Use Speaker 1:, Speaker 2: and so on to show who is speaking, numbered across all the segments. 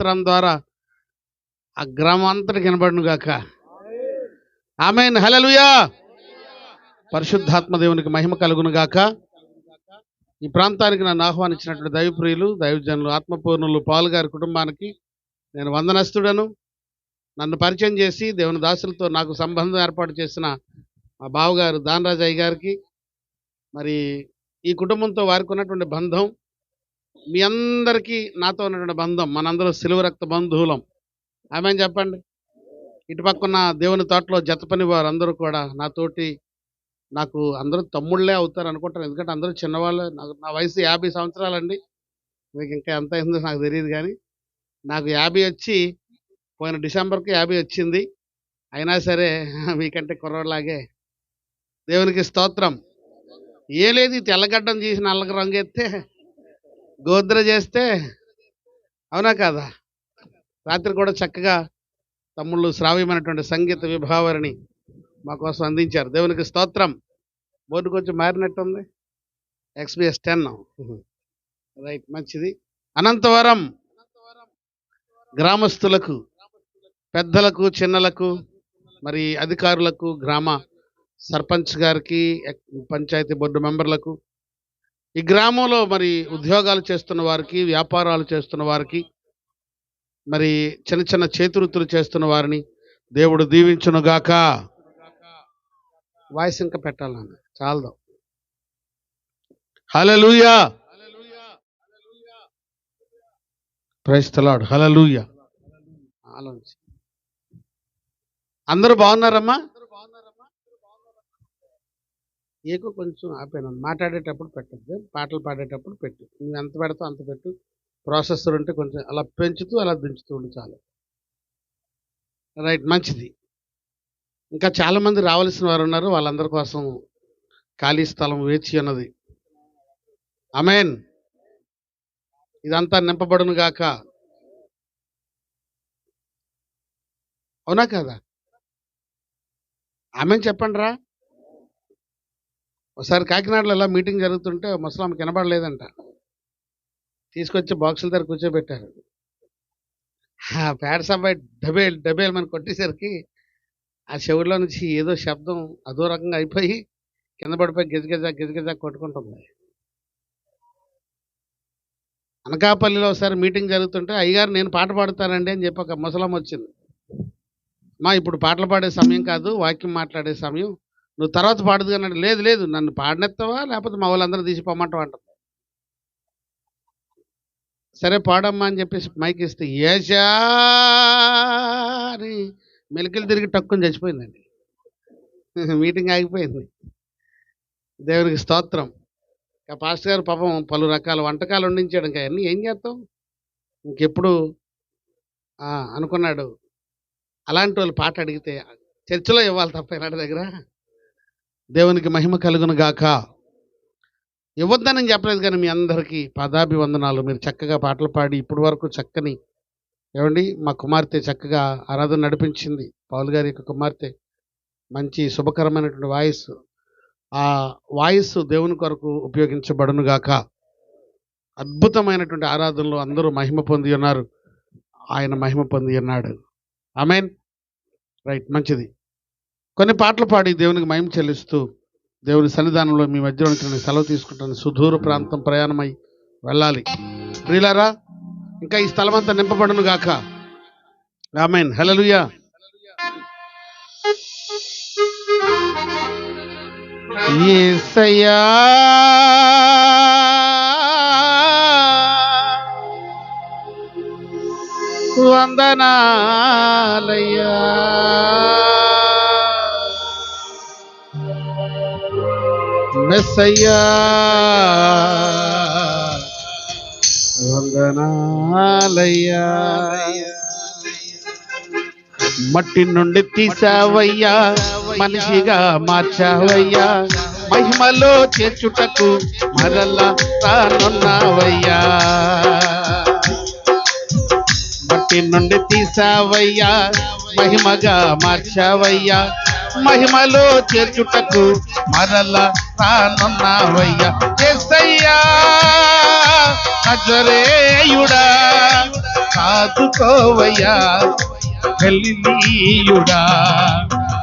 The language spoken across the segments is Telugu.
Speaker 1: స్తోత్రం ద్వారా ఆ గ్రామం అంతటి కనబడును గాక. ఆమేన్, హల్లెలూయా. పరిశుద్ధాత్మ దేవునికి మహిమ కలుగును గాక. ఈ ప్రాంతానికి నన్ను ఆహ్వానించినటువంటి దైవప్రియులు, దైవజనులు, ఆత్మపూర్ణులు పాల్ గారి కుటుంబానికి నేను వందనస్తుడను. నన్ను పరిచయం చేసి దేవుని దాసులతో నాకు సంబంధం ఏర్పాటు చేసిన మా బావగారు దానరాజయ్య గారికి, మరి ఈ కుటుంబంతో వారికి ఉన్నటువంటి బంధం, మీ అందరికీ నాతో ఉన్నటువంటి బంధం, మనందరూ సిలువ రక్త బంధువులం. ఆమేన్ చెప్పండి. ఇటుపక్కన దేవుని తోటలో జత పని వారు అందరూ కూడా నాతోటి, నాకు అందరూ తమ్ముళ్ళే అవుతారు అనుకుంటారు, ఎందుకంటే అందరూ చిన్నవాళ్ళు. నా వయసు 50 సంవత్సరాలండి. మీకు ఇంకా ఎంత అయిందో నాకు తెలియదు, కానీ నాకు 50 వచ్చి పోయిన డిసెంబర్కి 50 వచ్చింది. అయినా సరే మీకంటే కుర్రలాగే. దేవునికి స్తోత్రం. ఏ లేదు, ఈ తెల్లగడ్డం చేసి నల్లగా రంగు ఎత్తే గోద్ర చేస్తే, అవునా కాదా? రాత్రి కూడా చక్కగా తమ్ముళ్ళు శ్రావ్యమైనటువంటి సంగీత విభావరిని మా కోసం అందించారు. దేవునికి స్తోత్రం. బోర్డు కొంచెం మారినట్టుంది, XBS 10 రైట్, మంచిది. అనంతవరం గ్రామస్తులకు, పెద్దలకు, చిన్నలకు, మరి అధికారులకు, గ్రామ సర్పంచ్ గారికి, పంచాయతీ బోర్డు మెంబర్లకు, ఈ గ్రామంలో మరి ఉద్యోగాలు చేస్తున్న వారికి, వ్యాపారాలు చేస్తున్న వారికి, మరి చిన్న చిన్న చేతివృత్తులు చేస్తున్న వారిని దేవుడు దీవించునుగాక. వాయిస్ ఇంకా పెట్టాలన్న చాలదు. హల్లెలూయా, ప్రైజ్ ది లార్డ్, హల్లెలూయా. అందరూ బాగున్నారమ్మా? ఏకో కొంచెం ఆపాను, మాట్లాడేటప్పుడు పెట్టద్దు, పాటలు పాడేటప్పుడు పెట్టు. నువ్వు ఎంత పెడతావు అంత పెట్టు. ప్రాసెసర్ ఉంటే కొంచెం అలా పెంచుతూ అలా దించుతూ ఉండి చాలు. రైట్, మంచిది. ఇంకా చాలామంది రావాల్సిన వారు ఉన్నారు, వాళ్ళందరి కోసం ఖాళీ స్థలం వేచి ఉన్నది. ఆమేన్. ఇదంతా నింపబడును గాక. అవునా కదా? ఆమేన్ చెప్పండి రా. ఒకసారి కాకినాడలో ఎలా మీటింగ్ జరుగుతుంటే ముసలాం కనబడలేదంట, తీసుకొచ్చి బాక్సుల దగ్గర కూర్చోబెట్టారు. పేడ సబ్బాయి డబేల్ డబేల్ మన కొట్టేసరికి ఆ చెవుల్లో నుంచి ఏదో శబ్దం అదో రకంగా అయిపోయి కింద పడిపోయి గిజగిజ గిజగిజ కొట్టుకుంటుంది. అనకాపల్లిలో ఒకసారి మీటింగ్ జరుగుతుంటే, అయ్యగారు నేను పాట పాడుతానండి అని చెప్పి ఒక ముసలం వచ్చింది. మా ఇప్పుడు పాటలు పాడే సమయం కాదు, వాక్యం మాట్లాడే సమయం, నువ్వు తర్వాత పాడుదు అన్నాడు. లేదు లేదు, నన్ను పాడనెత్తావా లేకపోతే మా వాళ్ళందరూ తీసి పొమ్మంటావా అంటారు. సరే పాడమ్మా అని చెప్పేసి మైక్ ఇస్తే ఏషా అని మెలికలు తిరిగి టక్కుని చచ్చిపోయిందండి. మీటింగ్ ఆగిపోయింది. దేవునికి స్తోత్రం. ఇంకా పాస్టర్ గారు పాపం పలు రకాల వంటకాలు వండించాడు. ఇంకా అన్నీ ఏం చేస్తాం, ఇంకెప్పుడు అనుకున్నాడు. అలాంటి వాళ్ళు పాట అడిగితే చర్చిలో ఇవ్వాలి తప్ప ఇలాంటి దగ్గర. దేవునికి మహిమ కలుగును గాక. ఇవ్వద్దని చెప్పలేదు, కానీ మీ అందరికీ పాదాభివందనాలు. మీరు చక్కగా పాటలు పాడి ఇప్పటి వరకు చక్కని, ఏమండి, మా కుమార్తె చక్కగా ఆరాధన నడిపించింది. పౌల్ గారి యొక్క కుమార్తె మంచి శుభకరమైనటువంటి వాయిస్, ఆ వాయిస్ దేవుని కొరకు ఉపయోగించబడును గాక. అద్భుతమైనటువంటి ఆరాధనలో అందరూ మహిమ పొంది ఉన్నారు, ఆయన మహిమ పొంది ఉన్నాడు. ఆమేన్. రైట్, మంచిది. కొన్ని పాటలు పాడి దేవునికి మహిమ చెల్లిస్తూ దేవుని సన్నిధానంలో మీ మధ్యలో నుంచి నేను సెలవు తీసుకుంటాను. సుదూర ప్రాంతం ప్రయాణమై వెళ్ళాలి. ప్రియులారా, ఇంకా ఈ స్థలం అంతా నింపబడును గాక. ఆమేన్, హల్లెలూయా. యేసయ్యా వందనాలయ్యా, మెస్సయ్యా వందనాలయ్యా. మట్టి నుండి తీసావయ్యా, మనిషిగా మార్చావయ్యా, మహిమలో చేర్చుటకు మరలా రానున్నావయ్యా. మట్టి నుండి తీసావయ్యా, మహిమగా మార్చావయ్యా, మహిమలో చేర్చుటకు మరలా రానున్నావయ్యా. యేసయ్యా నజరేయుడా, ఆదుకోవయ్యా గలిలీయుడా,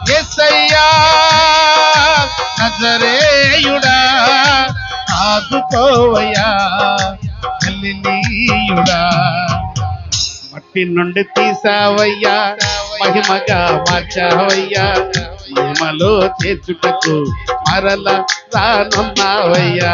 Speaker 1: యేసయ్యా నజరేయుడా, ఆదుకోవయ్యా గలిలీయుడా. మట్టి నుండి తీసావయ్యా మహిమగా మార్చావయ్యా, మహిమలో చేర్చుటకు మరల రానున్నావయ్యా.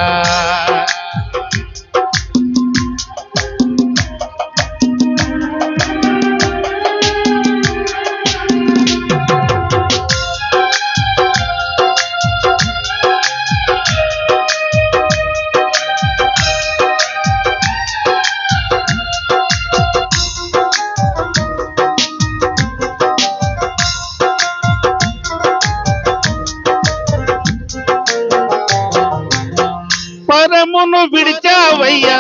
Speaker 1: పరమును విడిచావయ్యా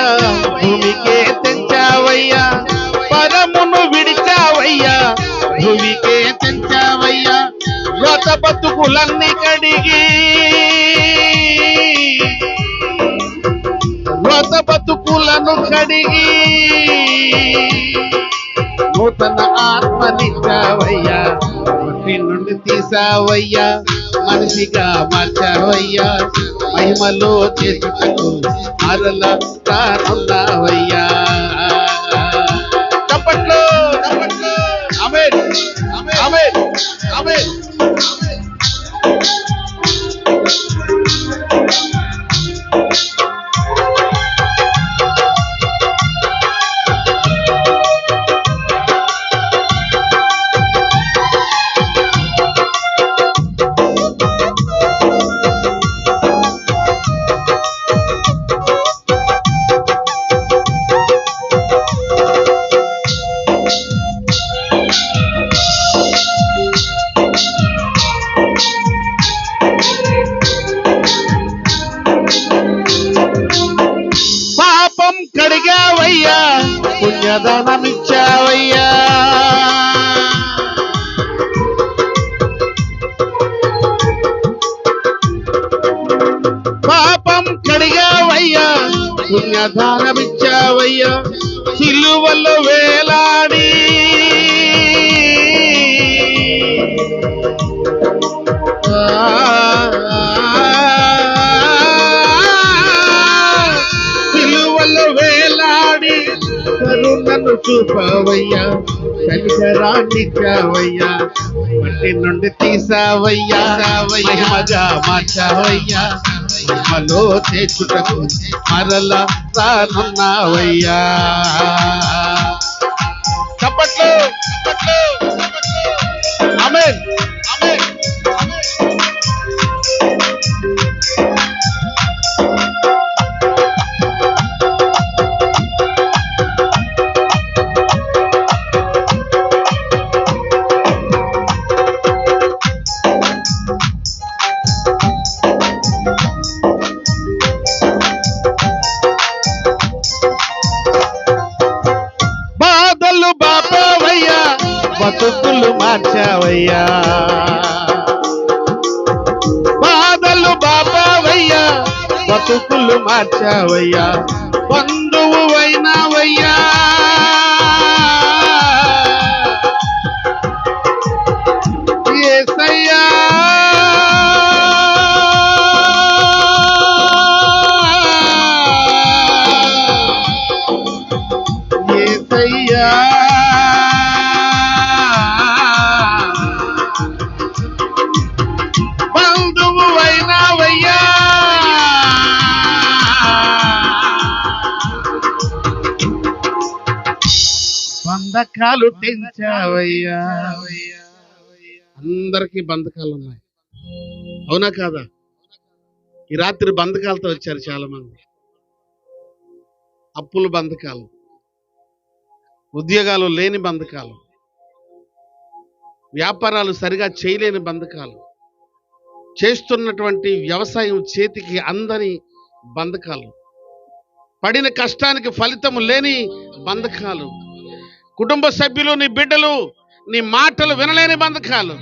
Speaker 1: భూమికే తెంచావయ్యా, పరమును విడిచావయ్యా భూమికే తెంచావయ్యా. వ్రత బతుకులన్నీ కడిగి, వ్రత బతుకులను కడిగి నూతన ఆత్మనిచ్చావయ్యా, మట్టి నుండి తీసావయ్యా మనిషిగా మార్చావయ్యా, మహిమలో చేతుటకు మరల రానున్నావయ్యా. చప్పట్లు చప్పట్లు. ఆమేన్ ఆమేన్ ఆమేన్. పాపం కడిగావయ్యా పుణ్యదానమిచ్చావయ్యా, పాపం కడిగావయ్యా పుణ్యదానమిచ్చావయ్యా. సిలువలో వేలాడి సిలువలో వేలాడి కరుణను చూపవయ్యా, కనికరాన్నిచ్చావయ్యా, మట్టి నుండి తీసావయ్యా మహిమగా మార్చావయ్యా, మహిమలో చేర్చుటకు మరల రానున్నావయ్యా. చప్పట్లు చప్పట్లు. ఆమేన్ ఆమేన్. బాధలు బాపవయ్యా బతుకులు మార్చావయ్యా, బాధలు బాపవయ్యా బతుకులు మార్చావయ్యా, బంధువు అయినావయ్యా, యేసయ్యా యేసయ్యా. బంధువు అయినావయ్యా, బంధకాలు తెంచావయ్యా. అందరికీ బంధకాలు ఉన్నాయి, అవునా కాదా? ఈ రాత్రి బంధకాలతో వచ్చారు చాలా మంది. అప్పుల బంధకాలు, ఉద్యోగాలు లేని బంధకాలు, వ్యాపారాలు సరిగా చేయలేని బంధకాలు, చేస్తున్నటువంటి వ్యవసాయం చేతికి అందని బంధకాలు, పడిన కష్టానికి ఫలితము లేని బంధకాలు, కుటుంబ సభ్యులు నీ బిడ్డలు నీ మాటలు వినలేని బంధకాలు,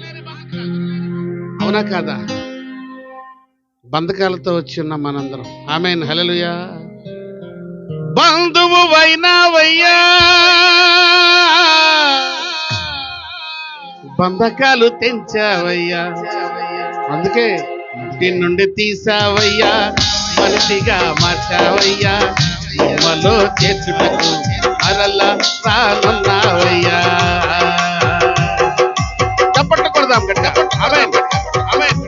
Speaker 1: అవునా కాదా? బంధకాలతో వచ్చి ఉన్నాం మనందరం. ఆమేన్ హల్లెలూయా. బంధువు వైనావయ్యా, బంధకాలు తెంచావయ్యా, అందుకే ఇంటి నుండి తీసావయ్యా, మనిషిగా మార్చావయ్యా, బొమ్మలో చేర్చుటకు అరలా రానున్నావయ్యా. చప్పట్లు కొడదాం గట్టిగా. ఆమేన్, ఆమేన్.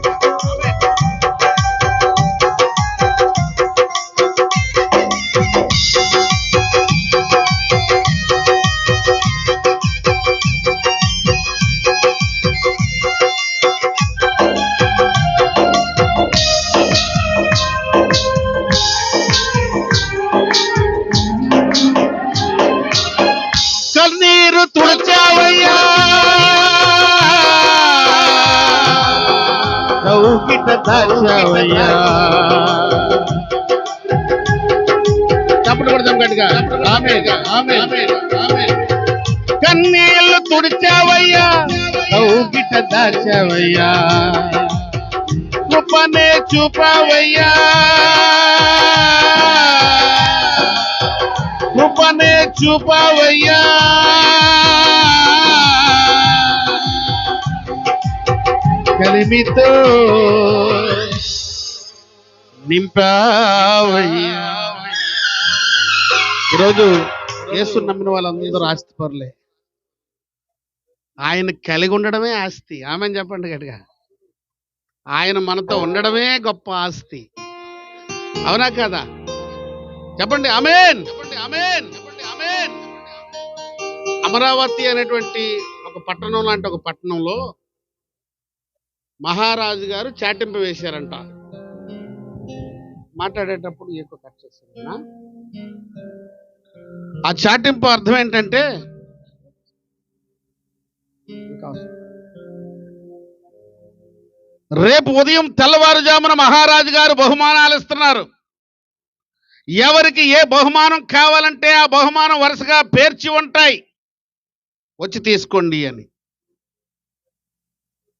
Speaker 1: కన్నీరు తుడిచావయ్యా, కౌగిట దాచావయ్యా. చప్పట్లు కొడదాం గట్టిగా. ఆమేన్, ఆమేన్, ఆమేన్. కన్నీళ్లు తుడిచావయ్యా, కౌగిట దాచావయ్యా, కృపనే చూపావయ్యా, కృపనే చూపావయ్యా, కలిమితో నింపావయ్యా. ఈరోజు యేసు నమ్మిన వాళ్ళందరూ ఆస్తి పరులే. ఆయన కలిగి ఉండడమే ఆస్తి. ఆమెన్ చెప్పండి గట్టిగా. ఆయన మనతో ఉండడమే గొప్ప ఆస్తి. అవునా కదా? చెప్పండి ఆమేన్, చెప్పండి ఆమేన్, చెప్పండి ఆమేన్. అమరావతి అనేటువంటి ఒక పట్టణం లాంటి ఒక పట్టణంలో మహారాజు గారు చాటింపు వేశారంట. మాట్లాడేటప్పుడు ఎక్కువ కట్ చేశారు. ఆ చాటింపు అర్థం ఏంటంటే, రేపు ఉదయం తెల్లవారుజామున మహారాజు గారు బహుమానాలు ఇస్తున్నారు. ఎవరికి ఏ బహుమానం కావాలంటే ఆ బహుమానం వరుసగా పేర్చి ఉంటాయి, వచ్చి తీసుకోండి అని.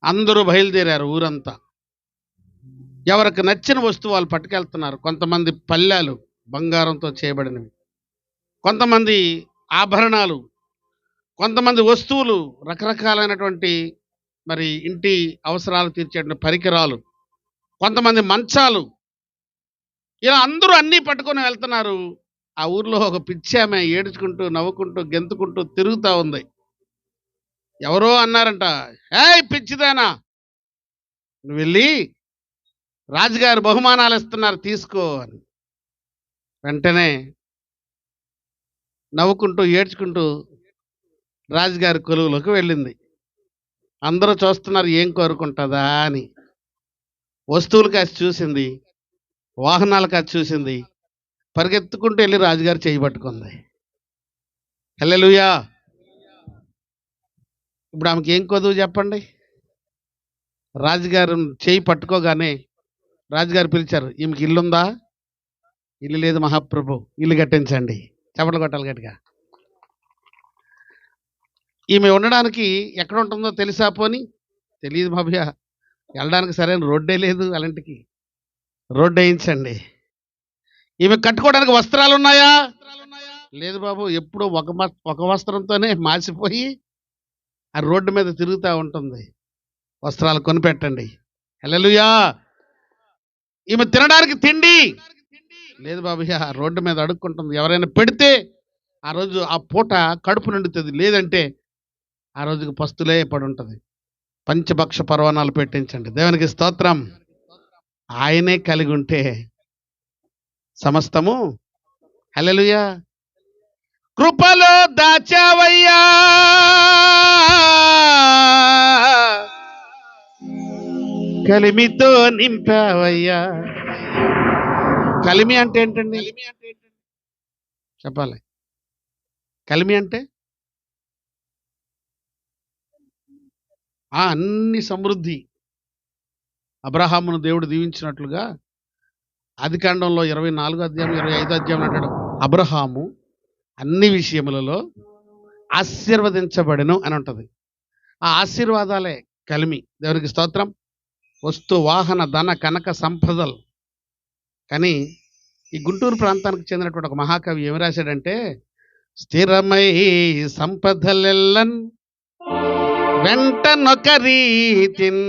Speaker 1: అందరూ బయలుదేరారు. ఊరంతా ఎవరికి నచ్చిన వస్తువు వాళ్ళు పట్టుకెళ్తున్నారు. కొంతమంది పళ్ళాలు బంగారంతో చేయబడినవి, కొంతమంది ఆభరణాలు, కొంతమంది వస్తువులు రకరకాలైనటువంటి మరి ఇంటి అవసరాలు తీర్చేటువంటి పరికరాలు, కొంతమంది మంచాలు, ఇలా అందరూ అన్నీ పట్టుకొని వెళ్తున్నారు. ఆ ఊర్లో ఒక పిచ్చి ఆమె ఏడుచుకుంటూ నవ్వుకుంటూ గెంతుకుంటూ తిరుగుతూ ఉంది. ఎవరో అన్నారంట, ఏయ్ పిచ్చిదానా, నువ్వు వెళ్ళి రాజుగారు బహుమానాలు ఇస్తున్నారు తీసుకో అని. వెంటనే నవ్వుకుంటూ ఏడ్చుకుంటూ రాజుగారి కొలువులోకి వెళ్ళింది. అందరూ చూస్తున్నారు ఏం కోరుకుంటుందా అని. వస్తువులు కాసి చూసింది, వాహనాలు కాసి చూసింది, పరిగెత్తుకుంటూ వెళ్ళి రాజుగారు చేయి పట్టుకుంది. హల్లెలూయా. ఇప్పుడు ఆమెకి ఏం కొదువు చెప్పండి? రాజుగారు చేయి పట్టుకోగానే రాజుగారు పిలిచారు, ఈమెకి ఇల్లుందా? ఇల్లు లేదు మహాప్రభు, ఇల్లు కట్టించండి. చప్పట్లు కొట్టాలి గట్టిగా. ఈమె ఉండడానికి ఎక్కడ ఉంటుందో తెలుసా? పోని తెలియదు బాబయ్య, వెళ్ళడానికి సరైన రోడ్డే లేదు, అలాంటికి రోడ్డు వేయించండి. ఈమె కట్టుకోవడానికి వస్త్రాలు ఉన్నాయా? లేదు బాబు, ఎప్పుడో ఒక వస్త్రంతోనే మాసిపోయి ఆ రోడ్డు మీద తిరుగుతూ ఉంటుంది. వస్త్రాలు కొనిపెట్టండి. హల్లెలూయా. ఈమె తినడానికి తిండి లేదు బాబయ్య, రోడ్డు మీద అడుక్కుంటుంది. ఎవరైనా పెడితే ఆ రోజు ఆ పూట కడుపు నిండుతుంది, లేదంటే ఆ రోజుకి పస్తులే పడి ఉంటుంది. పంచభక్ష పర్వణాలు పెట్టించండి. దేవునికి స్తోత్రం. ఆయనే కలిగి ఉంటే సమస్తము. హల్లెలూయా. కృపలో దాచావయ్యా, కలిమితో నింపావయ్యా. కలిమి అంటే ఏంటండి? చెప్పాలి. కలిమి అంటే అన్ని సమృద్ధి. అబ్రహామును దేవుడు దీవించినట్లుగా ఆదికాండంలో 24 అధ్యాయం 25 అధ్యాయం అంటాడు, అబ్రహాము అన్ని విషయములలో ఆశీర్వదించబడెను అని ఉంటుంది. ఆ ఆశీర్వాదాలే కలిమి. దేవునికి స్తోత్రం. వస్తు వాహన ధన కనక సంపదలు. కానీ ఈ గుంటూరు ప్రాంతానికి చెందినటువంటి ఒక మహాకవి ఏమి రాశాడంటే, స్థిరమై సంపదలెల్లన్ వెంట నొక రీతిన్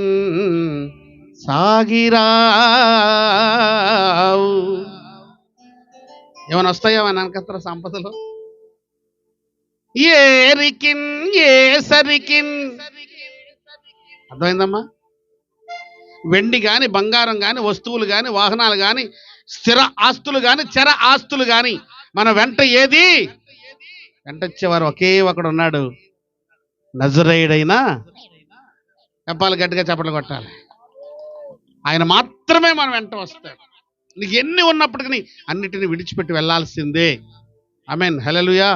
Speaker 1: సాగిరావు. ఏమైనా వస్తాయో అని అనకత్తర సంపదలు? ఏరికిన్ ఏ సరికిన్, అర్థమైందమ్మా? వెండి కానీ, బంగారం కానీ, వస్తువులు కానీ, వాహనాలు కానీ, స్థిర ఆస్తులు కానీ, చర ఆస్తులు కానీ మన వెంట ఏది వెంట వచ్చేవారు ఒకే ఒకడు ఉన్నాడు, నజరేయుడైన, చెప్పాలి గట్టిగా చప్పట్లు కొట్టాలి, ఆయన మాత్రమే మన వెంట వస్తాడు. నీకు ఎన్ని ఉన్నప్పటికీ అన్నిటిని విడిచిపెట్టి వెళ్ళాల్సిందే. ఆమేన్. హల్లెలూయా,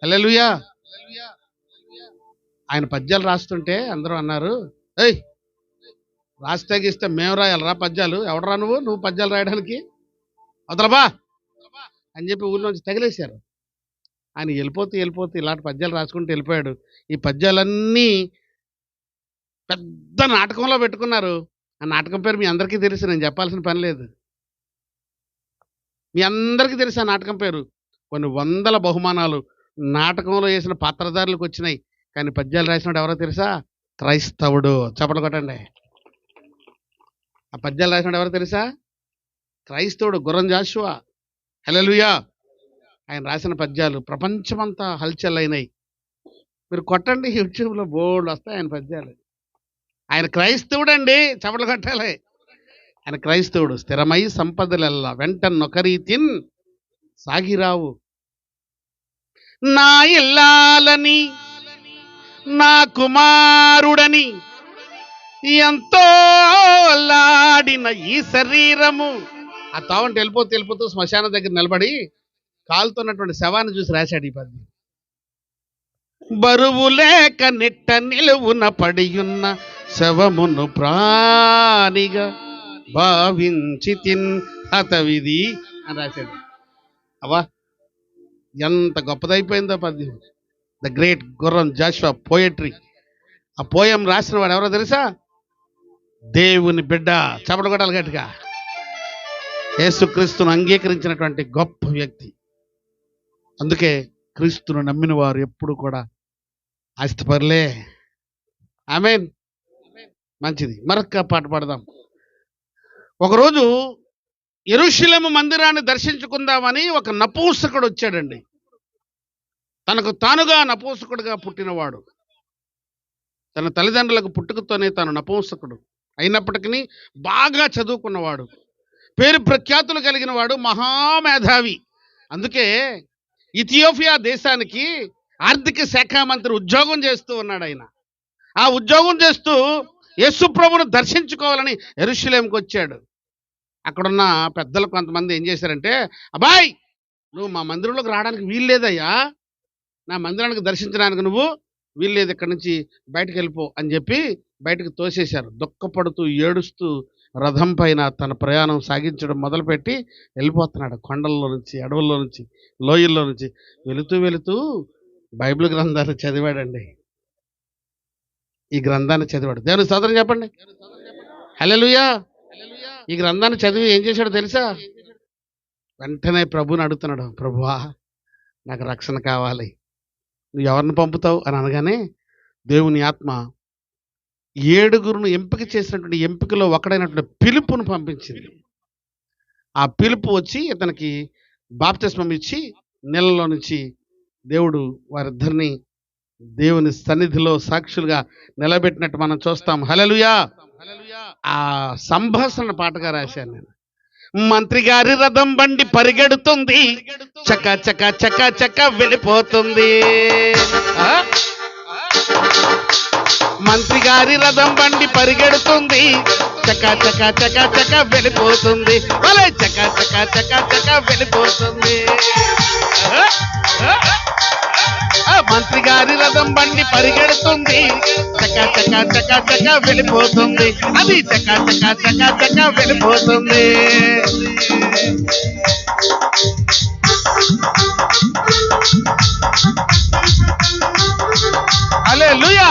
Speaker 1: హల్లెలూయా. ఆయన పద్యాలు రాస్తుంటే అందరూ అన్నారు, ఏయ్ రాస్తే గీస్తే మేము రాయాలరా పద్యాలు, ఎవడరా నువ్వు పద్యాలు రాయడానికి, అవతలబా అని చెప్పి ఊళ్ళోంచి తగిలేశారు. ఆయన వెళ్ళిపోతూ ఇలాంటి పద్యాలు రాసుకుంటూ వెళ్ళిపోయాడు. ఈ పద్యాలన్నీ పెద్ద నాటకంలో పెట్టుకున్నారు. ఆ నాటకం పేరు మీ అందరికీ తెలుసు, నేను చెప్పాల్సిన పని లేదు. మీ అందరికీ తెలుసు ఆ నాటకం పేరు. కొన్ని వందల బహుమానాలు నాటకంలో వేసిన పాత్రధారులకు వచ్చినాయి. కానీ పద్యాలు రాసినాడు ఎవరో తెలుసా? క్రైస్తవుడు. చప్పట్లు కొట్టండి. ఆ పద్యాలు రాసినాడు ఎవరో తెలుసా? క్రైస్తవుడు, గుర్రం జాషువా. హల్లెలూయా. ఆయన రాసిన పద్యాలు ప్రపంచమంతా హల్చల్ అయినాయి. మీరు కొట్టండి, యూట్యూబ్లో బోర్డు వస్తాయి ఆయన పద్యాలు. ఆయన క్రైస్తవుడు అండి, చప్పట్లు కొట్టాలి. ఆయన క్రైస్తవుడు. స్థిరమై సంపదలెల్లా వెంట నొకరీతిన్ సాగిరావు. నా ఇల్లాలని నా కుమారుడని ఎంతో అల్లాడిన ఈ శరీరము. ఆ తావంటి వెళ్ళిపోతూ శ్మశానం దగ్గర నిలబడి కాలుతున్నటువంటి శవాన్ని చూసి రాశాడు ఈ పద్యం. బరువు లేక నిట్ట నిలువున పడియున్న శవమును ప్రాణిగా భావించి తిన్ హతవిధి అని రాశాడు. అవా ఎంత గొప్పదైపోయిందో పద్యం. The great Gurram Jashuva poetry. ఆ పోయం రాసిన వాడు ఎవరో తెలుసా? దేవుని బిడ్డ. చప్పట్లు కొట్టాలి గట్టిగా. యేసుక్రీస్తును అంగీకరించినటువంటి గొప్ప వ్యక్తి. అందుకే క్రీస్తును నమ్మిన వారు ఎప్పుడు కూడా ఆస్తిపరులే. ఆమేన్. మంచిది, మరొక పాట పాడదాం. ఒకరోజు యెరూషలేము మందిరాన్ని దర్శించుకుందామని ఒక నపూంసకుడు వచ్చాడండి. తనకు తానుగా నపూంసకుడుగా పుట్టినవాడు. తన తల్లిదండ్రులకు పుట్టుకతోనే తాను నపూంసకుడు అయినప్పటికీ బాగా చదువుకున్నవాడు, పేరు ప్రఖ్యాతులు కలిగిన వాడు, మహామేధావి. అందుకే ఇథియోపియా దేశానికి ఆర్థిక శాఖ మంత్రి ఉద్యోగం చేస్తూ ఉన్నాడు ఆయన. ఆ ఉద్యోగం చేస్తూ యేసు ప్రభువును దర్శించుకోవాలని యెరూషలేముకి వచ్చాడు. అక్కడున్న పెద్దలు కొంతమంది ఏం చేశారంటే, అబ్బాయి నువ్వు మా మందిరంలోకి రావడానికి వీల్లేదయ్యా, నా మందిరానికి దర్శించడానికి నువ్వు వీల్లేదు, ఇక్కడి నుంచి బయటకు వెళ్ళిపో అని చెప్పి బయటకు తోసేశారు. దుఃఖపడుతూ ఏడుస్తూ రథం పైన తన ప్రయాణం సాగించడం మొదలుపెట్టి వెళ్ళిపోతున్నాడు. కొండల్లో నుంచి, అడవుల్లో నుంచి, లోయల్లో నుంచి వెళుతూ బైబిల్ గ్రంథాన్ని చదివాడండి. ఈ గ్రంథాన్ని చదివాడు. దేవుని స్తోత్రం చెప్పండి. హల్లెలూయా. ఈ గ్రంథాన్ని చదివి ఏం చేశాడో తెలుసా? వెంటనే ప్రభుని అడుగుతున్నాడు, ప్రభువా నాకు రక్షణ కావాలి, నువ్వు ఎవరిని పంపుతావు అని అనగానే దేవుని ఆత్మ 7 ఎంపిక చేసినటువంటి ఎంపికలో ఒకడైనటువంటి పిలుపును పంపించింది. ఆ పిలుపు వచ్చి ఇతనికి బాప్తిస్మం ఇచ్చి నీళ్ళలో నుంచి దేవుడు వారిద్దరిని దేవుని సన్నిధిలో సాక్షులుగా నిలబెట్టినట్టు మనం చూస్తాం. హల్లెలూయా. ఆ సంభాషణ పాటగా రాశాను నేను. మంత్రి గారి రథం బండి పరిగెడుతుంది, చక చక చక చక వెళ్ళిపోతుంది. మంత్రి గారి రథం బండి పరిగెడుతుంది, చక చక చక చక వెళ్ళిపోతుంది. భలే చక చక చక చక వెళ్ళిపోతుంది. మంత్రి గారి రథం బండి పరిగెడుతుంది, చక చక చక చక వెళ్ళిపోతుంది. అది చక చక చక చక వెళ్ళిపోతుంది. హల్లెలూయా.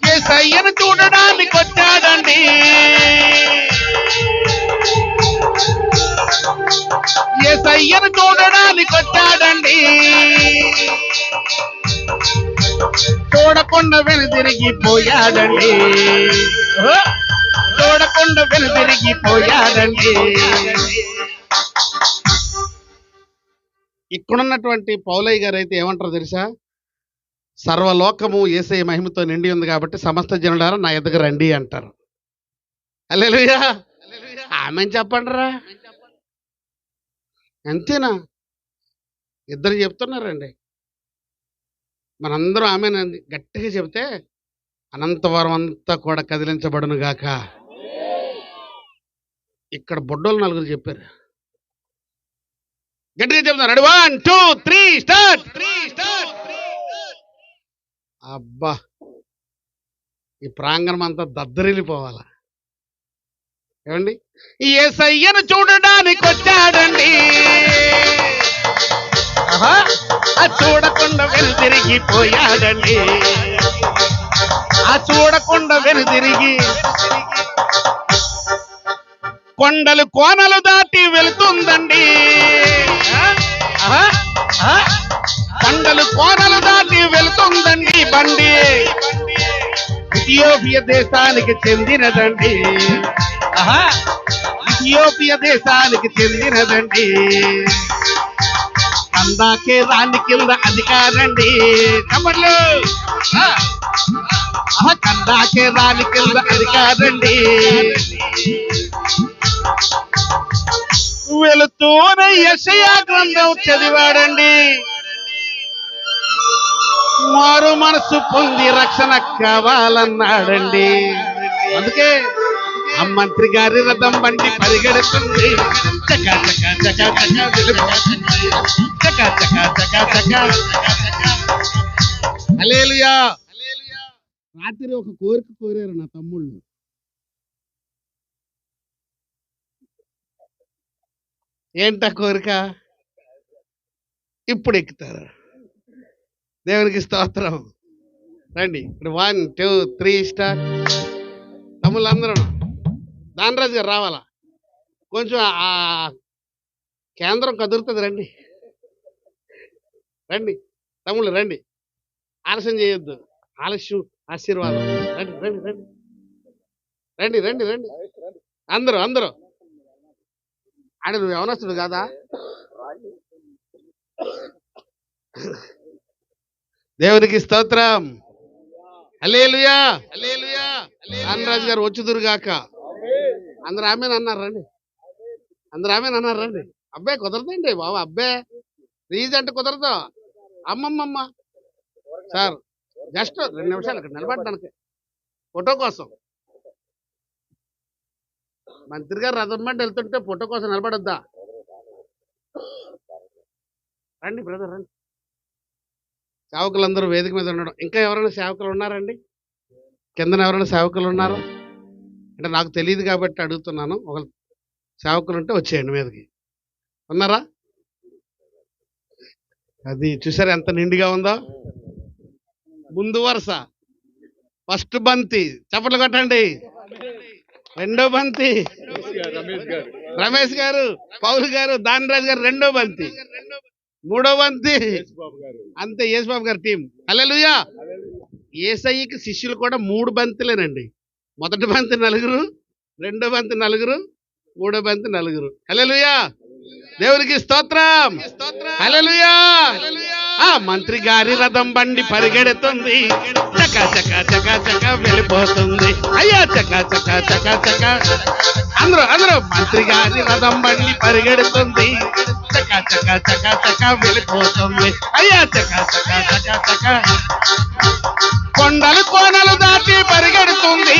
Speaker 1: యేసయ్యను చూడడానికి వచ్చాడంట యేసయ్యను చూడడానికి వచ్చాడండి. చూడకుండా వెనుదిరిగిపోయాడండి. చూడకుండా వెనుదిరిగిపోయాడండి. ఇక్కడున్నటువంటి పౌలయ్య గారు అయితే ఏమంటారు తెలుసా? సర్వలోకము యేసయ్య మహిమతో నిండి ఉంది కాబట్టి సమస్త జనులారా నా ఎదుగు రండి అంటారు. హల్లెలూయా. ఆమెను చెప్పండిరా. అంతేనా? ఇద్దరు చెప్తున్నారండి. మనందరం ఆమె గట్టిగా చెబితే అనంతవరం అంతా కూడా కదిలించబడును గాక. ఇక్కడ బొడ్డోలు నలుగురు చెప్పారు. గట్టిగా చెప్తున్నారు. 1 2 3 స్టార్ట్. అబ్బా, ఈ ప్రాంగణం అంతా దద్దరిల్లిపోవాలా ఏమండి? యేసయ్యను చూడడానికి వచ్చాడండి. చూడకుండా వెనుదిరిగిపోయాడండి. చూడకుండా వెనుదిరిగి కొండలు కోనలు దాటి వెళుతుందండి. కొండలు కోనలు దాటి వెళుతుందండి బండి. ఇథియోపియా దేశానికి చెందినదండి. ఇథియోపియా దేశానికి చెందినదండి. కందాకే రాణి కింద అధికారండి. కమర్లు కందాకే రాణి కింద అధికారండి. వెళుతూనే యెషయా గ్రంథం చదివాడండి. మారు మనసు పొంది రక్షణ కావాలన్నాడండి. అందుకే ఆ మంత్రి గారి రథం బండి పరిగెడుతుంది. చకా చకా చకా చకా చకా చకా చకా చకా. హల్లెలూయా. రాత్రి ఒక కోరిక కోరారు నా తమ్ముళ్ళు. ఏంటా కోరిక? ఇప్పుడు ఎక్కుతారు. దేవునికి స్తోత్రం. రండి ఇప్పుడు 1 2 3 స్టార్ట్. తమ్ముళ్ళందరూ దానరాజు గారు రావాలా? కొంచెం ఆ కేంద్రం కదురుతుంది. రండి రండి తమ్ముళ్ళు రండి. ఆలస్యం చేయొద్దు. ఆలస్యం ఆశీర్వాదం. రండి రండి రండి రండి రండి రండి అందరూ అందరూ. ఆడ నువ్వు యవనస్తుడు కాదా? దేవునికి స్తోత్రం. హల్లెలూయా. దానరాజు గారు వచ్చుదురుగాక. అందరు ఆమెను అన్నారు. రండి అందరు ఆమెను అన్నారు. రండి. అబ్బాయి కుదరదండి బాబు. అబ్బాయి రీజ్ అంటే కుదరదు. అమ్మమ్మమ్మ సార్ జస్ట్ 2 నిమిషాలు ఇక్కడ నిలబడడానికి ఫోటో కోసం. మంత్రి గారు రథం బండి వెళ్తుంటే ఫోటో కోసం నిలబడొద్దా? రండి బ్రదర్ రండి. సేవకులందరూ వేదిక మీద ఉండడం. ఇంకా ఎవరైనా సేవకులు ఉన్నారండి? కిందన ఎవరైనా సేవకులు ఉన్నారు అంటే నాకు తెలియదు కాబట్టి అడుగుతున్నాను. ఒక సేవకులు ఉంటే వచ్చేయండి మీదకి. ఉన్నారా? అది చూసారా ఎంత నిండుగా ఉందో? ముందు వరుస ఫస్ట్ బంతి చప్పట్లు కొట్టండి. రెండో బంతి రమేష్ గారు, పౌలు గారు, దానరాజు గారు రెండో బంతి. మూడో బంతి అంతే యేసుబాబు గారి టీం. హల్లెలూయా. యేసయ్యకి శిష్యులు కూడా 3 బంతులేనండి. మొదటి బంతి 4, రెండో బంతి 4, మూడో బంతి 4. హల్లెలూయా. దేవునికి స్తోత్రం. హల్లెలూయా. ఆ మంత్రి గారి రథం బండి పరిగెడుతుంది. చకా చకా చకా చకా వెళ్ళిపోతుంది. అయ్యా చకా చకా చకా చకా. అందరూ అందరూ మంత్రి గారి రథం బండి పరిగెడుతుంది. చకా చకా చకా చకా వెళ్ళిపోతుంది. అయ్యా చకా చకా చకా చకా. కొండలు కోనలు దాటి పరిగెడుతుంది.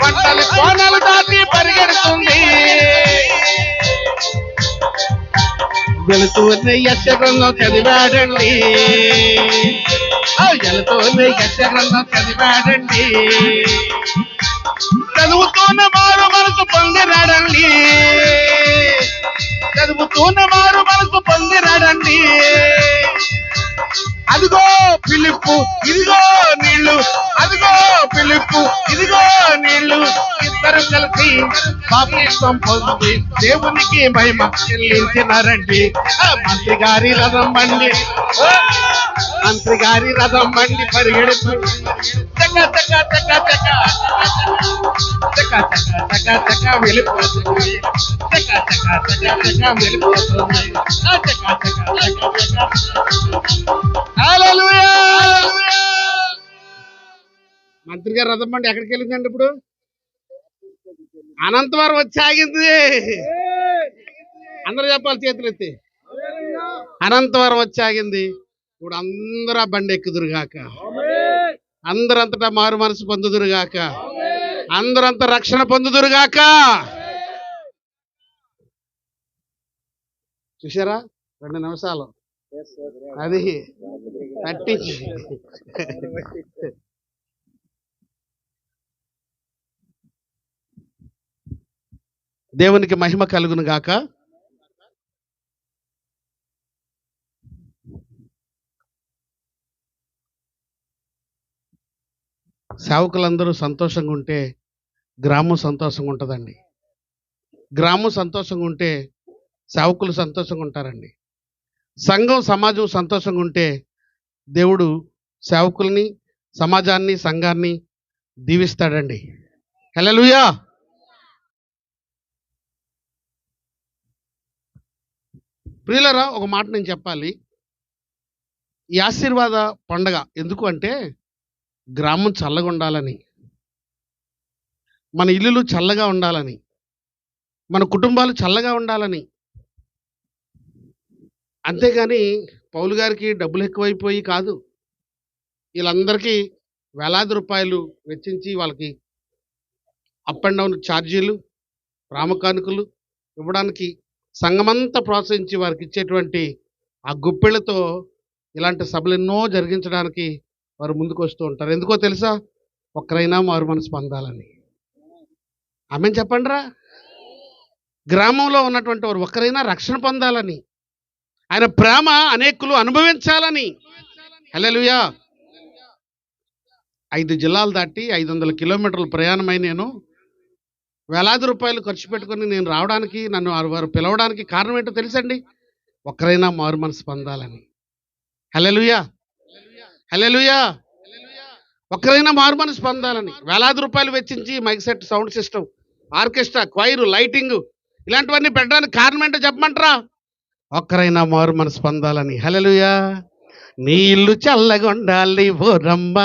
Speaker 1: కొండలు కోనలు దాటి పరిగెడుతుంది. వెళుతూనే యెషయా గ్రంథం చదివాడండి. వెళుతూనే యెషయా గ్రంథం చదివాడండి. చదువుతూనే మారు మనసు పొందినాడండి. చదువుతూనే మారు మనసు పొందినాడండి. అదిగో ఫిలిప్పు, ఇదిగో నీళ్లు. అదిగో ఫిలిప్పు, ఇదిగో నీళ్లు. ఇద్దరు కలిసి బాప్తిస్మం పొంది దేవునికి మహిమ చెల్లించినారండి. మంత్రి గారి రథం బండి, మంత్రి గారి రథం బండి పరిగెడుతూ చక చక చక చక చక చక చక చక వెళ్ళిపోతుంది. చక చక చక చక వెళ్ళిపోతుంది. చక చక చక చక. హల్లెలూయా. మంత్రి గారి రథం బండి ఎక్కడికి వెళ్ళిందండి? ఇప్పుడు అనంతవరం వచ్చి ఆగింది. అందరూ చెప్పాలి చేతులు ఎత్తి. అనంతవరం వచ్చి ఆగింది. ఇప్పుడు అందరూ ఆ బండి ఎక్కుదురుగాక, అందరంతటా మారు మనసు పొందుదురుగాక, అందరంతా రక్షణ పొందుదురుగాక. చూసారా 2 నిమిషాలు అది తట్టించి. దేవునికి మహిమ కలుగును గాక. సేవకులందరూ సంతోషంగా ఉంటే గ్రామం సంతోషంగా ఉంటుందండి. గ్రామం సంతోషంగా ఉంటే సేవకులు సంతోషంగా ఉంటారండి. సంఘం సమాజం సంతోషంగా ఉంటే దేవుడు సేవకుల్ని, సమాజాన్ని, సంఘాన్ని దీవిస్తాడండి. హల్లెలూయా. ప్రియులారా, ఒక మాట నేను చెప్పాలి. ఈ ఆశీర్వాద పండగ ఎందుకు అంటే గ్రామం చల్లగా ఉండాలని, మన ఇల్లులు చల్లగా ఉండాలని, మన కుటుంబాలు చల్లగా ఉండాలని. అంతేగాని పౌలు గారికి డబ్బులు ఎక్కువైపోయి కాదు. వీళ్ళందరికీ వేలాది రూపాయలు వెచ్చించి వాళ్ళకి అప్ అండ్ డౌన్ ఛార్జీలు, రామకానుకలు ఇవ్వడానికి సంఘమంతా ప్రోత్సహించి వారికి ఇచ్చేటువంటి ఆ గుప్పెళ్లతో ఇలాంటి సభలు ఎన్నో జరిగించడానికి వారు ముందుకు వస్తూ ఉంటారు. ఎందుకో తెలుసా? ఒక్కరైనా మారు మనసు పొందాలని. ఆమెను చెప్పండిరా. గ్రామంలో ఉన్నటువంటి వారు ఒక్కరైనా రక్షణ పొందాలని, ఆయన ప్రేమ అనేకులు అనుభవించాలని. హల్లెలూయా. 5 జిల్లాలు దాటి 500 కిలోమీటర్ల ప్రయాణమై నేను వేలాది రూపాయలు ఖర్చు పెట్టుకుని నేను రావడానికి, నన్ను వారు పిలవడానికి కారణం ఏంటో తెలుసండి? ఒక్కరైనా మారు మనసు పొందాలని. హల్లెలూయా. హల్లెలూయా. ఒక్కరైనా మారు మనసు పొందాలని వేలాది రూపాయలు వెచ్చించి mic set, sound system, orchestra, choir, lighting ఇలాంటివన్నీ పెట్టడానికి కారణం ఏంటో చెప్పమంటారా? ఒక్కరైనా మారు మనసు పొందాలని. హల్లెలూయా. నీ ఇల్లు చల్లగొండాలి ఓ రమ్మ,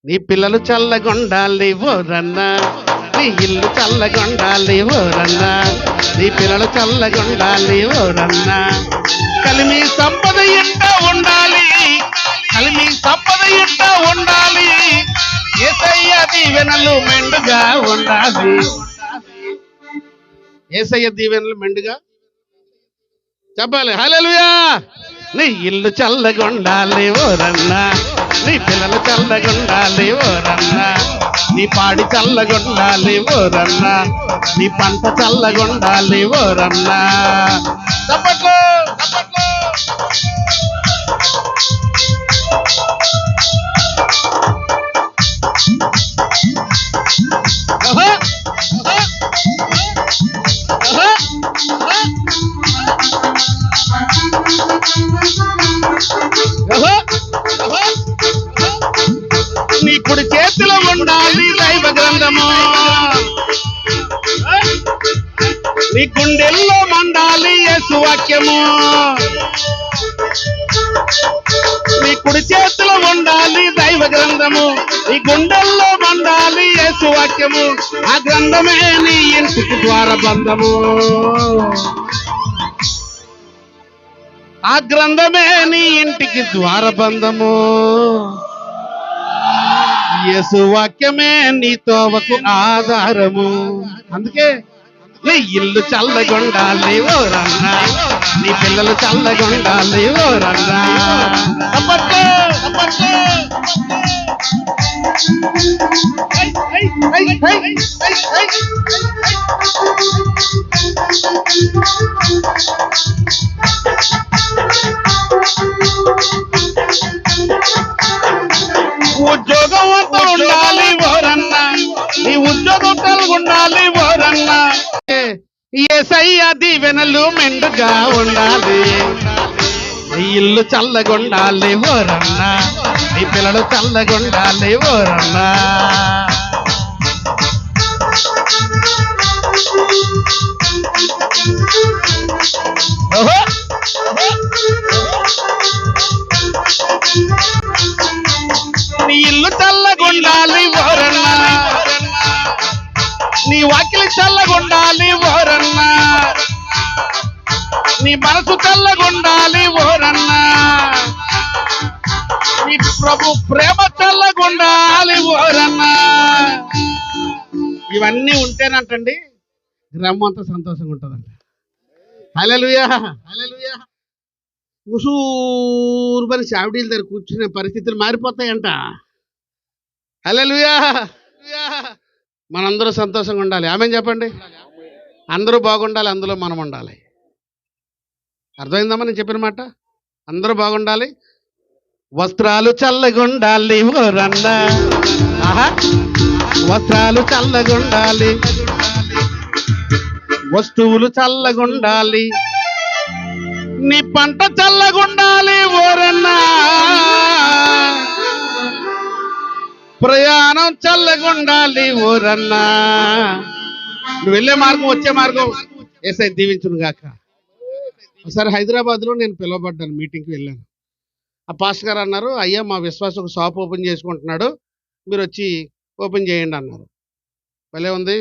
Speaker 1: నీ పిల్లలు చల్లగొండాలి ఓ రన్న. నీ ఇల్లు చల్లగొండాలి ఓ రన్న, నీ పిల్లలు చల్లగొండాలి ఓ రన్న. కలిమి సంపద ఇంట ఉండాలి, కలిమి సంపద ఇంట ఉండాలి. యేసయ్య దీవెనలు మెండుగా ఉండాలి. యేసయ్య దీవెనలు మెండుగా చెప్పాలి. హల్లెలూయా. నీ ఇల్లు చల్లగొండాలి ఓ రన్న, నీ పిల్లలు చల్లగొండాలి ఓ రన్న. నీ పాడి చల్లగొండాలి ఓ రన్న, నీ పంట చల్లగొండాలి ఓ రన్న. చప్పట్లు చప్పట్లు. నీ కుడి చేతిలో ఉండాలి దైవ గ్రంథము, నీ గుండెల్లో మండాలి యేసు వాక్యము. నీ కుడి చేతిలో ఉండాలి దైవ గ్రంథము, నీ గుండెల్లో మండాలి యేసు వాక్యము. ఆ గ్రంథమే నీ ఇంటికి ద్వారబంధము, ఆ గ్రంథమే నీ ఇంటికి ద్వారబంధము. యేసు వాక్యమే నీ తోవకు ఆధారము. అందుకే నీ ఇల్లు చల్లగొండాలి ఓ రన్న, నీ పిల్లలు చల్లగొండాలి ఓ రన్న. ఉద్యోగం అంతా ఉండాలి ఓరన్న, నీ ఉద్యోగం కలిగి ఉండాలి ఓరన్న. ఏసయ్య దీవెనలు మెండుగా ఉండాలి, నీ ఇల్లు చల్లగుండాలి ఓరన్నా, నీ పిల్లలు చల్లగుండాలి ఓరన్నా. ఓహో నీ ఇల్లు చల్లగుండాలి ఓరన్నా, నీ వాకిలి చల్లగుండాలి ఓరన్నా, నీ మనసు చల్లగుండాలి ఓరన్నా, నీ ప్రభు ప్రేమ చల్లగుండాలి ఓరన్నా. ఇవన్నీ ఉంటేనంటండి గ్రామం అంతా సంతోషంగా ఉంటుందంట. హల్లెలూయా హల్లెలూయా. ఉసూరు పని చావిడీల దగ్గర కూర్చునే పరిస్థితులు మారిపోతాయంట. హల్లెలూయా. మనందరూ సంతోషంగా ఉండాలి. ఆమేన్ చెప్పండి. అందరూ బాగుండాలి, అందులో మనం ఉండాలి. అర్థమైందమ్మా నేను చెప్పిన మాట? అందరూ బాగుండాలి, వస్త్రాలు చల్లగుండాలి ఓరన్నా, ఆహా వస్త్రాలు చల్లగుండాలి, వస్తువులు చల్లగుండాలి, నీ పంట చల్లగుండాలి ఓరన్నా, ప్రయాణం చల్లగుండాలి ఓరన్నా. నువ్వు వెళ్ళే మార్గం వచ్చే మార్గం యేసయ్య దీవించును గాక. ఒకసారి హైదరాబాద్లో నేను పిలువబడ్డాను, మీటింగ్కి వెళ్ళాను. ఆ పాస్టర్ గారు అన్నారు, అయ్యా మా విశ్వాసం ఒక షాప్ ఓపెన్ చేసుకుంటున్నాడు, మీరు వచ్చి ఓపెన్ చేయండి అన్నారు. భలే ఉంది,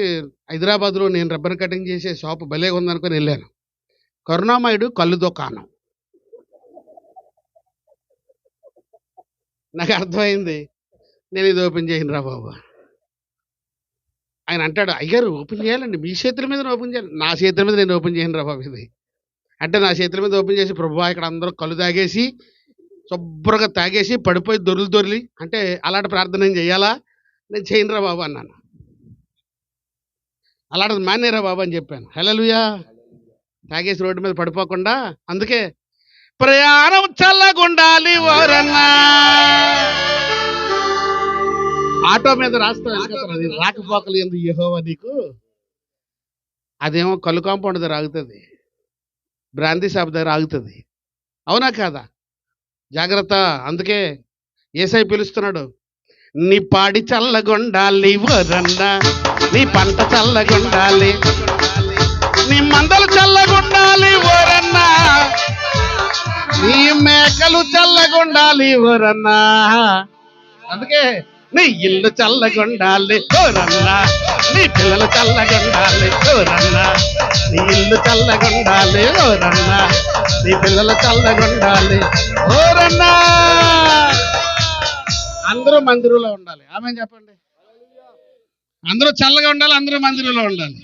Speaker 1: హైదరాబాద్లో నేను రబ్బర్ కటింగ్ చేసే షాప్ భలే ఉందనుకొని వెళ్ళాను. కరుణామయుడు కళ్ళు దుకాణం. నాకు అర్థమైంది, నేను ఇది ఓపెన్ చేయను రా బాబు. ఆయన అంటాడు, అయ్యారు ఓపెన్ చేయాలండి, మీ చేతుల మీద ఓపెన్ చేయాలి. నా చేతుల మీద నేను ఓపెన్ చేయను రా బాబు ఇది అంటే. నా చేతుల మీద ఓపెన్ చేసి, ప్రభువా ఇక్కడ అందరూ కళ్ళు తాగేసి శుభ్రంగా తాగేసి పడిపోయి దొర్లి అంటే అలాంటి ప్రార్థన నేను చేయాలా? నేను చేయనురా బాబు అన్నాను. అలాంటిది మానేరా బాబు అని చెప్పాను. హల్లెలూయా. తాగేసి రోడ్డు మీద పడిపోకుండా, అందుకే ప్రయాణం చల్లగుండాలి ఓరన్నా. ఆటో మీద రాస్తాను, రాకపోకలు ఎందుకు యెహోవా నీకు. అదేమో కళ్ళు కాంపౌండ్ దగ్గర ఆగుతుంది, బ్రాంతి షాప్ దగ్గర ఆగుతుంది. అవునా కాదా? జాగ్రత్త. అందుకే యేసయ్య పిలుస్తున్నాడు, నీ పాడి చల్లగుండాలి ఓరన్నా, నీ పంట చల్లగుండాలి, నీ మందలు చల్లగుండాలి ఓరన్నా, నీ మేకలు చల్లగుండాలి ఓరన్నా. అందుకే నీ ఇల్లు చల్లగుండాలి ఓరన్నా, నీ పిల్లలు చల్లగుండాలి ఓరన్నా, నీ ఇల్లు చల్లగుండాలి ఓరన్నా, నీ పిల్లలు చల్లగుండాలి ఓరన్నా. అందరూ మందిరంలో ఉండాలి. ఆమేన్ చెప్పండి. అందరూ చల్లగా ఉండాలి, అందరూ మందిరంలో ఉండాలి.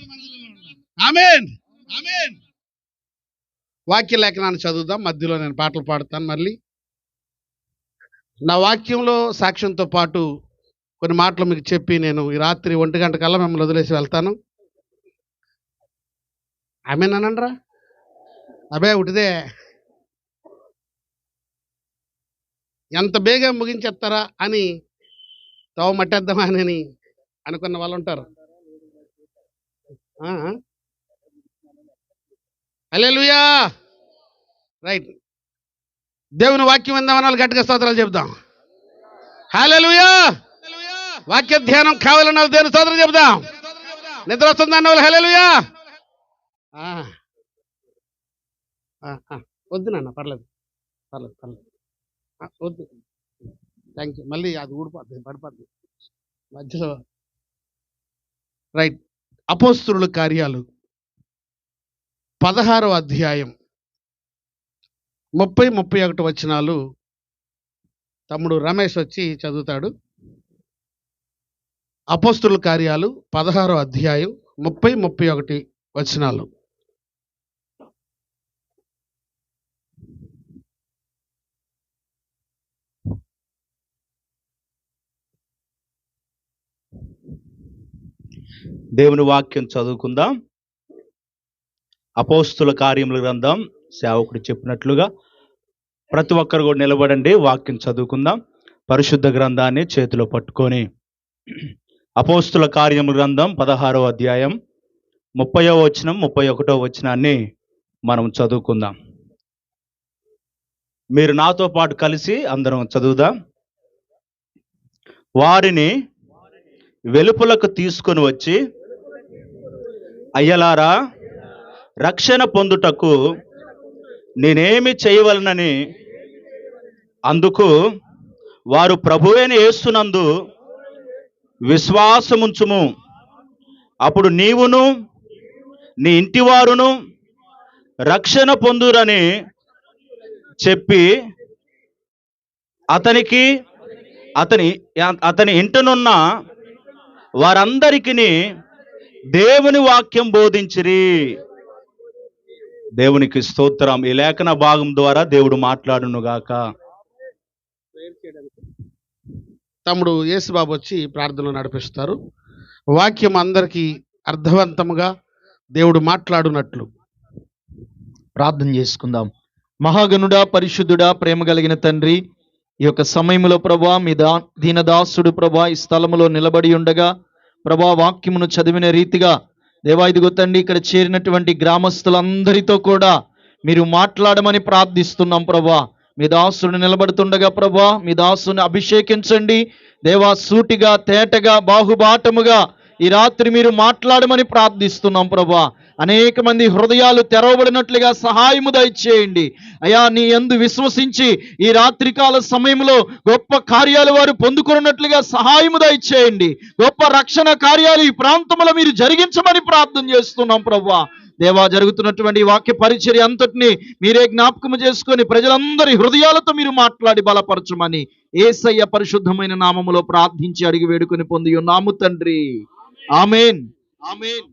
Speaker 1: ఆమేన్ ఆమేన్. వాక్య లేఖనాన్ని చదువుదాం. మధ్యలో నేను పాటలు పాడతాను. మళ్ళీ నా వాక్యంలో సాక్ష్యంతో పాటు కొన్ని మాటలు మీకు చెప్పి నేను ఈ రాత్రి 1 గంట కల్లా మిమ్మల్ని వదిలేసి వెళ్తాను. ఆమేన్ అనండ్రా. అబే ఉటిదే ఎంత బేగా ముగించేస్తారా అని తవ మట్టేద్దామా అని అనుకున్న వాళ్ళు ఉంటారు. హల్లెలూయా. రైట్. దేవుని వాక్యం విందామని గట్టిగా స్తోత్రాలు చెప్దాం. హల్లెలూయా. వాక్య ధ్యానం కావాలన్న దేవుని స్తోత్రం చెప్దాం. నిద్ర వస్తుందన్న వాళ్ళు హల్లెలూయా. వద్దు నాన్న, పర్లేదు పర్లేదు పర్లేదు, వద్దు. Thank you. మళ్ళీ అది ఊడిపోద్ది, పడిపోద్ది మధ్యలో. రైట్. అపోస్తలుల కార్యాలు 16వ అధ్యాయం 30-31 వచనాలు తమ్ముడు రమేష్ వచ్చి చదువుతాడు. అపోస్తలుల కార్యాలు 16వ అధ్యాయం 30-31 వచనాలు.
Speaker 2: దేవుని వాక్యం చదువుకుందాం. అపోస్తుల కార్యముల గ్రంథం సేవకుడు చెప్పినట్లుగా ప్రతి ఒక్కరు కూడా నిలబడండి, వాక్యం చదువుకుందాం. పరిశుద్ధ గ్రంథాన్ని చేతిలో పట్టుకొని అపోస్తుల కార్యముల గ్రంథం 16వ అధ్యాయం 30వ వచనం 31వ వచనాన్ని మనం చదువుకుందాం. మీరు నాతో పాటు కలిసి అందరం చదువుదాం. వారిని వెలుపలకు తీసుకొని వచ్చి, అయ్యలారా, రక్షణ పొందుటకు నేనేమి చేయవలనని అందుకు వారు ప్రభువైన యేసునందు విశ్వాసముంచుము. అప్పుడు నీవును నీ ఇంటివారును రక్షణ పొందురని చెప్పి అతనికి అతని ఇంటనున్న వారందరికీ దేవుని వాక్యం బోధించిరి. దేవునికి స్తోత్రం. ఈ లేఖన భాగం ద్వారా దేవుడు మాట్లాడునుగాక.
Speaker 1: తమ్ముడు యేసుబాబు వచ్చి ప్రార్థనలు నడిపిస్తారు. వాక్యం అందరికీ అర్థవంతముగా దేవుడు మాట్లాడునట్లు
Speaker 3: ప్రార్థన చేసుకుందాం. మహాగణుడా, పరిశుద్ధుడా, ప్రేమ కలిగిన తండ్రి, ఈ యొక్క సమయంలో ప్రభా మీ దీనదాసుడు ప్రభా ఈ స్థలములో నిలబడి ఉండగా ప్రభా వాక్యమును చదివిన రీతిగా దేవా ఇదిగో తండ్రి ఇక్కడ చేరినటువంటి గ్రామస్తులందరితో కూడా మీరు మాట్లాడమని ప్రార్థిస్తున్నాం ప్రభా. మీ దాసుడు నిలబడుతుండగా ప్రభా మీ దాసుని అభిషేకించండి దేవా. సూటిగా తేటగా బాహుబాటముగా ఈ రాత్రి మీరు మాట్లాడమని ప్రార్థిస్తున్నాం ప్రభా. అనేక మంది హృదయాలు తెరవబడినట్లుగా సహాయము దయచేయండి అయా. నీ యందు విశ్వసించి ఈ రాత్రికాల సమయంలో గొప్ప కార్యాలు వారు పొందుకున్నట్లుగా సహాయము దయచేయండి. గొప్ప రక్షణ కార్యాలు ఈ ప్రాంతంలో మీరు జరిగించమని ప్రార్థన చేస్తున్నాం ప్రభా. దేవా, జరుగుతున్నటువంటి వాక్య పరిచర్య అంతటిని మీరే జ్ఞాపకము చేసుకొని ప్రజలందరి హృదయాలతో మీరు మాట్లాడి బలపరచమని యేసయ్య పరిశుద్ధమైన నామములో ప్రార్థించి అడిగి వేడుకొని పొంది ఉన్నాము తండ్రి. ఆమేన్. ఆమేన్.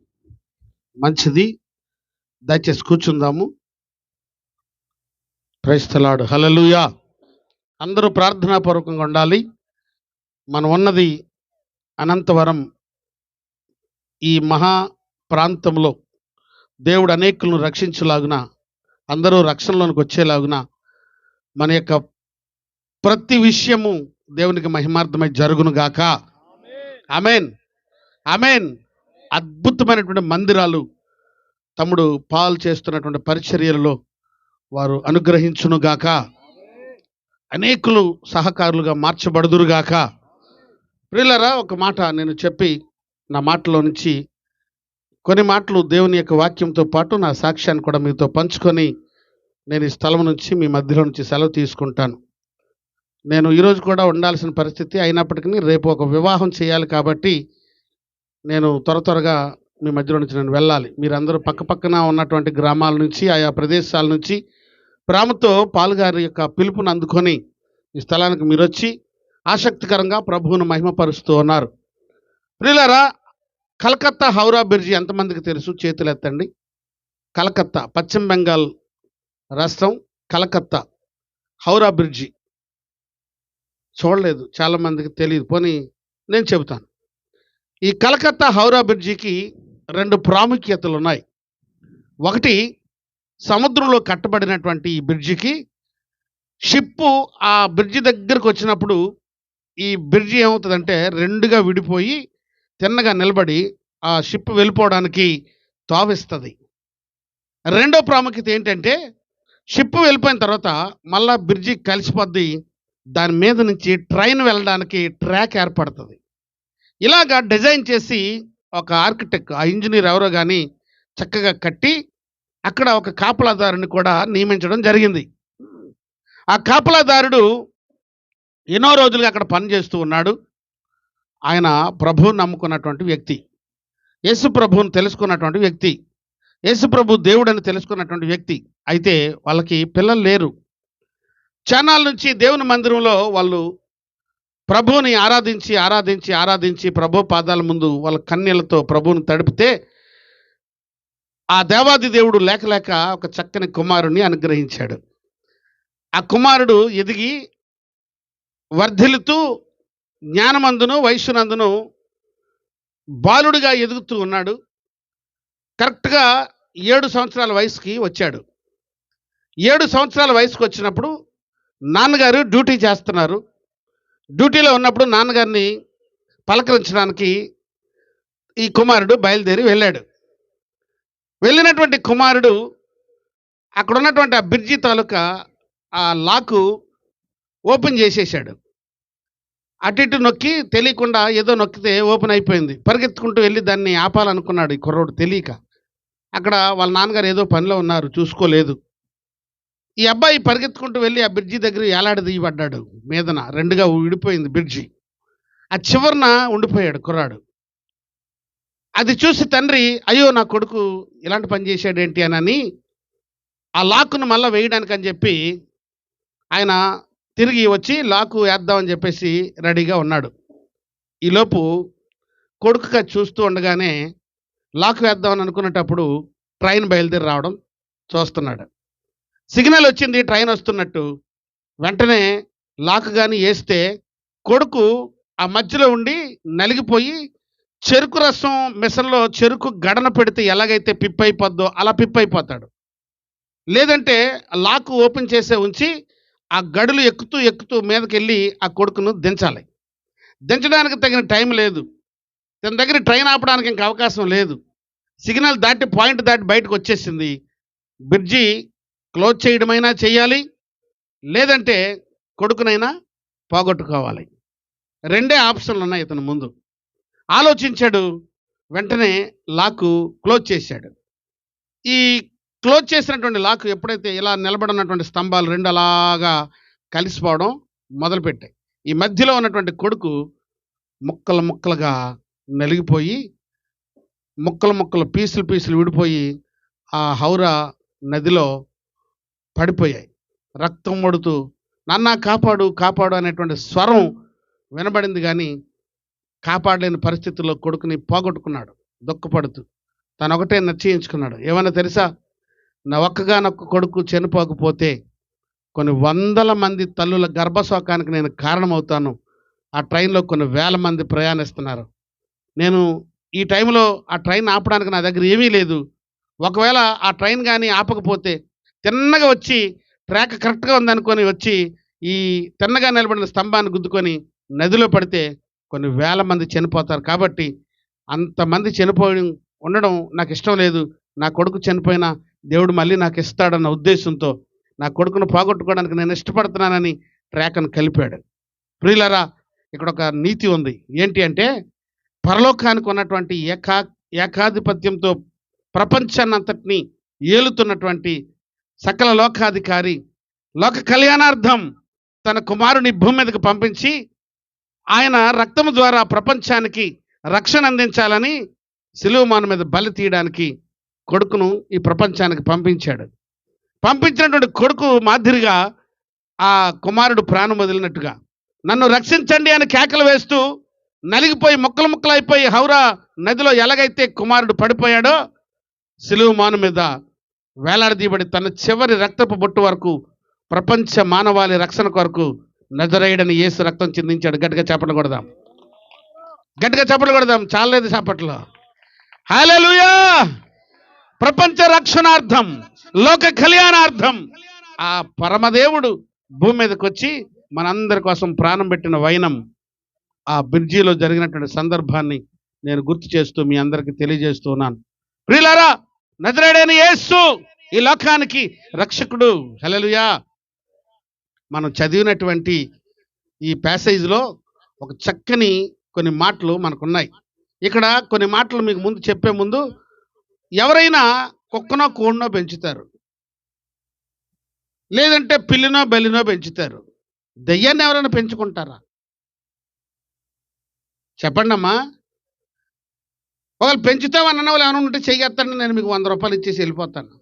Speaker 1: మంచిది. దయచేసి కూర్చుందాము. Praise the lord. హల్లెలూయా. అందరూ ప్రార్థనాపూర్వకంగా ఉండాలి. మనం ఉన్నది అనంతవరం. ఈ మహా ప్రాంతంలో దేవుడు అనేకులను రక్షించులాగున, అందరూ రక్షణలోనికి వచ్చేలాగున మన యొక్క ప్రతి విషయము దేవునికి మహిమార్థమై జరుగునుగాక. ఆమేన్. ఆమేన్. అద్భుతమైనటువంటి మందిరాలు తమ్ముడు పాల్ చేస్తున్నటువంటి పరిచర్యలలో వారు అనుగ్రహించునుగాక. అనేకులు సహకారులుగా మార్చబడుదురుగాక. ప్రియులారా, ఒక మాట నేను చెప్పి నా మాటలో నుంచి కొన్ని మాటలు దేవుని యొక్క వాక్యంతో పాటు నా సాక్ష్యాన్ని కూడా మీతో పంచుకొని నేను ఈ స్థలం నుంచి మీ మధ్యలో నుంచి సెలవు తీసుకుంటాను. నేను ఈరోజు కూడా ఉండాల్సిన పరిస్థితి అయినప్పటికీ రేపు ఒక వివాహం చేయాలి కాబట్టి నేను త్వరగా మీ మధ్యలో నుంచి నేను వెళ్ళాలి. మీరందరూ పక్కపక్కన ఉన్నటువంటి గ్రామాల నుంచి, ఆయా ప్రదేశాల నుంచి ప్రేమతో పాల్గారి యొక్క పిలుపుని అందుకొని ఈ స్థలానికి మీరు వచ్చి ఆసక్తికరంగా ప్రభువును మహిమపరుస్తూ ఉన్నారు. ప్రియులారా, కలకత్తా హౌరా బ్రిడ్జి ఎంతమందికి తెలుసు? చేతులు ఎత్తండి. కలకత్తా, పశ్చిమ బెంగాల్ రాష్ట్రం కలకత్తా హౌరా బ్రిడ్జి చూడలేదు, చాలామందికి తెలియదు. పోనీ నేను చెబుతాను. ఈ కలకత్తా హౌరా బ్రిడ్జికి 2 ప్రాముఖ్యతలు ఉన్నాయి. ఒకటి, సముద్రంలో కట్టబడినటువంటి ఈ బ్రిడ్జికి షిప్పు ఆ బ్రిడ్జి దగ్గరకు వచ్చినప్పుడు ఈ బ్రిడ్జి ఏమవుతుందంటే 2గా విడిపోయి తిన్నగా నిలబడి ఆ షిప్ వెళ్ళిపోవడానికి తావిస్తుంది. రెండో ప్రాముఖ్యత ఏంటంటే షిప్ వెళ్ళిపోయిన తర్వాత మళ్ళా బ్రిడ్జి కలిసిపోద్ది, దాని మీద నుంచి ట్రైన్ వెళ్ళడానికి ట్రాక్ ఏర్పడుతుంది. ఇలాగా డిజైన్ చేసి ఒక ఆర్కిటెక్ట్, ఆ ఇంజనీర్ ఎవరో కానీ చక్కగా కట్టి అక్కడ ఒక కాపలాదారుని కూడా నియమించడం జరిగింది. ఆ కాపలాదారుడు ఎన్నో రోజులుగా అక్కడ పనిచేస్తూ ఉన్నాడు. ఆయన ప్రభువుని నమ్ముకున్నటువంటి వ్యక్తి, యేసు ప్రభువుని తెలుసుకున్నటువంటి వ్యక్తి, యేసు ప్రభు దేవుడని తెలుసుకున్నటువంటి వ్యక్తి. అయితే వాళ్ళకి పిల్లలు లేరు. చానాల నుంచి దేవుని మందిరంలో వాళ్ళు ప్రభువుని ఆరాధించి ఆరాధించి ఆరాధించి ప్రభు పాదాల ముందు వాళ్ళ కన్నీళ్లతో ప్రభువుని తడిపితే ఆ దేవాది దేవుడు లేక లేక ఒక చక్కని కుమారుని అనుగ్రహించాడు. ఆ కుమారుడు ఎదిగి వర్ధిల్లుతూ జ్ఞానమందును వయస్సునందును బాలుడిగా ఎదుగుతూ ఉన్నాడు. కరెక్ట్గా 7 సంవత్సరాల వయసుకి వచ్చాడు. 7 సంవత్సరాల వయసుకు వచ్చినప్పుడు నాన్నగారు డ్యూటీ చేస్తున్నారు. డ్యూటీలో ఉన్నప్పుడు నాన్నగారిని పలకరించడానికి ఈ కుమారుడు బయలుదేరి వెళ్ళాడు. వెళ్ళినటువంటి కుమారుడు అక్కడ ఉన్నటువంటి ఆ బ్రిడ్జి తాలూకా ఆ లాకు ఓపెన్ చేసేసాడు. అటు ఇటు నొక్కి తెలియకుండా ఏదో నొక్కితే ఓపెన్ అయిపోయింది. పరిగెత్తుకుంటూ వెళ్ళి దాన్ని ఆపాలనుకున్నాడు ఈ కుర్రోడు తెలియక. అక్కడ వాళ్ళ నాన్నగారు ఏదో పనిలో ఉన్నారు, చూసుకోలేదు. ఈ అబ్బాయి పరిగెత్తుకుంటూ వెళ్ళి ఆ బ్రిడ్జి దగ్గర ఏలాడదీయబడ్డాడు. మీదన రెండుగా విడిపోయింది బ్రిడ్జి. ఆ చివరన ఉండిపోయాడు కుర్రాడు. అది చూసి తండ్రి, అయ్యో నా కొడుకు ఇలాంటి పని చేశాడేంటి అని ఆ లాక్ను మళ్ళీ వేయడానికి అని చెప్పి ఆయన తిరిగి వచ్చి లాకు వేద్దామని చెప్పేసి రెడీగా ఉన్నాడు. ఈలోపు కొడుకుగా చూస్తూ ఉండగానే లాక్ వేద్దామని అనుకునేటప్పుడు ట్రైన్ బయలుదేరి రావడం చూస్తున్నాడు. సిగ్నల్ వచ్చింది ట్రైన్ వస్తున్నట్టు. వెంటనే లాక్ కానీ వేస్తే కొడుకు ఆ మధ్యలో ఉండి నలిగిపోయి చెరుకు రసం మిషన్లో చెరుకు గడన పెడితే ఎలాగైతే పిప్పైపోద్దో అలా పిప్పైపోతాడు. లేదంటే లాక్ ఓపెన్ చేసే ఉంచి ఆ గడులు ఎక్కుతూ ఎక్కుతూ మీదకి వెళ్ళి ఆ కొడుకును దించాలి. దించడానికి తగిన టైం లేదు. తన దగ్గర ట్రైన్ ఆపడానికి ఇంకా అవకాశం లేదు. సిగ్నల్ దాటి పాయింట్ దాటి బయటకు వచ్చేసింది. బ్రిడ్జి క్లోజ్ చేయడమైనా చేయాలి, లేదంటే కొడుకునైనా పోగొట్టుకోవాలి. రెండే ఆప్షన్లు ఉన్నాయి ఇతని ముందు. ఆలోచించాడు. వెంటనే లాకు క్లోజ్ చేశాడు. ఈ క్లోజ్ చేసినటువంటి లాక్ ఎప్పుడైతే ఇలా నిలబడినటువంటి స్తంభాలు రెండు అలాగా కలిసిపోవడం మొదలుపెట్టాయి. ఈ మధ్యలో ఉన్నటువంటి కొడుకు ముక్కలు ముక్కలుగా నలిగిపోయి ముక్కలు ముక్కలు పీసులు పీసులు విడిపోయి ఆ హౌరా నదిలో పడిపోయాయి. రక్తం మడుతూ నాన్న కాపాడు కాపాడు అనేటువంటి స్వరం వినబడింది. కానీ కాపాడలేని పరిస్థితుల్లో కొడుకుని పోగొట్టుకున్నాడు. దుఃఖపడుతూ తను ఒకటే నిశ్చయించుకున్నాడు. ఏమన్నా తెలుసా, నా ఒక్కగానొక్క కొడుకు చనిపోకపోతే కొన్ని వందల మంది తల్లుల గర్భశోకానికి నేను కారణమవుతాను. ఆ ట్రైన్లో కొన్ని వేల మంది ప్రయాణిస్తున్నారు. నేను ఈ టైంలో ఆ ట్రైన్ ఆపడానికి నా దగ్గర ఏమీ లేదు. ఒకవేళ ఆ ట్రైన్ కానీ ఆపకపోతే తిన్నగా వచ్చి ట్రాక్ కరెక్ట్గా ఉందనుకొని వచ్చి ఈ తిన్నగా నిలబడిన స్తంభాన్ని గుద్దుకొని నదిలో పడితే కొన్ని వేల మంది చనిపోతారు. కాబట్టి అంతమంది చనిపోయి ఉండడం నాకు ఇష్టం లేదు. నా కొడుకు చనిపోయినా దేవుడు మళ్ళీ నాకు ఇస్తాడన్న ఉద్దేశంతో నా కొడుకును పోగొట్టుకోవడానికి నేను ఇష్టపడుతున్నానని ట్రాక్ను కలిపాడు. ప్రియులారా, ఇక్కడ ఒక నీతి ఉంది. ఏంటి అంటే, పరలోకానికి ఉన్నటువంటి ఏకాధిపత్యంతో ప్రపంచాన్నంతటినీ ఏలుతున్నటువంటి సకల లోకాధికారి లోక కళ్యాణార్థం తన కుమారుని భూమి మీదకి పంపించి ఆయన రక్తము ద్వారా ప్రపంచానికి రక్షణ అందించాలని సిలువమాను మీద బలి తీయడానికి కొడుకును ఈ ప్రపంచానికి పంపించాడు. పంపించినటువంటి కొడుకు మాదిరిగా ఆ కుమారుడు ప్రాణం వదిలినట్టుగా నన్ను రక్షించండి అని కేకలు వేస్తూ నలిగిపోయి ముక్కలు ముక్కలు అయిపోయి హౌరా నదిలో ఎలాగైతే కుమారుడు పడిపోయాడో సిలువమాను మీద వేలాడదీయబడి తన చివరి రక్తపు బొట్టు వరకు ప్రపంచ మానవాళి రక్షణ కొరకు నజరేయుడని యేసు రక్తం చిందించాడు. గట్టిగా చప్పట్లు కొడదాం, గట్టిగా చప్పట్లు కొడదాం. చాలేదు చప్పట్లు. హల్లెలూయా! ప్రపంచ రక్షణార్థం, లోక కళ్యాణార్థం ఆ పరమదేవుడు భూమి మీదకి వచ్చి మనందరి కోసం ప్రాణం పెట్టిన వైనం ఆ బ్రిడ్జిలో జరిగినటువంటి సందర్భాన్ని నేను గుర్తు చేస్తూ మీ అందరికీ తెలియజేస్తూ ఉన్నాను. ప్రియులారా, నజరేయుడైన యేసు ఈ లోకానికి రక్షకుడు. హల్లెలూయా! మనం చదివినటువంటి ఈ ప్యాసేజ్లో ఒక చక్కని కొన్ని మాటలు మనకున్నాయి. ఇక్కడ కొన్ని మాటలు మీకు ముందు చెప్పే ముందు, ఎవరైనా కుక్కనో కోడినో పెంచుతారు, లేదంటే పిల్లినో బెల్లినో పెంచుతారు. దెయ్యాన్ని ఎవరైనా పెంచుకుంటారా? చెప్పండి అమ్మా. ఒకవేళ పెంచుతామన్న వాళ్ళు ఏమైనా ఉంటే చెయ్యేస్తాను, నేను మీకు 100 రూపాయలు ఇచ్చేసి వెళ్ళిపోతాను.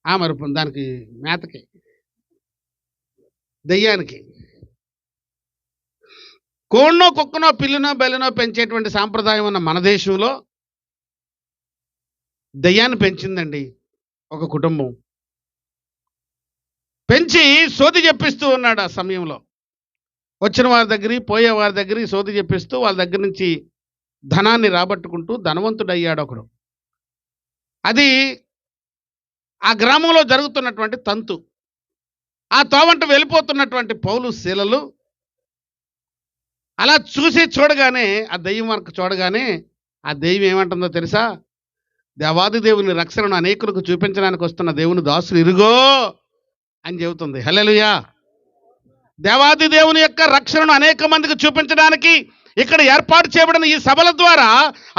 Speaker 1: మరి దానికి మేతకి దెయ్యానికి కోడినో కుక్కనో పిల్లినో బెల్లినో పెంచేటువంటి సాంప్రదాయం ఉన్న మన దేశంలో దెయ్యాన్ని పెంచిందండి ఒక కుటుంబం. పెంచి సోది చెప్పిస్తూ ఉన్నాడు. ఆ సమయంలో వచ్చిన వారి దగ్గర పోయే వారి దగ్గర సోది చెప్పిస్తూ వాళ్ళ దగ్గర నుంచి ధనాన్ని రాబట్టుకుంటూ ధనవంతుడయ్యాడు ఒకడు. అది ఆ గ్రామంలో జరుగుతున్నటువంటి తంతు. ఆ తోవంట వెళ్ళిపోతున్నటువంటి పౌలు శీలలు అలా చూసి చూడగానే ఆ దెయ్యం వరకు చూడగానే ఆ దెయ్యం ఏమంటుందో తెలుసా? దేవాది దేవుని రక్షణను అనేకులకు చూపించడానికి వస్తున్న దేవుని దాసులు ఇరుగో అని చెబుతుంది. హల్లెలూయా. దేవాది దేవుని యొక్క రక్షణను అనేక మందికి చూపించడానికి ఇక్కడ ఏర్పాటు చేయబడిన ఈ సభల ద్వారా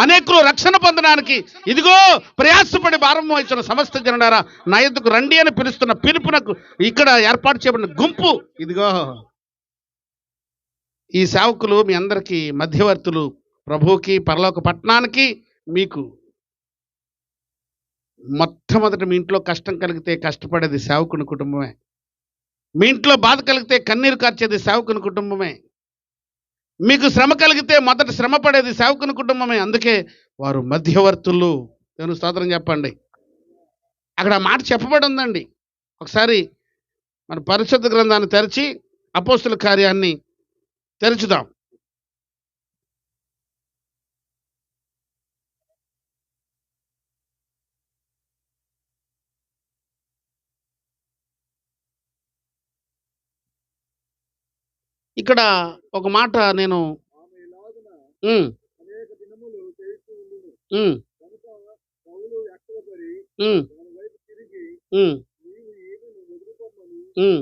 Speaker 1: అనేకులు రక్షణ పొందడానికి ఇదిగో ప్రయాసపడి భారం వహించిన సమస్త జనులారా నా యొద్దకు రండి అని పిలుస్తున్న పిలుపునకు ఇక్కడ ఏర్పాటు చేయబడిన గుంపు ఇదిగో. ఈ సేవకులు మీ అందరికీ మధ్యవర్తులు, ప్రభువుకి పరలోక పట్టణానికి. మీకు మొట్టమొదటి మీ ఇంట్లో కష్టం కలిగితే కష్టపడేది సేవకుని కుటుంబమే. మీ ఇంట్లో బాధ కలిగితే కన్నీరు కార్చేది సేవకుని కుటుంబమే. మీకు శ్రమ కలిగితే మొదట శ్రమ పడేది సేవకుని కుటుంబమే. అందుకే వారు మధ్యవర్తులు. దేవుని స్తోత్రం చెప్పండి. అక్కడ ఆ మాట చెప్పబడి ఉందండి. ఒకసారి మన పరిశుద్ధ గ్రంథాన్ని తెరిచి అపోస్తుల కార్యాన్ని తెరుచుదాం. ఇక్కడ ఒక మాట నేను ఉమ్, ఉమ్, ఉమ్, ఉమ్, ఉమ్.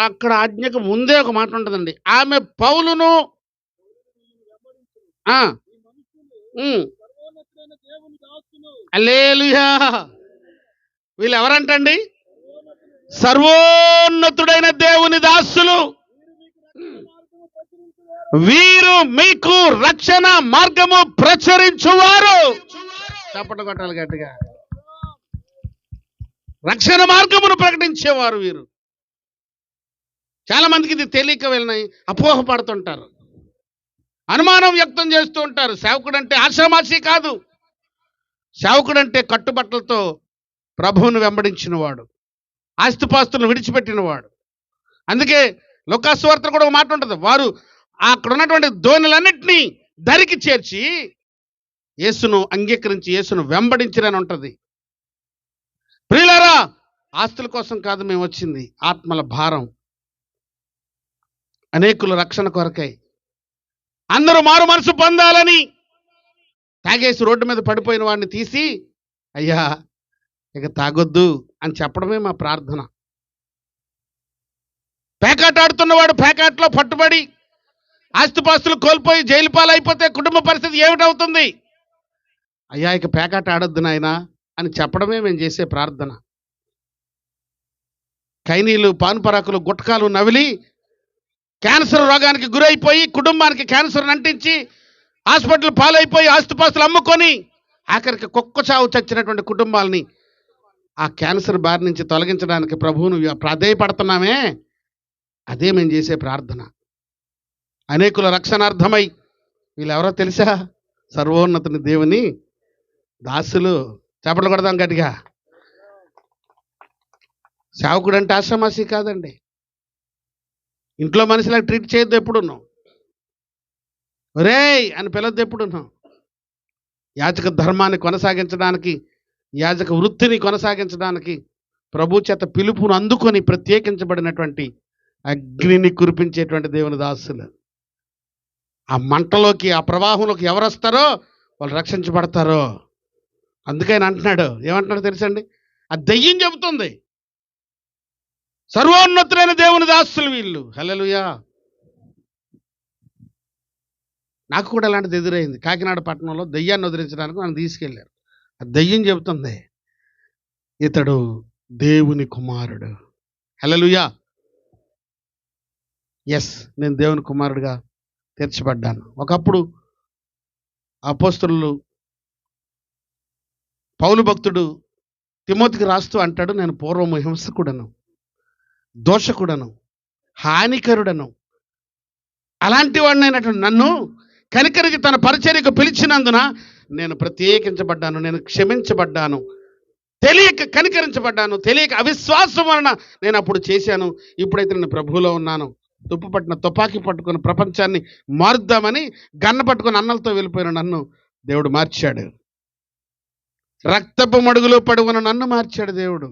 Speaker 1: అక్కడ ఆజ్ఞకు ముందే ఒక మాట ఉంటుందండి. ఆమె పౌలును ఆ, ఉమ్, హల్లెలూయా. వీళ్ళు ఎవరంటండి? సర్వోన్నతుడైన దేవుని దాసులు. వీరు మీకు రక్షణ మార్గము ప్రచురించువారు. చప్పట్లు కొట్టాలి గట్టిగా. రక్షణ మార్గమును ప్రకటించేవారు వీరు. చాలా మందికి ఇది తెలియక వెళ్ళినాయి, అపోహ పడుతుంటారు, అనుమానం వ్యక్తం చేస్తూ ఉంటారు. సేవకుడంటే ఆషామాషి కాదు. సేవకుడంటే కట్టుబట్టలతో ప్రభువును వెంబడించిన వాడు, ఆస్తిపాస్తులను విడిచిపెట్టినవాడు. అందుకే లూకా సువార్త కూడా ఒక మాట ఉంటుంది. వారు అక్కడ ఉన్నటువంటి ధోనిలన్నింటినీ దరికి చేర్చి యేసును అంగీకరించి యేసును వెంబడించిరని ఉంటుంది. ప్రియులారా, ఆస్తుల కోసం కాదు మేము వచ్చింది, ఆత్మల భారం, అనేకుల రక్షణ కొరకై, అందరూ మారు మనసు పొందాలని. తాగేసి రోడ్డు మీద పడిపోయిన వాడిని తీసి అయ్యా ఇక తాగొద్దు అని చెప్పడమే మా ప్రార్థన. పేకాట ఆడుతున్నవాడు పేకాటలో పట్టుబడి ఆస్తిపాస్తులు కోల్పోయి జైలు పాలైపోతే కుటుంబ పరిస్థితి ఏమిటవుతుంది? అయ్యా ఇక పేకాట ఆడొద్దు నాయనా అని చెప్పడమే మేము చేసే ప్రార్థన. ఖైనీలు, పాన్పరాకులు, గుట్కాలు నవిలి క్యాన్సర్ రోగానికి గురైపోయి కుటుంబానికి క్యాన్సర్ అంటించి హాస్పిటల్ పాలైపోయి ఆస్తిపాస్తులు అమ్ముకొని ఆఖరికి కుక్క చావు చచ్చినటువంటి కుటుంబాలని ఆ క్యాన్సర్ బారి నుంచి తొలగించడానికి ప్రభువును ప్రాధేయపడుతున్నామే, అదే మేము చేసే ప్రార్థన. అనేకుల రక్షణార్థమై వీళ్ళెవరో తెలుసా? సర్వోన్నతుని దేవుని దాసులు. చేపలు కొడదాం గట్టిగా. సేవకుడు అంటే ఆషామాషి కాదండి. ఇంట్లో మనిషిలా ట్రీట్ చేయొద్దు ఎప్పుడున్నావు. ఒరేయ్ అని పిలవద్దు ఎప్పుడున్నావు. యాజక ధర్మాన్ని కొనసాగించడానికి, యాజక వృత్తిని కొనసాగించడానికి ప్రభు చేత పిలుపును అందుకొని ప్రత్యేకించబడినటువంటి అగ్నిని కురిపించేటువంటి దేవుని దాసులు. ఆ మంటలోకి, ఆ ప్రవాహంలోకి ఎవరు వస్తారో వాళ్ళు రక్షించబడతారో. అందుకే ఆయన అంటున్నాడు, ఏమంటున్నాడు తెలుసండి? ఆ దెయ్యం చెబుతుంది, సర్వోన్నతులైన దేవుని దాసులు వీళ్ళు. హల్లెలూయా. నాకు కూడా అలాంటిది ఎదురైంది. కాకినాడ పట్టణంలో దెయ్యాన్ని వదిలించడానికి నన్ను తీసుకెళ్ళారు. ఆ దెయ్యం చెబుతుంది, ఇతడు దేవుని కుమారుడు. హల్లెలూయా. ఎస్, నేను దేవుని కుమారుడుగా తీర్చబడ్డాను. ఒకప్పుడు అపోస్తలులు పౌలు భక్తుడు తిమోతికి రాస్తూ అంటాడు, నేను పూర్వము హింసకుడను, దోషకుడను, హానికరుడను, అలాంటి వాడినైనటువంటి నన్ను కనికరించి తన పరిచర్యకు పిలిచినందున నేను ప్రత్యేకించబడ్డాను, నేను క్షమించబడ్డాను, తెలియక కనికరించబడ్డాను, తెలియక అవిశ్వాసం వలన నేను అప్పుడు చేశాను. ఇప్పుడైతే నేను ప్రభువులో ఉన్నాను. తుప్పు పట్టిన తుపాకీ పట్టుకుని ప్రపంచాన్ని మారుద్దామని గన్న పట్టుకుని అన్నలతో వెళ్ళిపోయిన నన్ను దేవుడు మార్చాడు. రక్తపు మడుగులో పడి ఉన్న నన్ను మార్చాడు దేవుడు.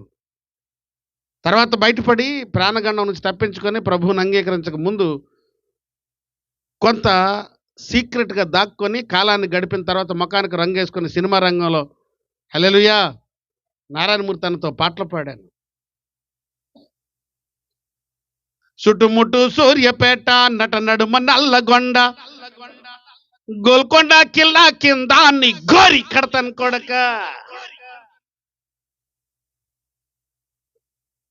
Speaker 1: తర్వాత బయటపడి ప్రాణగండం నుంచి తప్పించుకొని ప్రభువుని అంగీకరించక ముందు కొంత సీక్రెట్గా దాక్కొని కాలాన్ని గడిపిన తర్వాత ముఖానికి రంగు వేసుకొని సినిమా రంగంలో హల్లెలూయా నారాయణమూర్తి అన్నతో పాటలు పాడాను. చుట్టుముట్టు సూర్యపేట నట నడుమ నల్లగొండ గోల్కొండ కిల్లా కింద నీ గోరి కడతాను కొడక.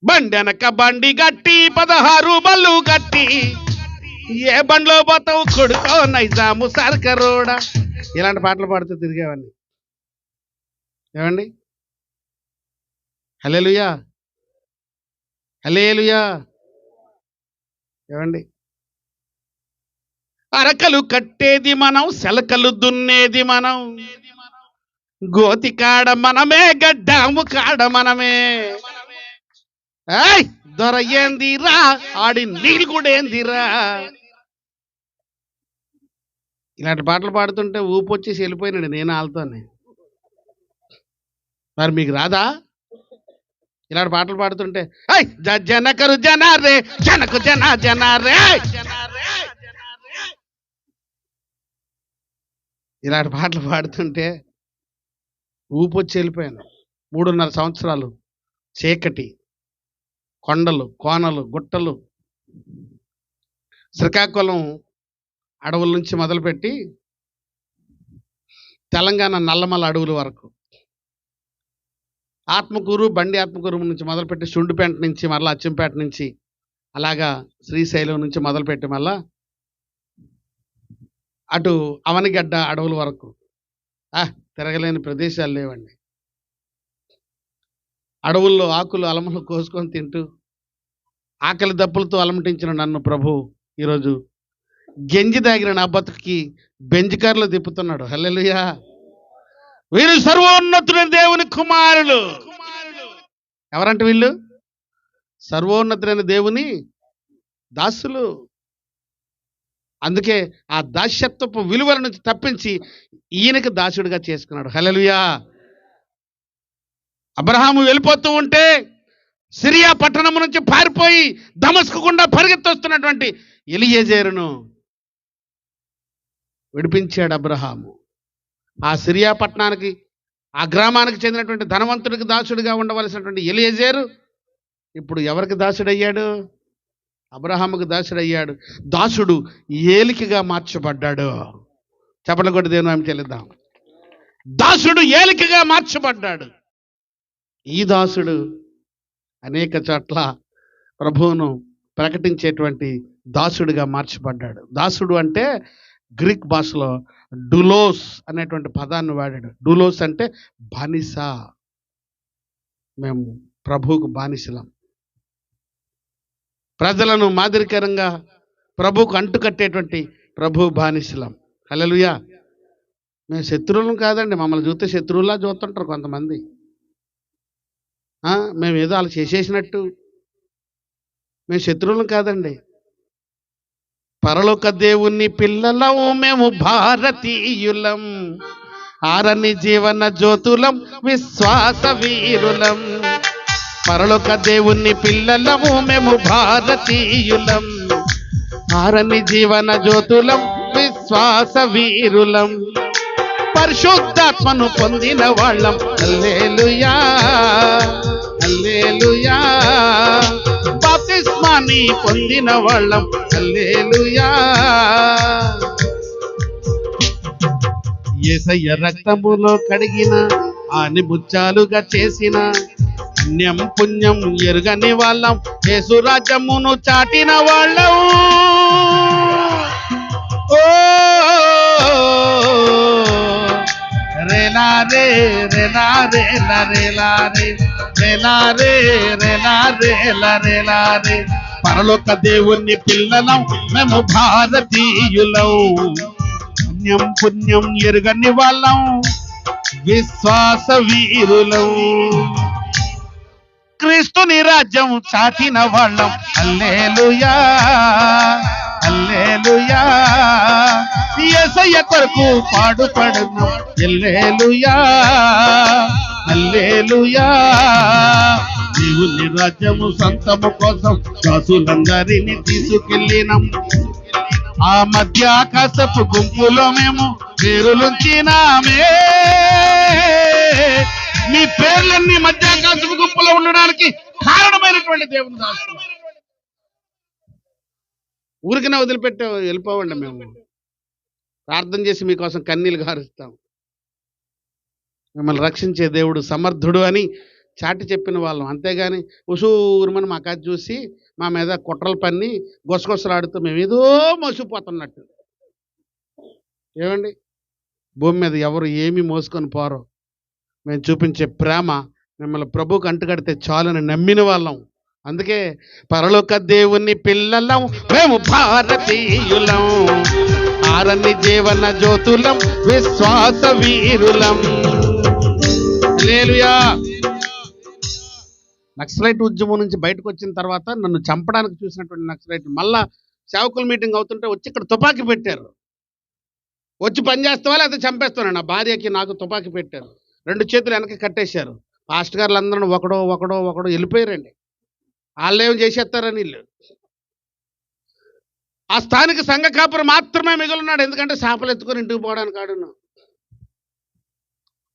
Speaker 1: బండెనక బండి గట్టి 16 బళ్ళు గట్టి ఏ బండ్లో పోతావు కొడుకో నైజాము సర్కరోడా. ఇలాంటి పాటలు పాడుతూ తిరిగేవాడిని. ఏమండి? హల్లెలూయా హల్లెలూయా. ఏమండి? అరకలు కట్టేది మనం, సెలకలు దున్నేది మనం, గోతి కాడ మనమే, గడ్డాము కాడ మనమే. ఏయ్ దొర ఏందిరా, ఆడి నీళ్ళు కూడా ఏందిరా. ఇలాంటి పాటలు పాడుతుంటే ఊపు వచ్చేసి వెళ్ళిపోయినాడు నేను వాళ్ళతోనే. మరి మీకు రాదా? ఇలాంటి పాటలు పాడుతుంటే జనకరు జనారే జనకు జనారే. ఇలాంటి పాటలు పాడుతుంటే ఊపు వచ్చి వెళ్ళిపోయాను. 3.5 సంవత్సరాలు చీకటి, కొండలు, కోనలు, గుట్టలు, శ్రీకాకుళం అడవుల నుంచి మొదలుపెట్టి తెలంగాణ నల్లమల అడవుల వరకు, ఆత్మకూరు బండి ఆత్మకూరు నుంచి మొదలుపెట్టి సుండిపేట నుంచి మరలా అచ్చంపేట నుంచి అలాగా శ్రీశైలం నుంచి మొదలుపెట్టి మళ్ళా అటు అవనిగడ్డ అడవుల వరకు తిరగలేని ప్రదేశాలు లేవండి. అడవుల్లో ఆకులు అలమలు కోసుకొని తింటూ ఆకలి దప్పులతో అలమటించిన నన్ను ప్రభు ఈరోజు గెంజి దాగిన నా బతుకుకి బెంజికారులో తిప్పుతున్నాడు. హల్లెలూయా. వీరు సర్వోన్నతుడైన దేవుని కుమారులు. ఎవరంటే వీళ్ళు? సర్వోన్నతుడైన దేవుని దాసులు. అందుకే ఆ దాస్యత్వపు విలువల నుంచి తప్పించి ఈయనకి దాసుడిగా చేసుకున్నాడు. హల్లెలూయా. అబ్రహాము వెళ్ళిపోతూ ఉంటే సిరియా పట్టణం నుంచి పారిపోయి దమస్కు గుండా పరిగెత్తొస్తున్నటువంటి ఎలియేజరును విడిపించాడు అబ్రహాము. ఆ సిరియా పట్టణానికి, ఆ గ్రామానికి చెందినటువంటి ధనవంతుడికి దాసుడిగా ఉండవలసినటువంటి ఎలియేజరు ఇప్పుడు ఎవరికి దాసుడయ్యాడు? అబ్రహాముకు దాసుడయ్యాడు. దాసుడు ఏలికగా మార్చబడ్డాడు. చెప్పలు కొట్టి దేవుని నామమున చెల్లిద్దాం. దాసుడు ఏలికగా మార్చబడ్డాడు. ఈ దాసుడు అనేక చోట్ల ప్రభువును ప్రకటించేటువంటి దాసుడిగా మార్చబడ్డాడు. దాసుడు అంటే గ్రీక్ భాషలో డులోస్ అనేటువంటి పదాన్ని వాడాడు. డులోస్ అంటే బానిస. మేము ప్రభువుకు బానిసలం. ప్రజలను మాదిరికరంగా ప్రభువుకు అంటుకట్టేటువంటి ప్రభు బానిసలం. హల్లెలూయా. మేము శత్రువులం కాదండి. మమ్మల్ని చూస్తే శత్రువులా చూస్తుంటారు కొంతమంది. మేము ఏదో వాళ్ళు చేసేసినట్టు. మేము శత్రువులం కాదండి. పరలోక దేవుని పిల్లలం మేము, భారతీయులం, ఆరని జీవన జ్యోతులం, విశ్వాస వీరులం. పరలోక దేవుని పిల్లలము మేము, భారతీయులం, ఆరని జీవన జ్యోతులం, విశ్వాస వీరులం. పరిశుద్ధాత్మను పొందిన వాళ్ళం. హల్లెలూయా హల్లెలూయా. బాప్తిస్మాని పొందిన వాళ్ళం. హల్లెలూయా. యేసయ్య రక్తములో కడిగిన, ఆని ముత్యాలుగా చేసిన, పుణ్యం పుణ్యం ఎరుగని వాళ్ళం, యేసు రాజ్యమును చాటిన వాళ్ళం. ఓ రేలా రే రేలా రేలా రేలా రే రేలా రే రేలా రేలా రేలా రే. పరలోక దేవుని పిల్లలం మేము, భారతీయులం, పుణ్యం పుణ్యం ఎరుగని వాళ్ళం, విశ్వాస వీరులం. క్రీస్తుని రాజ్యం చాటిన వాళ్ళం. హల్లెలూయా హల్లెలూయా. యేసయ్య కొరకు పాడుపడును. హల్లెలూయా హల్లెలూయా. దేవుని రాజ్యము సొంతము కోసం దాసులందరినీ తీసుకెళ్ళినాం. ఆ మధ్యాకాశపు గుంపులో మేము పేరులుంచినామే. మీ పేర్లన్నీ మధ్యాకాశపు గుంపులో ఉండడానికి కారణమైనటువంటి దేవుని దాసులు. ఊరికనే వదిలిపెట్టే వెళ్ళిపోవండి. మేము ప్రార్థన చేసి మీకోసం కన్నీళ్ళు గారుస్తాం. మిమ్మల్ని రక్షించే దేవుడు సమర్థుడు అని చాటి చెప్పిన వాళ్ళం. అంతేగాని ఉసూరుమని మా కాదు చూసి మా మీద కుట్రలు పన్ని గొసగొసలాడుతూ మేము ఏదో మోసిపోతున్నట్టు. ఏమండి, భూమి మీద ఎవరు ఏమీ మోసుకొని పోరో. మేము చూపించే ప్రేమ మిమ్మల్ని ప్రభువుకు అంటుకడితే చాలని నమ్మిన వాళ్ళం. అందుకే పరలోక దేవుని పిల్లలం, మేము భారతీయులం, ఆరని జీవన జ్యోతులం, విశ్వాస వీరులం. హల్లెలూయా. నక్సలైట్ ఉద్యమం నుంచి బయటకు వచ్చిన తర్వాత నన్ను చంపడానికి చూసినటువంటి నక్సలైట్ మళ్ళా సేవకుల మీటింగ్ అవుతుంటే వచ్చి ఇక్కడ తుపాకీ పెట్టారు. వచ్చి పని చేస్తావా లేకపోతే చంపేస్తాను. నా భార్యకి నాకు తుపాకీ పెట్టారు. 2 చేతులు వెనక్కి కట్టేశారు. పాస్టర్ గారులు అందరూ ఒకడో వెళ్ళిపోయారండి. వాళ్ళేం చేసేస్తారని వీళ్ళు. ఆ స్థానిక సంఘ కాపురం మాత్రమే మిగులున్నాడు. ఎందుకంటే చేపలు ఎత్తుకొని ఇంటికి పోవడానికి ఆడును,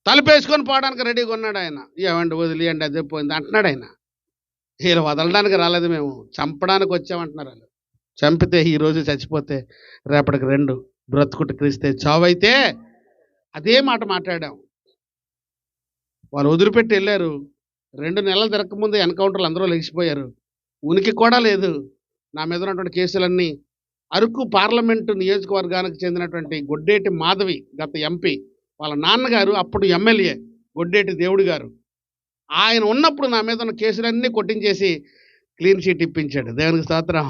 Speaker 1: తలుపేసుకొని పోవడానికి రెడీగా ఉన్నాడు ఆయన. ఏమండి వదిలేయండి, అదే పోయింది అంటున్నాడు ఆయన. వీళ్ళు వదలడానికి రాలేదు, మేము చంపడానికి వచ్చామంటున్నారు వాళ్ళు. చంపితే ఈరోజు చచ్చిపోతే రేపటికి 2 బ్రతుకుట క్రీస్తే చావైతే అదే మాట మాట్లాడాం. వాళ్ళు వదిలిపెట్టి వెళ్ళారు. 2 నెలలు తిరగకముందు ఎన్కౌంటర్లు అందరూ లెగిసిపోయారు. ఉనికి కూడా లేదు. నా మీద ఉన్నటువంటి కేసులన్నీ అరకు పార్లమెంటు నియోజకవర్గానికి చెందినటువంటి గొడ్డేటి మాధవి, గత ఎంపీ, వాళ్ళ నాన్నగారు అప్పుడు ఎమ్మెల్యే గొడ్డేటి దేవుడు గారు, ఆయన ఉన్నప్పుడు నా మీద ఉన్న కేసులన్నీ కొట్టించేసి క్లీన్ షీట్ ఇప్పించాడు. దేవునికి స్తోత్రం.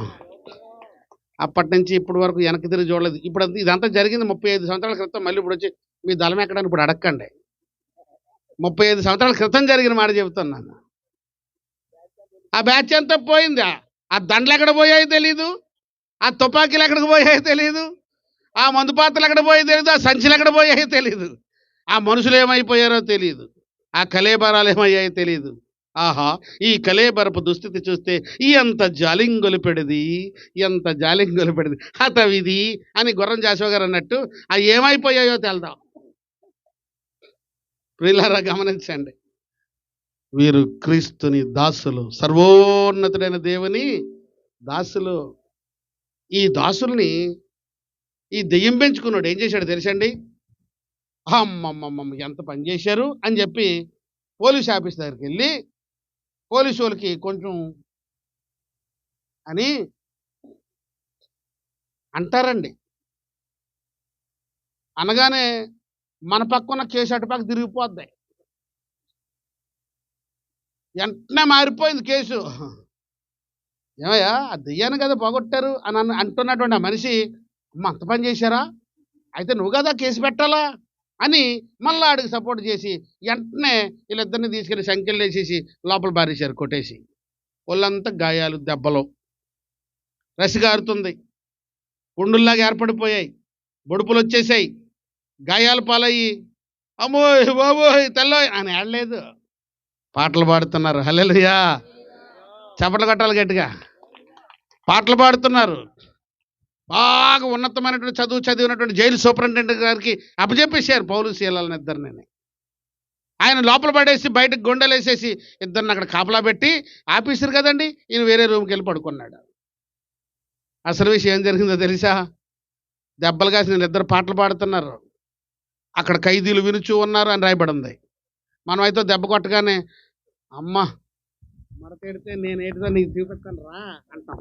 Speaker 1: అప్పటి నుంచి ఇప్పటి వరకు వెనక్కి తిరిగి చూడలేదు. ఇప్పుడు ఇదంతా జరిగింది 35 సంవత్సరాల క్రితం. మళ్ళీ ఇప్పుడు వచ్చి మీ దళం ఎక్కడని ఇప్పుడు అడక్కండి. 35 సంవత్సరాల క్రితం జరిగిన మాట చెబుతున్నాను. ఆ బ్యాచ్ అంతా పోయింది. ఆ దండలు ఎక్కడ పోయాయో తెలీదు, ఆ తుపాకీలు ఎక్కడికి పోయాయో తెలీదు, ఆ మందు పాత్రలు ఎక్కడ పోయాయో తెలీదు, ఆ సంచులు ఎక్కడ పోయాయో తెలీదు, ఆ మనుషులు ఏమైపోయారో తెలియదు, ఆ కలేబరాలు ఏమయ్యాయో తెలియదు. ఆహా, ఈ కలేబరపు దుస్థితి చూస్తే ఎంత జాలింగొలిపెడిది, ఎంత జాలింగొలిపెడిది హతవిది అని గుర్రం జాషువా గారు అన్నట్టు ఆ ఏమైపోయాయో తెల్దాం. ప్రియులారా గమనించండి, వీరు క్రీస్తుని దాసులు, సర్వోన్నతుడైన దేవుని దాసులు. ఈ దాసుల్ని ఈ దెయ్యం పెంచుకున్నాడు ఏం చేశాడు తెలుసండి? అమ్మమ్మమ్మ ఎంత పని చేశారు అని చెప్పి పోలీస్ ఆఫీస్ దగ్గరికి వెళ్ళి పోలీసు వాళ్ళకి కొంచెం అని అంటారండి. అనగానే మన పక్కన కేసు అటుపక్క తిరిగిపోద్ది. వెంటనే మారిపోయింది కేసు. ఏమయ్యా, ఆ దెయ్యాన్ని కదా పోగొట్టారు అని అంటున్నటువంటి ఆ మనిషి, అమ్మ అంత పని చేశారా, అయితే నువ్వు కదా కేసు పెట్టాలా అని మళ్ళీ ఆడికి సపోర్ట్ చేసి వెంటనే వీళ్ళిద్దరిని తీసుకెళ్ళి సంఖ్యలు వేసేసి లోపల బారేశారు, కొట్టేసి. ఒళ్ళంతా గాయాలు, దెబ్బలు, రసిగారుతుంది, పుండుల్లాగా ఏర్పడిపోయాయి, బొడుపులు వచ్చేసాయి, గాయాలు పాలయ్యి అమ్మోయ్ బాబోయ్ తెల్లోయ్ అని ఆడలేదు, పాటలు పాడుతున్నారు. హల్లెలూయా, చప్పట్లు కట్టాలి గట్టిగా. పాటలు పాడుతున్నారు. బాగా ఉన్నతమైనటువంటి చదువు చదివినటువంటి జైలు సూపరింటెండెంట్ గారికి అప్పచెప్పేశారు పౌలు శీలాలని ఇద్దరిని. ఆయన లోపల పడేసి బయటకు గొండలు వేసేసి ఇద్దరిని అక్కడ కాపలా పెట్టి, ఆఫీసర్ కదండి, ఈయన వేరే రూమ్కి వెళ్ళి పడుకున్నాడు. అసలు విషయం ఏం జరిగిందో తెలుసా? దెబ్బలు కాసి వీళ్ళిద్దరు పాటలు పాడుతున్నారు, అక్కడ ఖైదీలు వినుచూ ఉన్నారు అని రాయబడింది. మనం అయితే దెబ్బ కొట్టగానే అమ్మ మరతేడితే నేను ఏడిదో నీకు చూపిస్తాను రా అంటాం,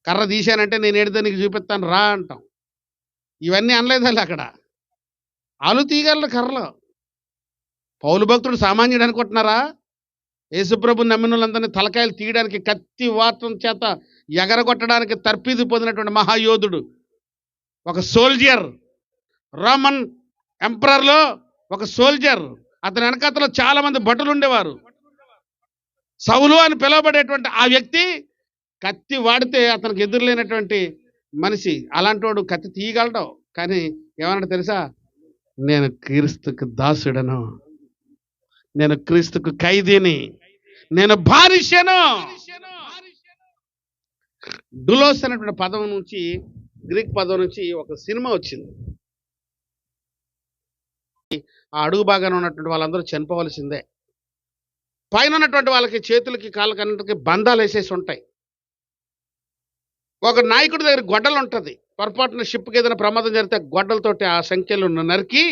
Speaker 1: కర్ర తీశానంటే నేను ఏడిదో నీకు చూపిస్తాను రా అంటాం. ఇవన్నీ అనలేదండి అక్కడ. ఆలు తీయగలరు కర్రలు. పౌలు భక్తుడు సామాన్యుడు అనుకుంటున్నారా? యేసుప్రభుని నమ్మిన వాళ్ళందరినీ తలకాయలు తీయడానికి, కత్తి వాతం చేత ఎగరగొట్టడానికి తర్ఫీదు పొందినటువంటి మహాయోధుడు, ఒక సోల్జర్, రోమన్ ఎంపరర్లో ఒక సోల్జర్. అతని వెనకాతలో చాలా మంది భటులు ఉండేవారు. సౌలు అని పిలువబడేటువంటి ఆ వ్యక్తి కత్తి వాడితే అతనికి ఎదురులేనటువంటి మనిషి. అలాంటి వాడు కత్తి తీయగలడు. కానీ ఏమన్నాడు తెలుసా? నేను క్రీస్తుకు దాసుడను, నేను క్రీస్తుకు ఖైదీని, నేను బానిసను. డులోస్ అనేటువంటి పదం నుంచి గ్రీక్ పదం నుంచి ఒక సినిమా వచ్చింది. ఆ అడుగు భాగాన ఉన్నటువంటి వాళ్ళందరూ చనిపోవలసిందే. పైన ఉన్నటువంటి వాళ్ళకి చేతులకి కాళ్ళకి అన్నిటికీ బంధాలు వేసేసి ఉంటాయి. ఒక నాయకుడి దగ్గర గొడ్డలు ఉంటుంది. పొరపాటున షిప్కి ఏదైనా ప్రమాదం జరిగితే గొడ్డలతోటి ఆ సంఖ్యలు నరికి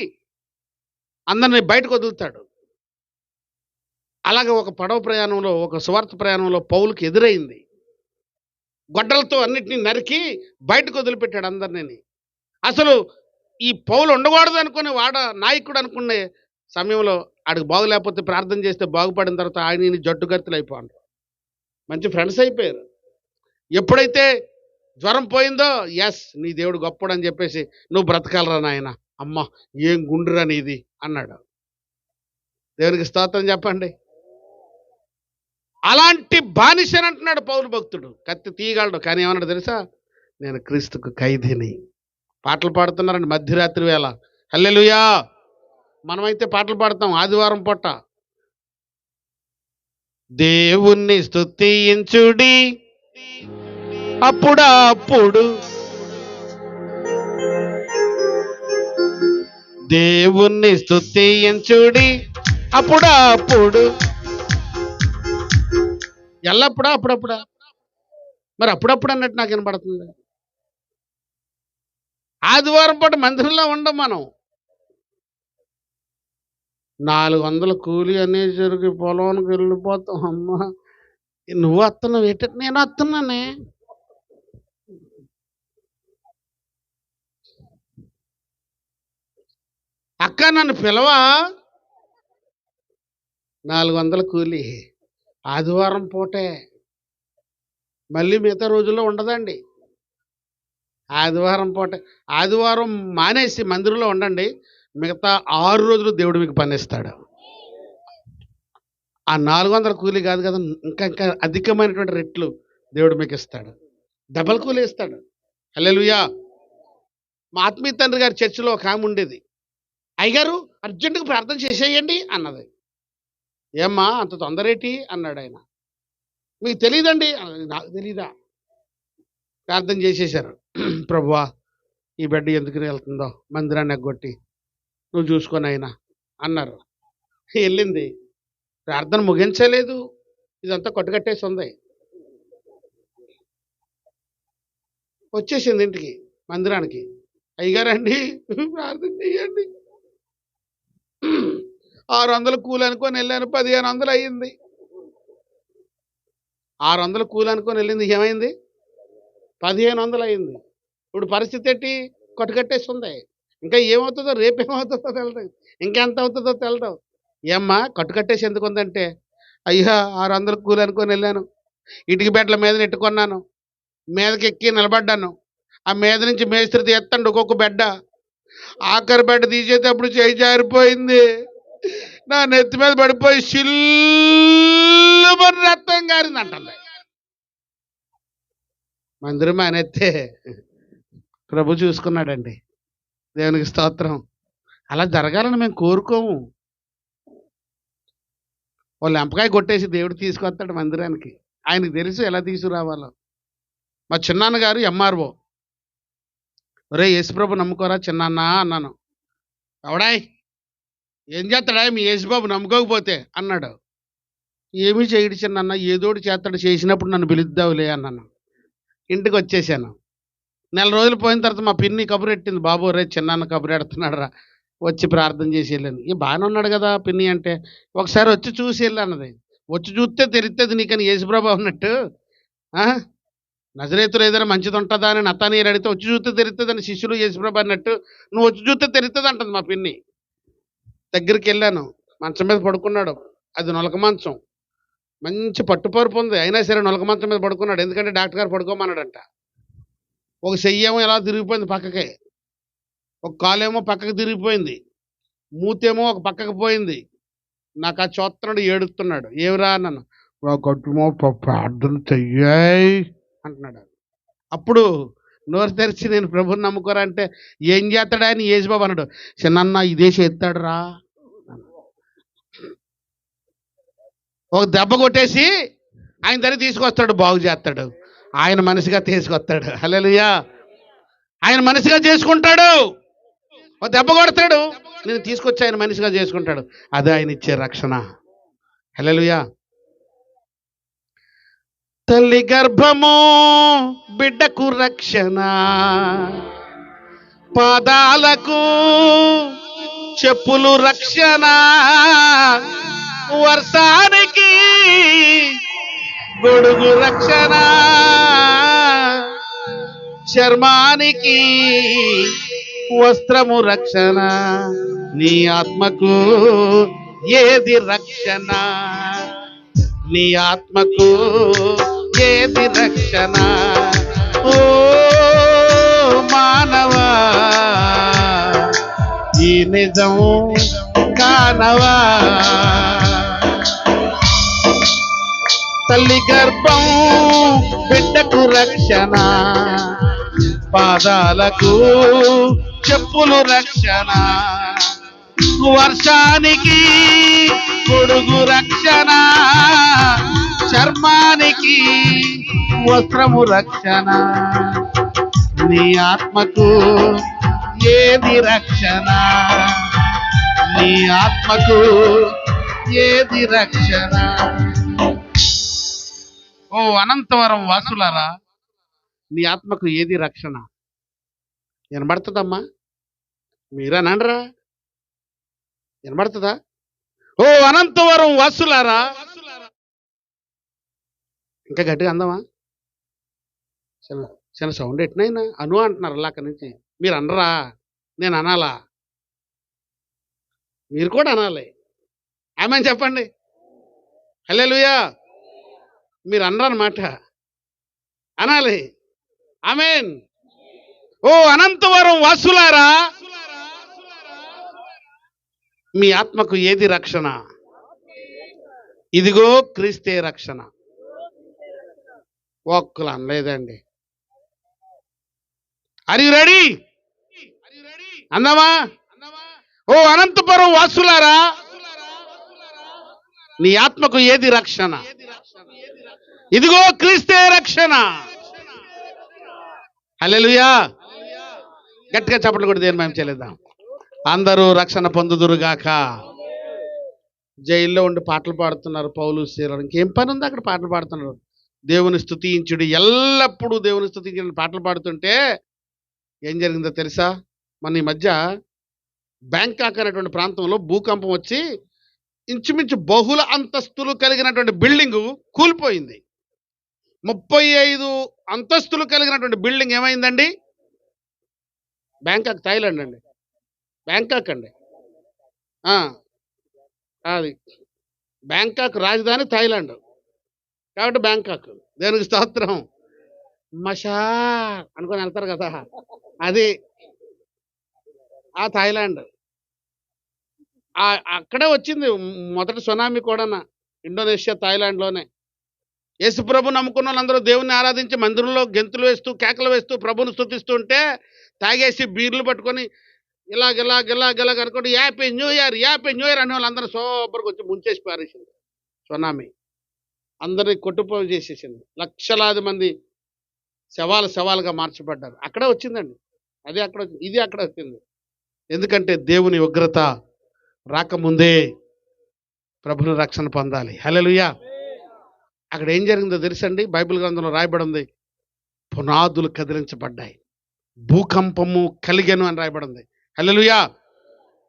Speaker 1: అందరిని బయటకు వదులుతాడు. అలాగే ఒక పడవ ప్రయాణంలో, ఒక సువార్త ప్రయాణంలో పౌలుకి ఎదురైంది. గొడ్డలతో అన్నిటినీ నరికి బయటకు వదిలిపెట్టాడు అందరినీ. అసలు ఈ పౌలు ఉండకూడదు అనుకుని నాయకుడు అనుకునే సమయంలో ఆడికి బాగులేకపోతే ప్రార్థన చేస్తే బాగుపడిన తర్వాత ఆయన జట్టుగర్తులు అయిపోయారు. మంచి ఫ్రెండ్స్ అయిపోయారు. ఎప్పుడైతే జ్వరం పోయిందో, ఎస్ నీ దేవుడు గొప్పడు అని చెప్పేసి, నువ్వు బ్రతకాలరా నాయన, అమ్మ ఏం గుండురా నీది అన్నాడు. దేవునికి స్తోత్రం చెప్పండి. అలాంటి బానిసని అంటున్నాడు పౌలు భక్తుడు. కత్తి తీయగలడు, కానీ ఏమన్నాడు తెలుసా? నేను క్రీస్తుకు ఖైదీని. పాటలు పాడుతున్నారండి మధ్యరాత్రి వేళ. హల్లెలూయా. మనమైతే పాటలు పాడతాం ఆదివారం పూట. దేవుణ్ణి స్తుతించుడి అప్పుడు దేవుణ్ణి స్తుతించుడి అప్పుడు. ఎల్లప్పుడా అప్పుడప్పుడా? మరి అప్పుడప్పుడు అన్నట్టు నాకు వినపడుతుంది. ఆదివారం పాటు మందిరంలో ఉండం మనం. 400 కూలి అనేసరికి పొలానికి వెళ్ళిపోతాం. అమ్మ నువ్వు వస్తున్నావు ఏంట? నేను వస్తున్నానే. అక్క నన్ను పిలవా? 400 కూలి ఆదివారం పూటే, మళ్ళీ మిగతా రోజుల్లో ఉండదండి. ఆదివారం పూటే. ఆదివారం మానేసి మందిరంలో ఉండండి, మిగతా 6 రోజులు దేవుడు మీకు పనిస్తాడు. ఆ 400 కూలి కాదు కదా, ఇంకా అధికమైనటువంటి రెట్లు దేవుడు మీకు ఇస్తాడు. డబల్ కూలి ఇస్తాడు. హల్లెలూయా. మా ఆత్మీయ తండ్రి గారి చర్చిలో ఒక ఆమె ఉండేది. అయ్యగారు అర్జెంటుగా ప్రార్థన చేసేయండి అన్నది. ఏమ్మా అంత తొందరేటి అన్నాడు ఆయన. మీకు తెలియదండి అన్నది. నాకు తెలీదా? ప్రార్థన చేసేశారు. ప్రభువా ఈ బిడ్డ ఎందుకు వెళ్తుందో మందిరాన్ని ఎగ్గొట్టి నువ్వు చూసుకొని అయినా అన్నారు. వెళ్ళింది. ప్రార్థన ముగించలేదు, ఇదంతా కొట్టుకట్టేసి ఉంది. వచ్చేసింది ఇంటికి, మందిరానికి. అయ్యగారండి ప్రార్థన చెయ్యండి. 600 కూలి అనుకొని వెళ్ళాను, 1500 అయ్యింది. 600 కూలి అనుకొని వెళ్ళింది, ఏమైంది? 1500 అయింది. ఇప్పుడు పరిస్థితి ఏంటి? కొట్టుకట్టేసి ఉంది. ఇంకా ఏమవుతుందో, రేపేమవుతుందో తెలదు, ఇంకెంత అవుతుందో తెలదు. ఏమ్మా కట్టుకట్టేసి ఎందుకు ఉందంటే, అయ్యా 600 కూలి అనుకొని వెళ్ళాను, ఇటుక బెడ్ల మీద నెట్టుకున్నాను, మీదకి ఎక్కి నిలబడ్డాను, ఆ మీద నుంచి మేస్త్రి తీస్తాడు ఒక్కొక్క బెడ్డ, ఆఖరి బెడ్డ తీసేటప్పుడు చేయి జారిపోయింది, నా నెత్తి మీద పడిపోయి సిల్లుమని రక్తం గారింది అంటుంది. మందిరం ఆయనెత్తే ప్రభు చూసుకున్నాడండి. దేవునికి స్తోత్రం. అలా జరగాలని మేము కోరుకోము. వాళ్ళు ఎంపకాయ కొట్టేసి దేవుడు తీసుకొస్తాడు మందిరానికి. ఆయనకు తెలుసు ఎలా తీసుకురావాలో. మా చిన్నాన్నగారు ఎంఆర్ఓ. ఒరే యేసుప్రభు నమ్ముకోరా చిన్నాన్న అన్నాను. ఎవడాయ్ ఏం చేస్తాడా మీ యేసుబాబు నమ్ముకోకపోతే అన్నాడు. ఏమీ చేయడు చిన్నాన్న, ఏదోటి చేస్తాడు, చేసినప్పుడు నన్ను పిలుద్దావులే అన్నాను. ఇంటికి వచ్చేసాను. నెల రోజులు పోయిన తర్వాత మా పిన్ని కబురెట్టింది, బాబు రే చిన్నాన్న కబురెడుతున్నాడు రా, వచ్చి ప్రార్థన చేసి వెళ్ళాను. బాగానే ఉన్నాడు కదా పిన్ని అంటే, ఒకసారి వచ్చి చూసి వెళ్ళి అన్నది. వచ్చి చూస్తే తెలుస్తుంది నీకని యేసుప్రభు అన్నట్టు. నజరేతులు ఏదైనా మంచిది ఉంటుందా అని నతానీయులు అడిగితే వచ్చి చూస్తే తెలుస్తుంది అని శిష్యులు యేసుప్రభు అన్నట్టు, నువ్వు వచ్చి చూస్తే తెలుస్తుంది అంటుంది మా పిన్ని. దగ్గరికి వెళ్ళాను, మంచం మీద పడుకున్నాడు. అది నొలక మంచం, మంచి పట్టుపరుపు ఉంది, అయినా సరే నొలక మంచం మీద పడుకున్నాడు. ఎందుకంటే డాక్టర్ గారు పడుకోమన్నాడంట. ఒక చెయ్యేమో ఎలా తిరిగిపోయింది పక్కకి, ఒక కాలేమో పక్కకి తిరిగిపోయింది, మూతేమో ఒక పక్కకి పోయింది. నాకు ఆ చూస్తున్నాడు, ఏడుస్తున్నాడు. ఏమిరా అన్నాను. గట్టుమో ప్రార్థన చెయ్యాయి అంటున్నాడు. అప్పుడు నోరు తెరిచి నేను ప్రభుని నమ్ముకోరా అంటే, ఏం చేస్తాడా అని యేసుబాబు అన్నాడు. చిన్న ఇదే చేస్తాడు రా. ఒక దెబ్బ కొట్టేసి ఆయన దగ్గర తీసుకొస్తాడు, బాగు చేస్తాడు, ఆయన మనిషిగా తీసుకొస్తాడు. హల్లెలూయా. ఆయన మనిషిగా చేసుకుంటాడు. ఓ దెబ్బ కొడతాడు, నేను తీసుకొచ్చి ఆయన మనిషిగా చేసుకుంటాడు. అదే ఆయన ఇచ్చే రక్షణ. హల్లెలూయా. తల్లి గర్భము బిడ్డకు రక్షణ, పాదాలకు చెప్పులు రక్షణ, వర్షానికి గొడుగు రక్షణ, చర్మానికి వస్త్రము రక్షణ. నీ ఆత్మకు ఏది రక్షణ? నీ ఆత్మకు ఏది రక్షణ? ఓ మానవా, ఈ నిజం కానవా. తల్లి గర్భం బిడ్డకు రక్షణ, పాదాలకు చెప్పులు రక్షణ, వర్షానికి గొడుగు రక్షణ, చర్మానికి వస్త్రము రక్షణ. నీ ఆత్మకు ఏది రక్షణ? నీ ఆత్మకు ఏది రక్షణ? ఓ అనంతవరం వాసులారా, నీ ఆత్మకు ఏది రక్షణ? వినబడుతుందమ్మా? మీరనండ్రా, వినబడుతుందా? ఓ అనంతవరం వాసులారా, ఇంకా గట్టిగా అందమా? చిన్న చిన్న సౌండ్ ఎట్నైనా అను అంటున్నారు అలా అక్కడి నుంచి. మీరు అనరా, నేను అనాలా? మీరు కూడా అనాలి. ఆమె చెప్పండి. హల్లెలూయా. మీరు అనరన్నమాట, అనాలి. ఆమేన్. ఓ అనంతవరం వాసులారా, మీ ఆత్మకు ఏది రక్షణ? ఇదిగో క్రీస్తే రక్షణ. ఒక్కలు అనలేదండి. Are you ready? అందామా? ఓ అనంతపురం వాసులారా, నీ ఆత్మకు ఏది రక్షణ? ఇదిగో క్రీస్తే రక్షణ. హల్లెలూయా. గట్టిగా చప్పట్లు కూడా దేని మేము చేయలేదా? అందరూ రక్షణ పొందుదురుగాక. జైల్లో ఉండి పాటలు పాడుతున్నారు పౌలు సీలలు. ఇంకేం పని ఉంది అక్కడ? పాటలు పాడుతున్నారు. దేవుని స్తుతించుడి, ఎల్లప్పుడూ దేవుని స్తుతించుడి పాటలు పాడుతుంటే ఏం జరిగిందో తెలుసా? మన ఈ మధ్య బ్యాంకాక్ అనేటువంటి ప్రాంతంలో భూకంపం వచ్చి ఇంచుమించు బహుళ అంతస్తులు కలిగినటువంటి బిల్డింగు కూలిపోయింది. 35 అంతస్తులు కలిగినటువంటి బిల్డింగ్ ఏమైందండి? బ్యాంకాక్, థాయిలాండ్ అండి. బ్యాంకాక్ అండి. అది బ్యాంకాక్ రాజధాని థాయిలాండ్ కాబట్టి బ్యాంకాక్. దేవునికి స్తోత్రం. మషా అనుకొని వెళ్తారు కదా, అది ఆ థాయిలాండ్. అక్కడే వచ్చింది మొదటి సునామీ కూడా, ఇండోనేషియా థాయిలాండ్లోనే. యేసుప్రభు నమ్ముకున్న వాళ్ళందరూ దేవుణ్ణి ఆరాధించి మందిరంలో గెంతులు వేస్తూ కేకలు వేస్తూ ప్రభుని స్తుతిస్తుంటే తాగేసి బీర్లు పట్టుకొని ఇలాగ అనుకోండి హ్యాపీ న్యూ ఇయర్ అనే వాళ్ళందరూ సూపర్గా వచ్చి ముంచేసి పారేసింది సునామీ. అందరినీ కొట్టుపోయి చేసేసింది. లక్షలాది మంది శవాలుగా మార్చబడ్డారు. అక్కడే వచ్చిందండి. అది అక్కడ వచ్చింది, ఇది అక్కడ వచ్చింది. ఎందుకంటే దేవుని ఉగ్రత రాకముందే ప్రభుని రక్షణ పొందాలి. హల్లెలూయా. అక్కడ ఏం జరిగిందో తెలుసండి? బైబిల్ గ్రంథంలో రాయబడి ఉంది, పునాదులు కదిలించబడ్డాయి, భూకంపము కలిగెను అని రాయబడి ఉంది. హల్లెలూయా.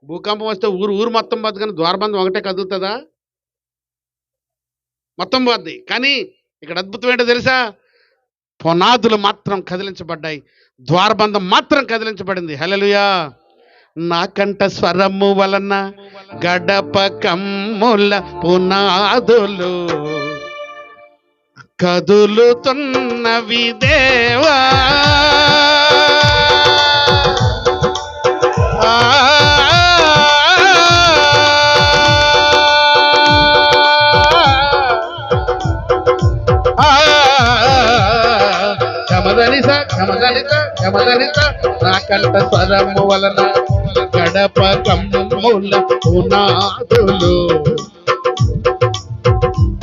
Speaker 1: భూకంపం వస్తే ఊరు మొత్తం పోద్ది, కానీ ద్వారబంధం ఒకటే కదులుతుందా? మొత్తం పోద్ది. కానీ ఇక్కడ అద్భుతం ఏంటో తెలుసా? పునాదులు మాత్రం కదిలించబడ్డాయి, ద్వారబంధం మాత్రం కదిలించబడింది. హల్లెలూయా. నా కంఠ స్వరము వలన గడప కమ్ముల పునాదులు కదులుతున్నవి దేవా. నా కంఠ స్వరము వలన గడప కమ్ముల పునాదులు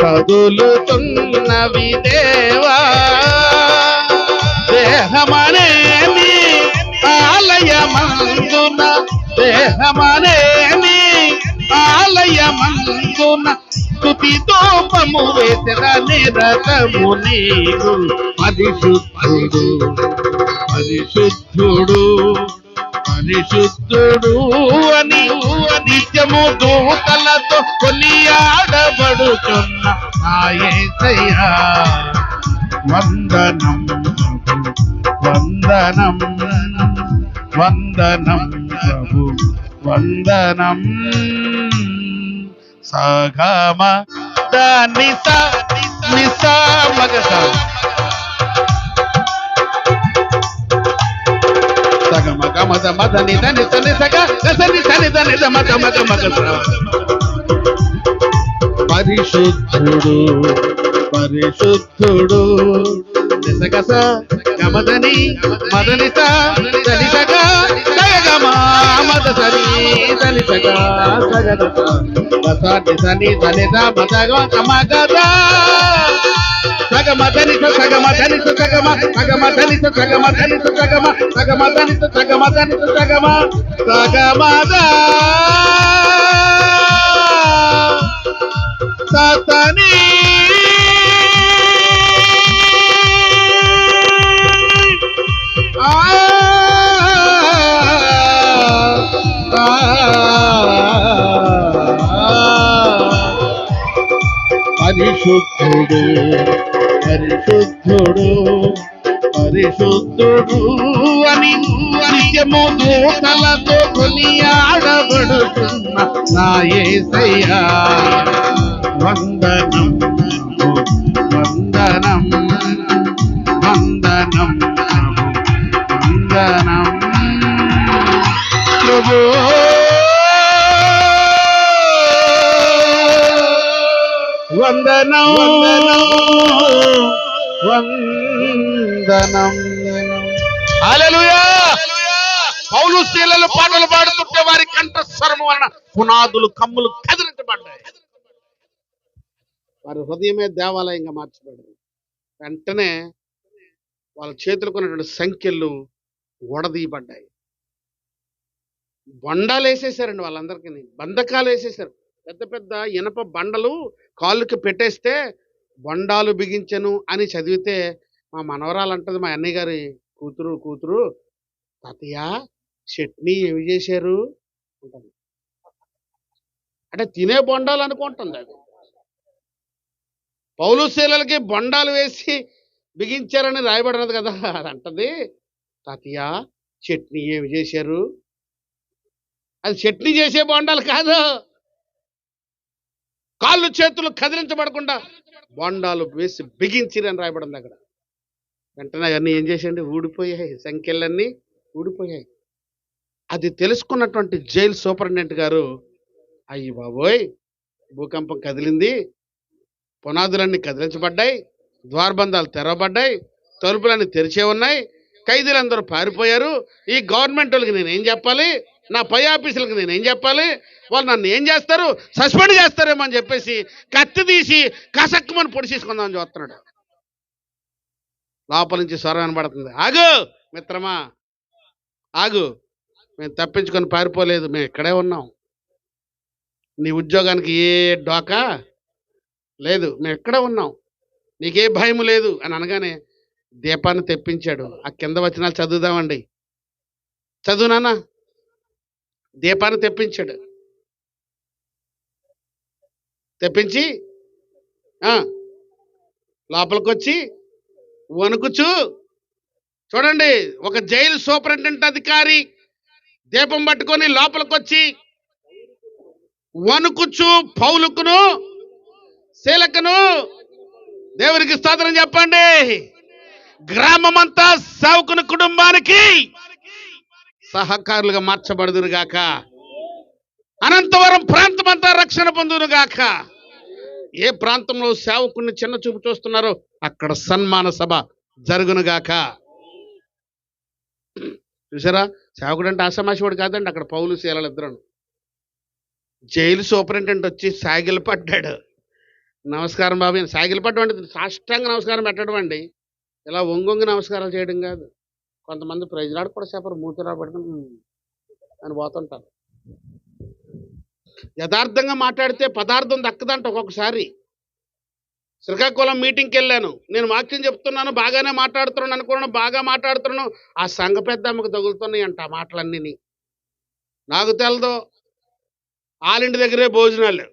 Speaker 1: కదులుతున్నవి దేవా. దేహమనేమి దేహమనేమి ఆలయమందున స్తుతి దూపము వేసిన నిరతము నీవు పరిశుద్ధుడు పరిశుద్ధుడు పరిశుద్ధుడు అని నిత్యము దూతలతో కొనియాడబడుతున్న నా యేసయ్యా వందనం వందనం వందనం ప్రభు వందనం సగమ నిస నిస మగస సగమ గమద మద నిద నిస నిసగ దస నిస నిద నిద మగ మగ మగస పరిశుద్ధుడు పరిశుద్ధుడు నిసగస గమదని మదనిత దలిసగ సగమ మద సరి దలిసగ సగద దస నిస నిద నిద మదగ మగద సగమదనిస సగమదనిస సగమ సగమదనిస సగమదనిస సగమ సగమదనిస సగమదనిస సగమ సగమద సతని పరిశుద్ధుడు పరిశుద్ధుడు పరిశుద్ధుడు అని నిత్యము దూతలతో కొనియాడబడుతున్న నా యేసయ్యా వందనం వందనం వందనం వందనం ప్రభు వందనం వందనం హల్లెలూయా. పౌలు శీలలు పాటలు పాడుతుంటే వారి కంఠస్వరము వలన పునాదులు కమ్ములు కదిలించబడ్డాయి. వారి హృదయమే దేవాలయంగా మార్చబడింది. వెంటనే వాళ్ళ చేతులకు ఉన్నటువంటి సంఖ్యలు వడదీయబడ్డాయి. బొండాలు వేసేసారండి వాళ్ళందరికీ, బంధకాలు వేసేసారు. పెద్ద పెద్ద ఇనప బండలు కాళ్ళకి పెట్టేస్తే బొండాలు బిగించను అని చదివితే మా మనవరాలు అంటది, మా అన్నయ్య గారి కూతురు తాతయ్య చట్నీ ఏమి చేశారు అంటుంది. అంటే తినే బొండాలు అనుకుంటుంది అది. పౌలు శీలలకి బొండాలు వేసి బిగించారని రాయబడినది కదా, అది అంటది తాతయ్య చట్నీ ఏమి చేశారు. అది చట్నీ చేసే బొండాలు కాదు, కాళ్ళు చేతులు కదిలించబడకుండా బొండాలు వేసి బిగించిరని రాయబడింది అక్కడ. వెంటనే అవన్నీ ఏం చేసేయండి, ఊడిపోయాయి, సంఖ్యలన్నీ ఊడిపోయాయి. అది తెలుసుకున్నటువంటి జైలు సూపరింటెండెంట్ గారు, అయ్యి బాబోయ్ భూకంపం కదిలింది, పునాదులన్నీ కదిలించబడ్డాయి, ద్వారబంధాలు తెరవబడ్డాయి, తలుపులన్నీ తెరిచే ఉన్నాయి, ఖైదీలందరూ పారిపోయారు. ఈ గవర్నమెంట్ వాళ్ళకి నేనేం చెప్పాలి, నా పై ఆఫీసులకు నేనేం చెప్పాలి, వాళ్ళు నన్ను ఏం చేస్తారు, సస్పెండ్ చేస్తారేమో అని చెప్పేసి కత్తి తీసి కసక్కుమని పొడిచేసుకుందామని చూస్తున్నాడు. లోపల నుంచి స్వరం వినబడుతుంది, ఆగు మిత్రమా ఆగు, మేము తప్పించుకొని పారిపోలేదు, మేము ఇక్కడే ఉన్నాం, నీ ఉద్యోగానికి ఏ డోకా లేదు, మేము ఇక్కడే ఉన్నాం, నీకే భయం లేదు అని అనగానే దీపాన్ని తెప్పించాడు. ఆ కింద వచనాలు చదువుదామండి, చదువు నాన్న. దీపాన్ని తెప్పించాడు. తెప్పించి లోపలికి వచ్చి వణుకుచు, చూడండి ఒక జైలు సూపరింటెండెంట్ అధికారి దీపం పట్టుకొని లోపలికి వచ్చి వణుకుచు పౌలుకును శీలకును, దేవునికి స్తోత్రం చెప్పండి, గ్రామమంతా సేవకుని కుటుంబానికి సహకారులుగా మార్చబడుదురుగాక, అనంతవరం ప్రాంతమంతా రక్షణ పొందునుగాక. ఏ ప్రాంతంలో సేవకుని చిన్న చూపు చూస్తున్నారో అక్కడ సన్మాన సభ జరుగునుగాక. చూసారా, సేవకుడు అంటే ఆషామాషివాడు కాదండి. అక్కడ పౌలు శీలలు ఇద్దరు. జైలు సూపరింటెండెంట్ వచ్చి సాగిలు పడ్డాడు. నమస్కారం బాబు, సాగిలు పడ్డం అంటే సాష్టాంగ నమస్కారం పెట్టడం అండి, ఇలా ఒంగొంగి నమస్కారాలు చేయడం కాదు. కొంతమంది ప్రజలాడు కూడా సేపరు మూతిరా పడుకుని అని పోతుంటారు. యథార్థంగా మాట్లాడితే పదార్థం దక్కదంట ఒక్కొక్కసారి. శ్రీకాకుళం మీటింగ్కి వెళ్ళాను. నేను వాక్యం చెప్తున్నాను, బాగానే మాట్లాడుతున్నాను అనుకున్నాను, బాగా మాట్లాడుతున్నాను. ఆ సంఘ పెద్ద అమ్మకు తగులుతున్నాయి అంట ఆ మాటలన్నీ. నాకు తెలదు. ఆలింటి దగ్గరే భోజనాలు.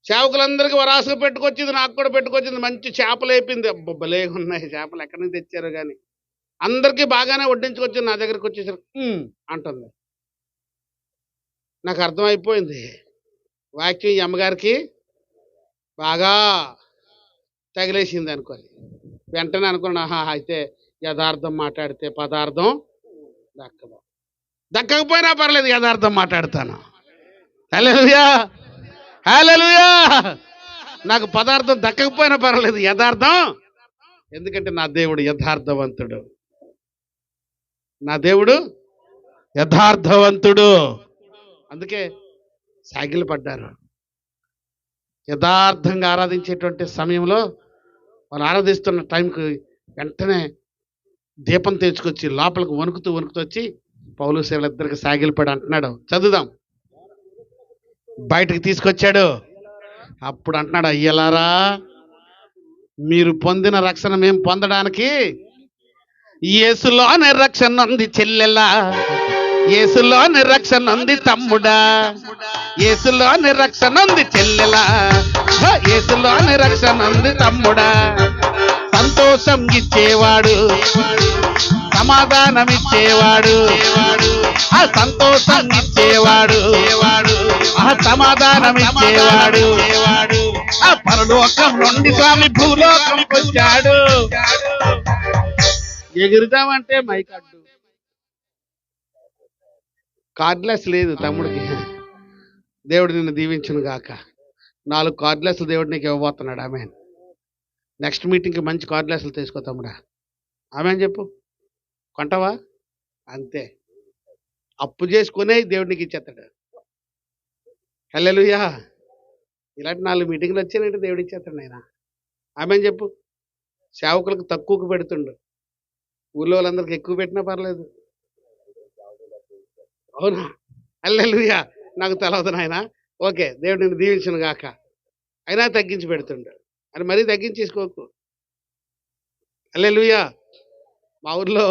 Speaker 1: సేవకులందరికీ వరాసగా పెట్టుకొచ్చింది, నాకు కూడా పెట్టుకొచ్చింది. మంచి చేపలు వేపింది. భలే ఉన్నాయి చేపలు, ఎక్కడి నుంచి తెచ్చారో కానీ. అందరికీ బాగానే వడ్డించుకొచ్చింది. నా దగ్గరికి వచ్చేసరికి అంటుంది. నాకు అర్థమైపోయింది, వాక్యం ఈ అమ్మగారికి బాగా తగిలేసింది అనుకోని. వెంటనే అనుకున్నా, అయితే యథార్థం మాట్లాడితే పదార్థం దక్కదు. దక్కకపోయినా పర్లేదు, యథార్థం మాట్లాడతాను. హల్లెలూయా, హల్లెలూయా. నాకు పదార్థం దక్కకపోయినా పర్లేదు, యథార్థం. ఎందుకంటే నా దేవుడు యథార్థవంతుడు. నా దేవుడు యథార్థవంతుడు. అందుకే సాగిలు పడ్డారు. యథార్థంగా ఆరాధించేటువంటి సమయంలో వాళ్ళు ఆరాధిస్తున్న టైంకి వెంటనే దీపం తెచ్చుకొచ్చి లోపలికి వణుకుతూ వచ్చి పౌలు సేవలిద్దరికి సాగిలిపడి అంటున్నాడు. చదువుదాం. బయటకు తీసుకొచ్చాడు. అప్పుడు అంటున్నాడు, అయ్యలారా, మీరు పొందిన రక్షణ మేము పొందడానికి యేసులోని రక్షణ ఉంది చెల్లెలా, యేసులోని రక్షణ ఉంది తమ్ముడా, యేసులోని రక్షణ ఉంది చెల్లెలా, యేసులోని రక్షణ ఉంది తమ్ముడా. సంతోషం ఇచ్చేవాడు, సమాధానం ఇచ్చేవాడు, ఆ సంతోషం ఇచ్చేవాడు, ఆ సమాధానం ఇచ్చేవాడు. ఆ పరలోకం నుండి స్వామి భూలోకంకి వచ్చాడు. ఎగురుతామంటే మైకడ్డు. కార్డ్లెస్ లేదు తమ్ముడికి. దేవుడు నిన్ను దీవించును గాక. 4 కార్డ్లెస్ దేవుడు నీకు ఇవ్వబోతున్నాడు. ఆమెన్. నెక్స్ట్ మీటింగ్కి మంచి కార్డ్లెస్లు తీసుకో తమ్ముడా. ఆమెన్ చెప్పు. కొంటావా? అంతే. అప్పు చేసుకునే దేవుడు నీకు ఇచ్చేస్తాడు. హల్లెలూయా. ఇలాంటి 4 మీటింగ్లు వచ్చానంటే దేవుడు ఇచ్చేస్తాడు ఆయన. ఆమెన్ చెప్పు. సేవకులకు తక్కువకు పెడుతుండు, ఊళ్ళో వాళ్ళందరికి ఎక్కువ పెట్టినా పర్లేదు. అవునా? హల్లెలూయా. నాకు తెలవదు నాయన. ఓకే, దేవుడు నిన్ను దీవించును గాక. అయినా తగ్గించి పెడుతుండు అని మరీ తగ్గించేసుకోకు. హల్లెలూయా. మా ఊర్లో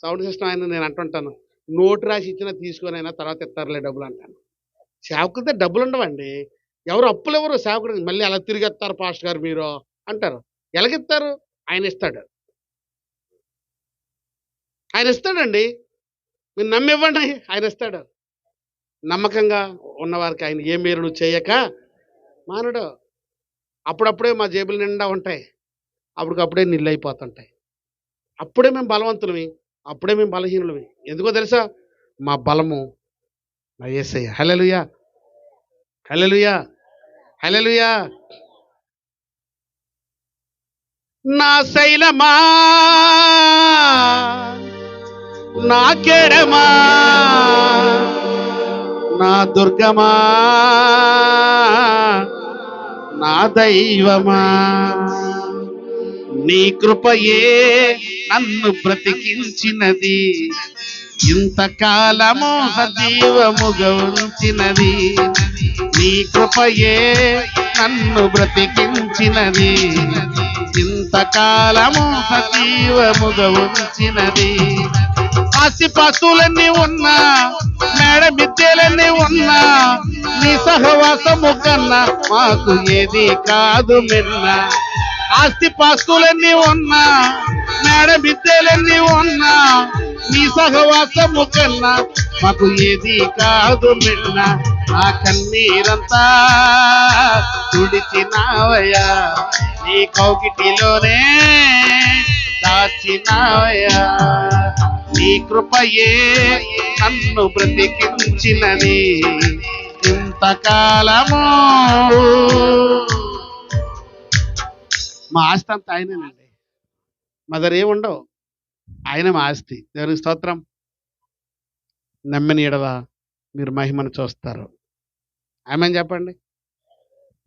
Speaker 1: సౌండ్ సిస్టమ్ ఆయన నేను అంటుంటాను, నోటు రాసి ఇచ్చినా తీసుకొని అయినా తర్వాత ఇస్తారులే డబ్బులు అంటాను. సేవకులతో డబ్బులు ఉండవండి. ఎవరు అప్పులు ఎవరు సేవకుడు మళ్ళీ అలా తిరిగేస్తారు పాస్టర్ గారు మీరు అంటారు. ఎలాగిస్తారు? ఆయన ఇస్తాడు. ఆయన ఇస్తాడండి. మీరు నమ్మివ్వండి, ఆయన ఇస్తాడు. నమ్మకంగా ఉన్నవారికి ఆయన ఏ మేలు చేయక మానడు. అప్పుడప్పుడే మా జేబులు నిండా ఉంటాయి, అప్పటికప్పుడే నీళ్ళు అయిపోతుంటాయి. అప్పుడే మేము బలవంతులమి, అప్పుడే మేము బలహీనులమి. ఎందుకో తెలుసా? మా బలము నా యేసయ్య. హల్లెలూయా, హల్లెలూయా, హల్లెలూయా. నా శైలమా, నా కేడమా, నా దుర్గమా, నా దైవమా, నీ కృపయే నన్ను బ్రతికించినది, ఇంతకాలము సజీవముగా ఉంచినది. నీ కృపయే నన్ను బ్రతికించినది, ఇంతకాలము సజీవముగా ఉంచినది. ఆస్తిపాస్తులన్నీ ఉన్నా, మేడ మిద్దెలన్నీ ఉన్నా, నీ సహవాసము కన్నా మాకు ఏది కాదు మిన్న. ఆస్తిపాస్తులన్నీ ఉన్నా, మేడ మిద్దెలన్నీ ఉన్నా, నీ సహవాసము కన్నా మాకు ఏది కాదు మిన్న. ఆ కన్నీరంతా తుడిచినావయ్యా, నీ కౌగిటిలోనే దాచినావయ్యా. నీ కృపయే నన్ను బ్రతికించినది, ఇంతకాలము. మా ఆస్తి అంతా ఆయనేనండి. మా దగ్గర ఏముండవు, ఆయన మా ఆస్తి. దేవునికి స్తోత్రం. నమ్మిన ఎడల మీరు మహిమను చూస్తారు. ఆమెన్ చెప్పండి.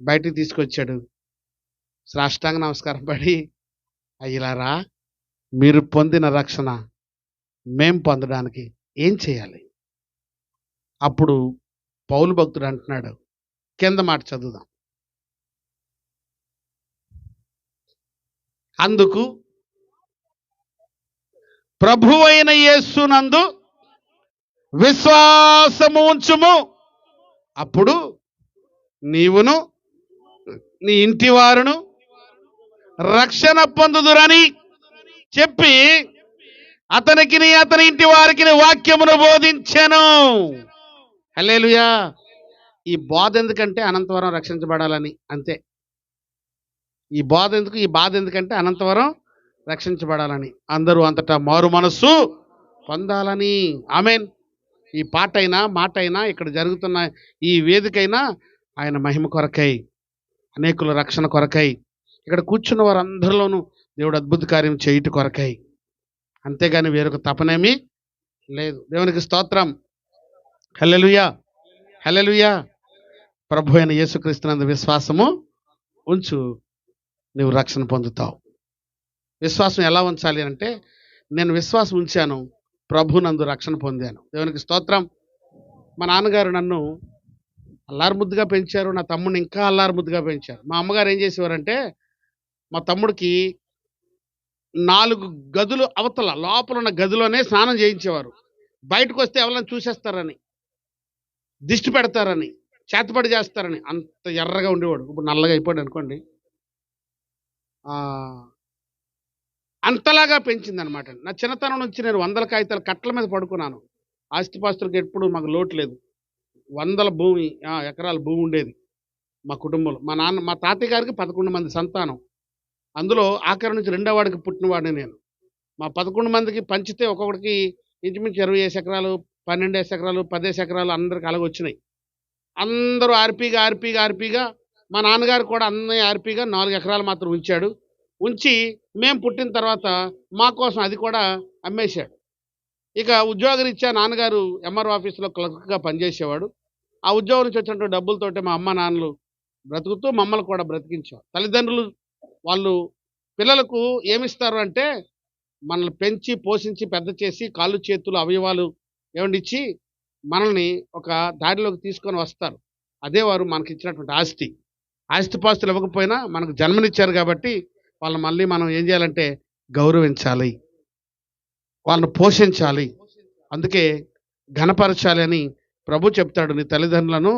Speaker 1: బయటికి తీసుకొచ్చాడు. సాష్టాంగ నమస్కారం పడి, అయ్యలారా, మీరు పొందిన రక్షణ మేం పొందడానికి ఏం చేయాలి? అప్పుడు పౌలు భక్తుడు అంటున్నాడు, కింద మాట చదువుదాం. అందుకు ప్రభువైన యేసునందు విశ్వాసము ఉంచుము, అప్పుడు నీవును నీ ఇంటి వారును రక్షణ పొందుదురని చెప్పి అతనికి అతని ఇంటి వారికి వాక్యమును బోధించెను. హల్లెలూయా. ఈ బోధ ఎందుకంటే అనంతవరం రక్షించబడాలని, అంతే. ఈ బోధ ఎందుకు, ఈ బాధ ఎందుకంటే అనంతవరం రక్షించబడాలని, అందరూ అంతటా మారు మనస్సు పొందాలని. ఆమేన్. ఈ పాట అయినా మాట అయినా ఇక్కడ జరుగుతున్న ఈ వేదికైనా ఆయన మహిమ కొరకై, అనేకుల రక్షణ కొరకై, ఇక్కడ కూర్చున్న వారందరిలోనూ దేవుడు అద్భుత కార్యం చేయుట కొరకై, అంతేగాని వేరొక తపనేమీ లేదు. దేవునికి స్తోత్రం. హల్లెలూయా, హల్లెలూయా. ప్రభు అయిన యేసుక్రీస్తునందు విశ్వాసము ఉంచు, నువ్వు రక్షణ పొందుతావు. విశ్వాసం ఎలా ఉంచాలి అంటే, నేను విశ్వాసం ఉంచాను, ప్రభునందు రక్షణ పొందాను. దేవునికి స్తోత్రం. మా నాన్నగారు నన్ను అల్లారుముద్దుగా పెంచారు, నా తమ్ముడిని ఇంకా అల్లారుముద్దుగా పెంచారు. మా అమ్మగారు ఏం చేసేవారంటే, మా తమ్ముడికి 4 గదులు అవతల లోపల ఉన్న గదిలోనే స్నానం చేయించేవారు. బయటకు వస్తే ఎవరైనా చూసేస్తారని, దిష్టి పెడతారని, చేతపడి చేస్తారని. అంత ఎర్రగా ఉండేవాడు. ఇప్పుడు నల్లగా అయిపోయాడు అనుకోండి. అంతలాగా పెంచిందనమాట. నా చిన్నతనం నుంచి నేను 100 కాగితాల కట్టల మీద పడుకున్నాను. ఆస్తిపాస్తులకు ఎప్పుడు మాకు లోటు లేదు. 100 భూమి, ఎకరాల భూమి ఉండేది మా కుటుంబంలో. మా తాతయ్య గారికి 11 మంది సంతానం. అందులో ఆఖరి నుంచి 2వ వాడికి పుట్టినవాడిని నేను. మా 11 మందికి పంచితే ఒక్కొక్కడికి ఇంచుమించు 20 ఎకరాలు, 12 ఎకరాలు, 10 ఎకరాలు అందరికి అలాగొచ్చినాయి. అందరూ ఆర్పీగా మా నాన్నగారు కూడా అన్నీ ఆర్పీగా 4 ఎకరాలు మాత్రం ఉంచాడు. ఉంచి మేము పుట్టిన తర్వాత మా కోసం అది కూడా అమ్మేశాడు. ఇక ఉద్యోగరీత్యా నాన్నగారు ఎంఆర్ఓ ఆఫీసులో క్లర్క్గా పనిచేసేవాడు. ఆ ఉద్యోగం నుంచి వచ్చినటువంటి డబ్బులతోటి మా అమ్మ నాన్నలు బ్రతుకుతూ మమ్మల్ని కూడా బ్రతికించేవారు. తల్లిదండ్రులు వాళ్ళు పిల్లలకు ఏమిస్తారు అంటే, మనల్ని పెంచి పోషించి పెద్ద చేసి కాళ్ళు చేతులు అవయవాలు ఇచ్చి మనల్ని ఒక దారిలోకి తీసుకొని వస్తారు. అదే వారు మనకి ఇచ్చినటువంటి ఆస్తి. ఆస్తిపాస్తులు ఇవ్వకపోయినా మనకు జన్మనిచ్చారు కాబట్టి వాళ్ళని మళ్ళీ మనం ఏం చేయాలంటే గౌరవించాలి, వాళ్ళని పోషించాలి, అందుకే ఘనపరచాలి అని ప్రభు చెప్తాడు. నీ తల్లిదండ్రులను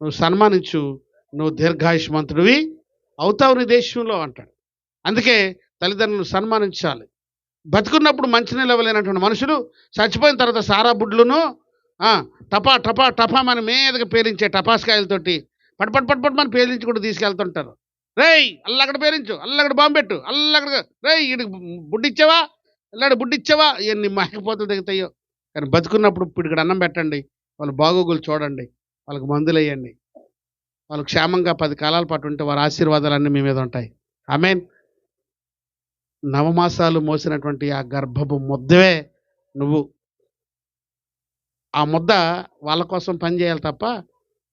Speaker 1: నువ్వు సన్మానించు, నువ్వు దీర్ఘాయుష్మంతుడివి అవుతావు నీ దేశంలో అంటాడు. అందుకే తల్లిదండ్రులను సన్మానించాలి. బతుకున్నప్పుడు మంచినీళ్ళు ఇవ్వలేనటువంటి మనుషులు చచ్చిపోయిన తర్వాత సారా బుడ్లను టపా టపా టపా మన మీదకి పేలించే టపాస్కాయలతోటి పట్ మన పేలించుకుంటూ తీసుకెళ్తుంటారు. రేయ్ అల్లక్కడ పేలించు, అల్లక్కడ బాంబు పెట్టు, అల్లక్కడ రేయ్ ఇడికి బుడ్డిచ్చావా, అల్లాడు బుడ్డిచ్చావా, ఇవన్నీ మహకపోతులు దిగుతాయో. కానీ బతుకున్నప్పుడు ఇప్పుడు ఇక్కడ అన్నం పెట్టండి, వాళ్ళ బాగోగులు చూడండి, వాళ్ళకి మందులు వేయండి, వాళ్ళు క్షేమంగా 10 కాలాల పాటు ఉంటే వారి ఆశీర్వాదాలన్నీ మీ మీద ఉంటాయి. ఆమేన్. నవమాసాలు మోసినటువంటి ఆ గర్భపు ముద్దవే నువ్వు. ఆ ముద్ద వాళ్ళ కోసం పని చేయాలి తప్ప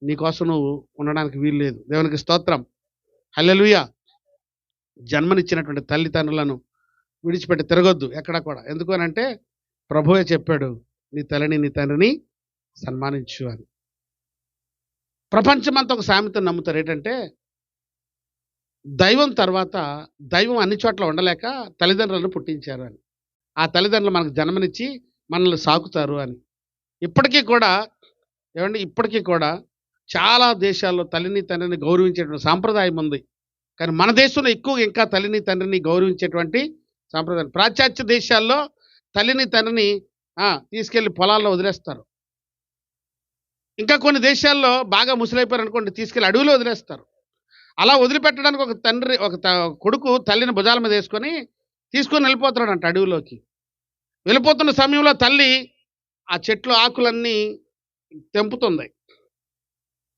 Speaker 1: నీకోసం నువ్వు ఉండడానికి వీలు లేదు. దేవునికి స్తోత్రం. హల్లెలూయా. జన్మనిచ్చినటువంటి తల్లిదండ్రులను విడిచిపెట్టి తిరగొద్దు ఎక్కడా కూడా. ఎందుకు అని అంటే ప్రభువే చెప్పాడు, నీ తల్లిని నీ తండ్రిని సన్మానించు అని. ప్రపంచమంతా ఒక సామెతను నమ్ముతారు. ఏంటంటే దైవం తర్వాత దైవం అన్ని చోట్ల ఉండలేక తల్లిదండ్రులను పుట్టించారు అని. ఆ తల్లిదండ్రులు మనకు జన్మనిచ్చి మనల్ని సాకుతారు అని. ఇప్పటికీ కూడా చాలా దేశాల్లో తల్లిని తండ్రిని గౌరవించేటువంటి సాంప్రదాయం ఉంది. కానీ మన దేశంలో ఎక్కువగా ఇంకా తల్లిని తండ్రిని గౌరవించేటువంటి సాంప్రదాయం. పాశ్చాత్య దేశాల్లో తల్లిని తండ్రిని తీసుకెళ్ళి పొలాల్లో వదిలేస్తారు. ఇంకా కొన్ని దేశాల్లో బాగా ముసలైపోయారు అనుకోండి, తీసుకెళ్ళి అడవిలో వదిలేస్తారు. అలా వదిలిపెట్టడానికి ఒక కొడుకు తల్లిని భుజాల మీద తీసుకొని వెళ్ళిపోతున్నాడంట అడవిలోకి. వెళ్ళిపోతున్న సమయంలో తల్లి ఆ చెట్లు ఆకులన్నీ తెంపుతుంది.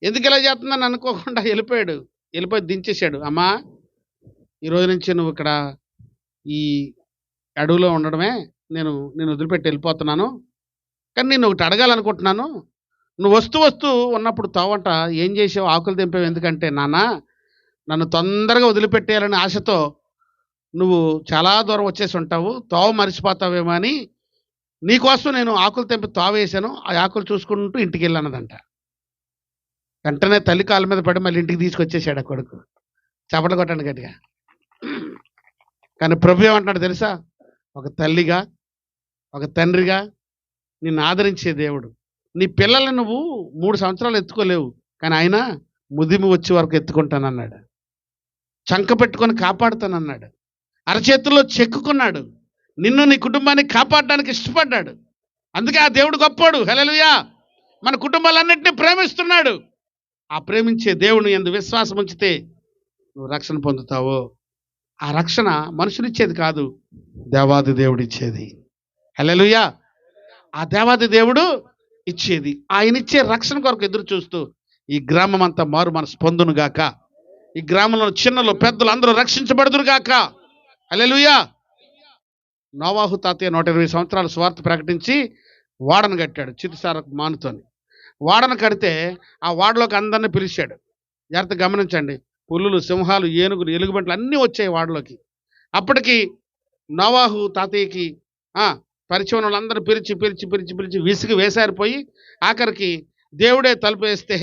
Speaker 1: ఎందుకు ఇలా చేస్తుందని అనుకోకుండా వెళ్ళిపోయి దించేశాడు. అమ్మా, ఈరోజు నుంచి నువ్వు ఇక్కడ ఈ అడవిలో ఉండడమే, నేను వదిలిపెట్టి వెళ్ళిపోతున్నాను. కానీ నేను ఒకటి అడగాలనుకుంటున్నాను. నువ్వు వస్తూ ఉన్నప్పుడు తోవంట ఏం చేసావు, ఆకులు తెంపావు ఎందుకంటే, నాన్న నన్ను తొందరగా వదిలిపెట్టేయాలని ఆశతో నువ్వు చాలా దూరం వచ్చేసి ఉంటావు, తోవ మరిచిపోతావేమో అని నీకోసం నేను ఆకులు తెంపి తావేశాను, ఆ ఆకులు చూసుకుంటూ ఇంటికి వెళ్ళానదంట. వెంటనే తల్లి కాళ్ళ మీద పడి మళ్ళీ ఇంటికి తీసుకొచ్చేసాడు ఆ కొడుకు. చప్పట్లు కొట్టండి గట్టిగా. కానీ ప్రభు ఏమంటున్నాడు తెలుసా? ఒక తల్లిగా, ఒక తండ్రిగా నిన్ను ఆదరించే దేవుడు. నీ పిల్లల్ని నువ్వు 3 సంవత్సరాలు ఎత్తుకోలేవు, కానీ ఆయన ముదిమి వచ్చే వరకు ఎత్తుకుంటానన్నాడు. చంక పెట్టుకొని కాపాడుతానన్నాడు. అరచేతుల్లో చెక్కుకున్నాడు. నిన్ను నీ కుటుంబాన్ని కాపాడడానికి ఇష్టపడ్డాడు. అందుకే ఆ దేవుడు గొప్పోడు. హల్లెలూయా. మన కుటుంబాలన్నింటినీ ప్రేమిస్తున్నాడు. ఆ ప్రేమించే దేవుని యందు విశ్వాసం ఉంచితే నువ్వు రక్షణ పొందుతావో. ఆ రక్షణ మనుషులిచ్చేది కాదు, దేవాది దేవుడు ఇచ్చేది. హల్లెలూయా. ఆ దేవాది దేవుడు ఇచ్చేది. ఆయన ఇచ్చే రక్షణ కొరకు ఎదురు చూస్తూ ఈ గ్రామం అంతా మారు మనసు పొందును గాక. ఈ గ్రామంలో చిన్నలు పెద్దలు అందరూ రక్షించబడుదురు గాక. హల్లెలూయా. నోవాహు తాతయ్య 120 సంవత్సరాలు స్వార్థ ప్రకటించి వాడను కట్టాడు చితిసారకు మానుతోని. వాడను కడితే ఆ వాడలోకి అందరినీ పిలిచాడు. జాగ్రత్త గమనించండి. పులులు, సింహాలు, ఏనుగులు, ఎలుగుబంట్లు అన్నీ వచ్చాయి వాడలోకి. అప్పటికి నోవాహు తాతయ్యకి పరిచయం వాళ్ళందరూ పిలిచి పిలిచి పిలిచి పిలిచి విసిగి వేసారిపోయి ఆఖరికి దేవుడే తలుపు వేస్తే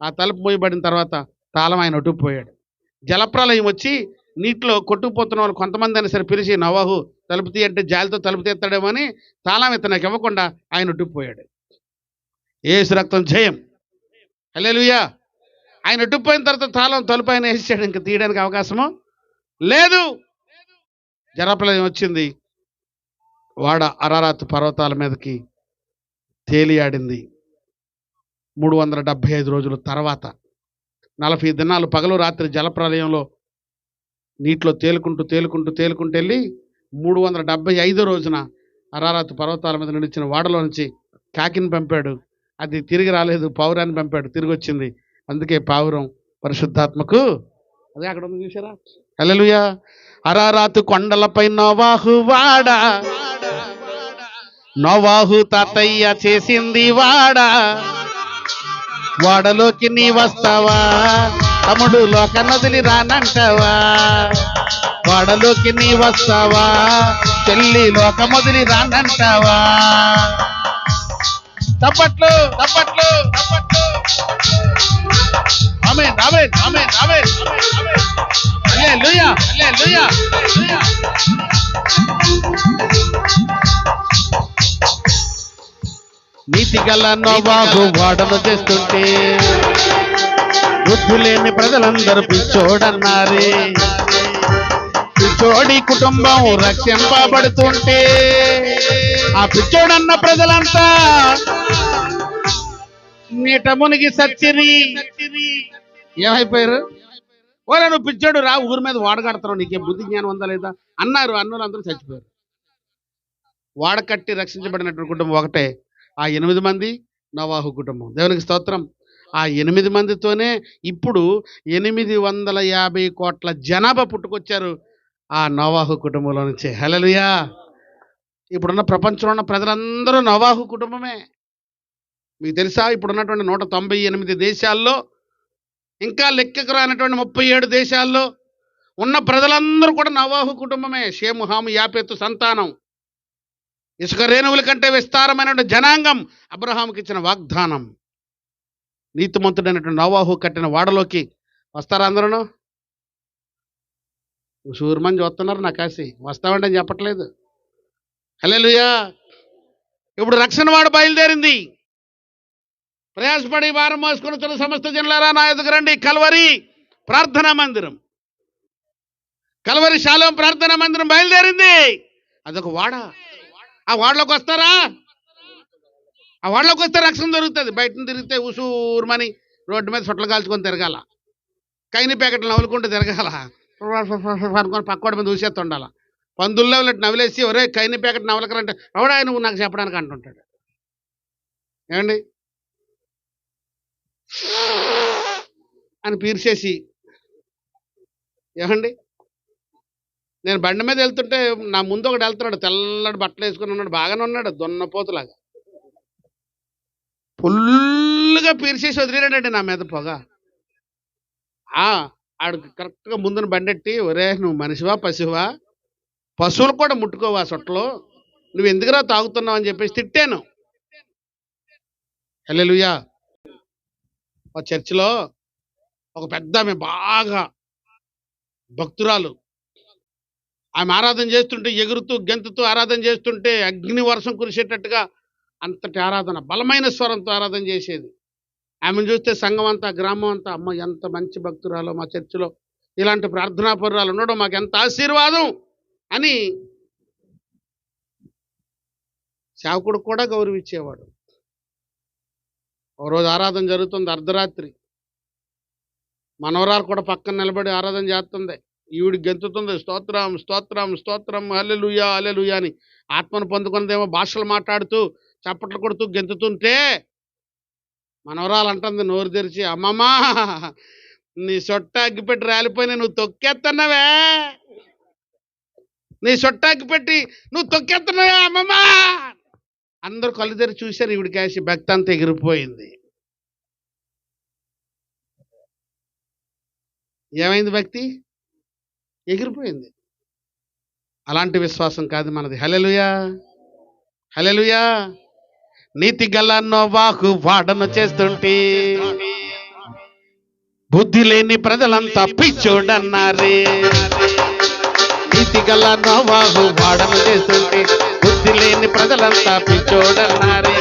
Speaker 1: ఆ తలుపు మూయబడిన తర్వాత తాళం ఆయన ఒట్టుకుపోయాడు. జలప్రలయం వచ్చి నీటిలో కొట్టుకుపోతున్న వాళ్ళు కొంతమంది అయినా సరే పిలిచి నోవాహు తలుపు తీ అంటే జాలితో తలుపు తీస్తాడేమో అని తాళం ఇతనికి ఇవ్వకుండా ఆయన ఒట్టుకుపోయాడు. యేసు రక్తం జయం. హల్లెలూయా. ఆయన ఒట్టుకుపోయిన తర్వాత తాళం తలుపు ఆయన వేసాడు. ఇంకా తీయడానికి అవకాశము లేదు. జలప్రలయం వచ్చింది. వాడ అరారాతు పర్వతాల మీదకి తేలియాడింది. 375 రోజుల తర్వాత 40 దినాలు పగలు రాత్రి జలప్రలయంలో నీటిలో తేలుకుంటూ తేలుకుంటూ తేలుకుంటూ వెళ్ళి 375 రోజున అరారాతు పర్వతాల మీద నిలిచిన వాడలో నుంచి కాకిని పంపాడు. అది తిరిగి రాలేదు. పావురాన్ని పంపాడు, తిరిగి వచ్చింది. అందుకే పావురం పరిశుద్ధాత్మకు అదే అక్కడ ఉంది చూసారా. హల్లెలూయా. అరారాతు కొండలపై నోవాహు వాడ, నోవాహు తాతయ్య చేసింది వాడ. వాడలోకి నీ వస్తావా తమ్ముడు, లోక నదిలి రానంటావా. వాడలోకి నీ వస్తావా చెల్లి, లోక మొదలి రానంటావా. తప్పట్లు తప్పట్లు తప్పట్లు. ఆమేన్ ఆమేన్ ఆమేన్ ఆమేన్. హల్లెలూయా హల్లెలూయా హల్లెలూయా. నీతి గల నోవాహు వాడను చేస్తుంటే బుద్ధి లేని ప్రజలందరూ పిచ్చోడన్నారే. పిచ్చోడి కుటుంబం రక్షింపబడుతుంటే ఆ పిచ్చోడన్న ప్రజలంతా నీట మునిగి సచ్చిరి. ఏమైపోయారు? ఓరే నువ్వు పిచ్చోడు రా, ఊరి మీద వాడగడతావు, నీకే బుద్ధి జ్ఞానం ఉందా లేదా అన్నారు. అన్నులందరూ చచ్చిపోయారు. వాడకట్టి రక్షించబడినటువంటి కుటుంబం ఒకటే, ఆ 8 మంది నోవాహు కుటుంబం. దేవునికి స్తోత్రం. ఆ 8 మందితోనే ఇప్పుడు 850 కోట్ల జనాభా పుట్టుకొచ్చారు ఆ నోవాహు కుటుంబంలో నుంచే. హల్లెలూయా. ఇప్పుడున్న ప్రపంచంలో ఉన్న ప్రజలందరూ నోవాహు కుటుంబమే. మీకు తెలుసా, ఇప్పుడున్నటువంటి 198 దేశాల్లో, ఇంకా లెక్కకు రానటువంటి 37 దేశాల్లో ఉన్న ప్రజలందరూ కూడా నోవాహు కుటుంబమే. షేము, హాము, యాపెతు సంతానం. ఇసుక రేణువుల కంటే విస్తారమైన జనాంగం అబ్రహాముకి ఇచ్చిన వాగ్దానం. నీతిమంతుడైనటువంటి నోవాహు కట్టిన వాడలోకి వస్తారా అందరూ? సూర్యమని చూస్తున్నారు, నా కాసి వస్తామంటే అని చెప్పట్లేదు. హల్లెలూయా. ఇప్పుడు రక్షణ వాడు బయలుదేరింది. ప్రయాసపడి వారం మోసుకుని తన సమస్త జనులారా నా ఎదుగు రండి. కల్వరి ప్రార్థనా మందిరం, కల్వరి షాలోం ప్రార్థనా మందిరం బయలుదేరింది. అదొక వాడ. ఆ వాడలోకి వస్తారా? ఆ వాడలోకి వస్తే రక్షణ దొరుకుతుంది. బయటను తిరిగితే ఉసూరుమని రోడ్డు మీద చుట్టలు కాల్చుకొని తిరగాల, కైని ప్యాకెట్లు నవ్వులుకుంటూ తిరగాల, అనుకొని పక్కోడి మీద ఊసేస్తుండాల. పందుల్లో నవ్వులేసి ఒరే కైని ప్యాకెట్ నవ్వలకరంటే ఎవడా నువ్వు నాకు చెప్పడానికి అంటుంటాడు. ఏమండి అని పీర్చేసి, ఏమండి నేను బండి మీద వెళ్తుంటే నా ముందు ఒకటి వెళ్తున్నాడు, తెల్లటి బట్టలు వేసుకుని ఉన్నాడు, బాగానే ఉన్నాడు, దున్నపోతులాగా. ఫుల్గా పీర్చేసి వదిలేడండి నా మీద పొగ. ఆడు కరెక్ట్గా ముందున బండెట్టి, ఒరే నువ్వు మనిషివా పశువా? పశువులు కూడా ముట్టుకోవా సొట్టలో? నువ్వు ఎందుకురా తాగుతున్నావు అని చెప్పేసి తిట్టాను. హల్లెలూయా. ఆ చర్చిలో ఒక పెద్ద ఆమె బాగా భక్తురాలు, ఆమె ఆరాధన చేస్తుంటే ఎగురుతూ గెంతుతూ ఆరాధన చేస్తుంటే అగ్ని వర్షం కురిసేటట్టుగా అంతటి ఆరాధన, బలమైన స్వరంతో ఆరాధన చేసేది. ఆమెను చూస్తే సంఘం అంతా, గ్రామం అంతా, అమ్మ ఎంత మంచి భక్తురాలో, మా చర్చిలో ఇలాంటి ప్రార్థనాపరురాలు ఉండడం మాకు ఎంత ఆశీర్వాదం అని సేవకుడు కూడా గౌరవించేవాడు. ఒకరోజు ఆరాధన జరుగుతుంది, అర్ధరాత్రి. మనవరాలు కూడా పక్కన నిలబడి ఆరాధన చేస్తుంది. ఈవిడి గెంతుతుంది, స్తోత్రం స్తోత్రం స్తోత్రం, హల్లెలూయా హల్లెలూయా అని. ఆత్మను పొందుకున్నదేమో భాషలు మాట్లాడుతూ చప్పట్లు కొడుతూ గెంతుతుంటే మనవరాలు అంటుంది నోరు తెరిచి, అమ్మమ్మా నీ సొట్ట అగ్గిపెట్టి రాలిపోయినా నువ్వు తొక్కేస్తున్నావే, నీ సొట్ట అగ్గిపెట్టి నువ్వు తొక్కేస్తున్నావే అమ్మమ్మా. అందరూ కళ్ళు తెరిచి చూశారు. ఈవిడి కాసి భక్తి అంతా ఎగిరిపోయింది. ఏమైంది? భక్తి ఎగిరిపోయింది. అలాంటి విశ్వాసం కాదు మనది. హల్లెలూయా హల్లెలూయా. నీతి గల నోవాహు వాడను చేస్తుంటే బుద్ధి లేని ప్రజలంతా పిచ్చోడన్నారే. నీతి గల నోవాహు వాడను చేస్తుంటే బుద్ధి లేని ప్రజలంతా పిచ్చోడన్నారే.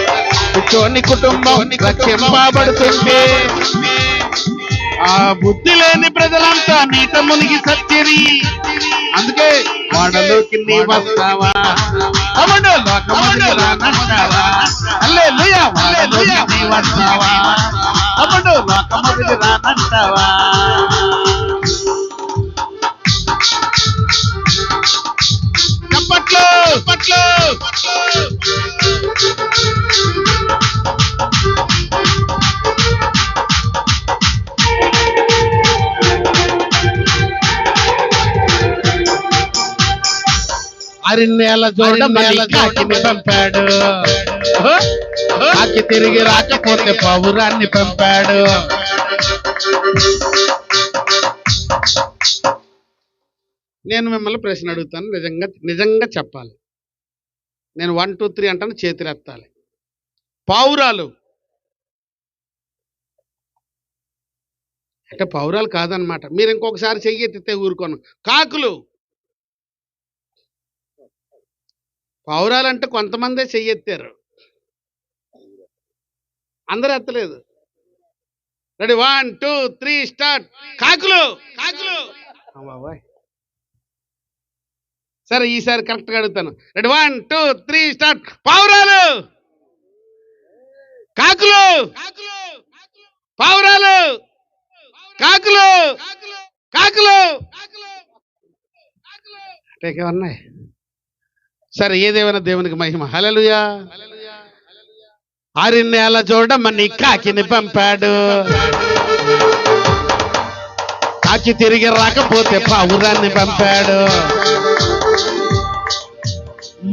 Speaker 1: పిచ్చోని కుటుంబం రక్షింపబడుతుంటే ఆ బుద్ధి లేని ప్రజలంతా నీట మునిగి సచ్చిరి. అందుకే వాడలోకి నీ వస్తావా, అవును లోకమును రానంటావా, హల్లెలూయా వాడలోకి నీ వస్తావా, అవును లోకమును రానంటావా. చప్పట్లు చప్పట్లు. అరిన్నేల జోడమని కాకిని పంపాడు, కాకి తిరిగి రాకపోతే పౌరాన్ని పంపాడు. నేను మిమ్మల్ని ప్రశ్న అడుగుతాను, నిజంగా చెప్పాలి. నేను 1 2 3 అంటాను, చేతులెత్తాలి. పావురాలు అంటే పావురాలు కాదనమాట. మీరు ఇంకొకసారి చెయ్యెత్తితే ఊరుకోను. కాకులు. పావురాలంటే కొంతమందే చెయ్యెత్తారు, అందరూ ఎత్తలేదు. Ready 1 2 3 start. కాకులు కాకులు. బాబాయ్ సరే ఈసారి కరెక్ట్గా అడుగుతాను. Ready 1 2 3 start. పావురాలు కాకులు పావురాలు కాకులు కాకులు అంటే ఉన్నాయి. సరే ఏదేమైనా దేవునికి మహిమ. హల్లెలూయా. ఆరిన్నేల జోడమని కాకిని పంపాడు, కాకి తిరిగి రాకపోతే పావురాన్ని పంపాడు.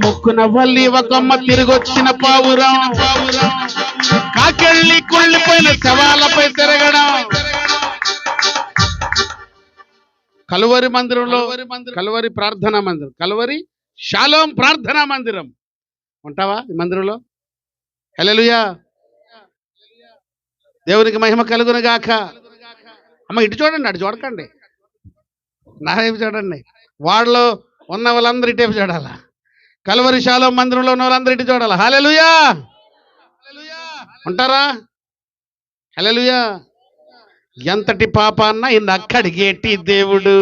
Speaker 1: ముక్కున వల్లి ఒకమ్మ తిరిగొచ్చిన పావురం, కాకెళ్ళి కుళ్ళిపోయిన శవాలపై తిరగడం. కలువరి మందిరంలో, కలువరి ప్రార్థనా మందిరం, కలువరి షాలోం ప్రార్థనా మందిరం ఉంటావా ఈ మందిరంలో? హల్లెలూయా. దేవునికి మహిమ కలుగును గాక. అమ్మ ఇటు చూడండి, అటు చూడకండి, నా వైపు చూడండి. వాళ్ళలో ఉన్న వాళ్ళందరూ ఇటేపు చూడాలా. కలువరి షాలోం మందిరంలో ఉన్న వాళ్ళందరూ ఇటు చూడాలా. హల్లెలూయా. ఉంటారా? హల్లెలూయా. ఎంతటి పాపాన్న ఇన్ని అక్కడిగేటి దేవుడు,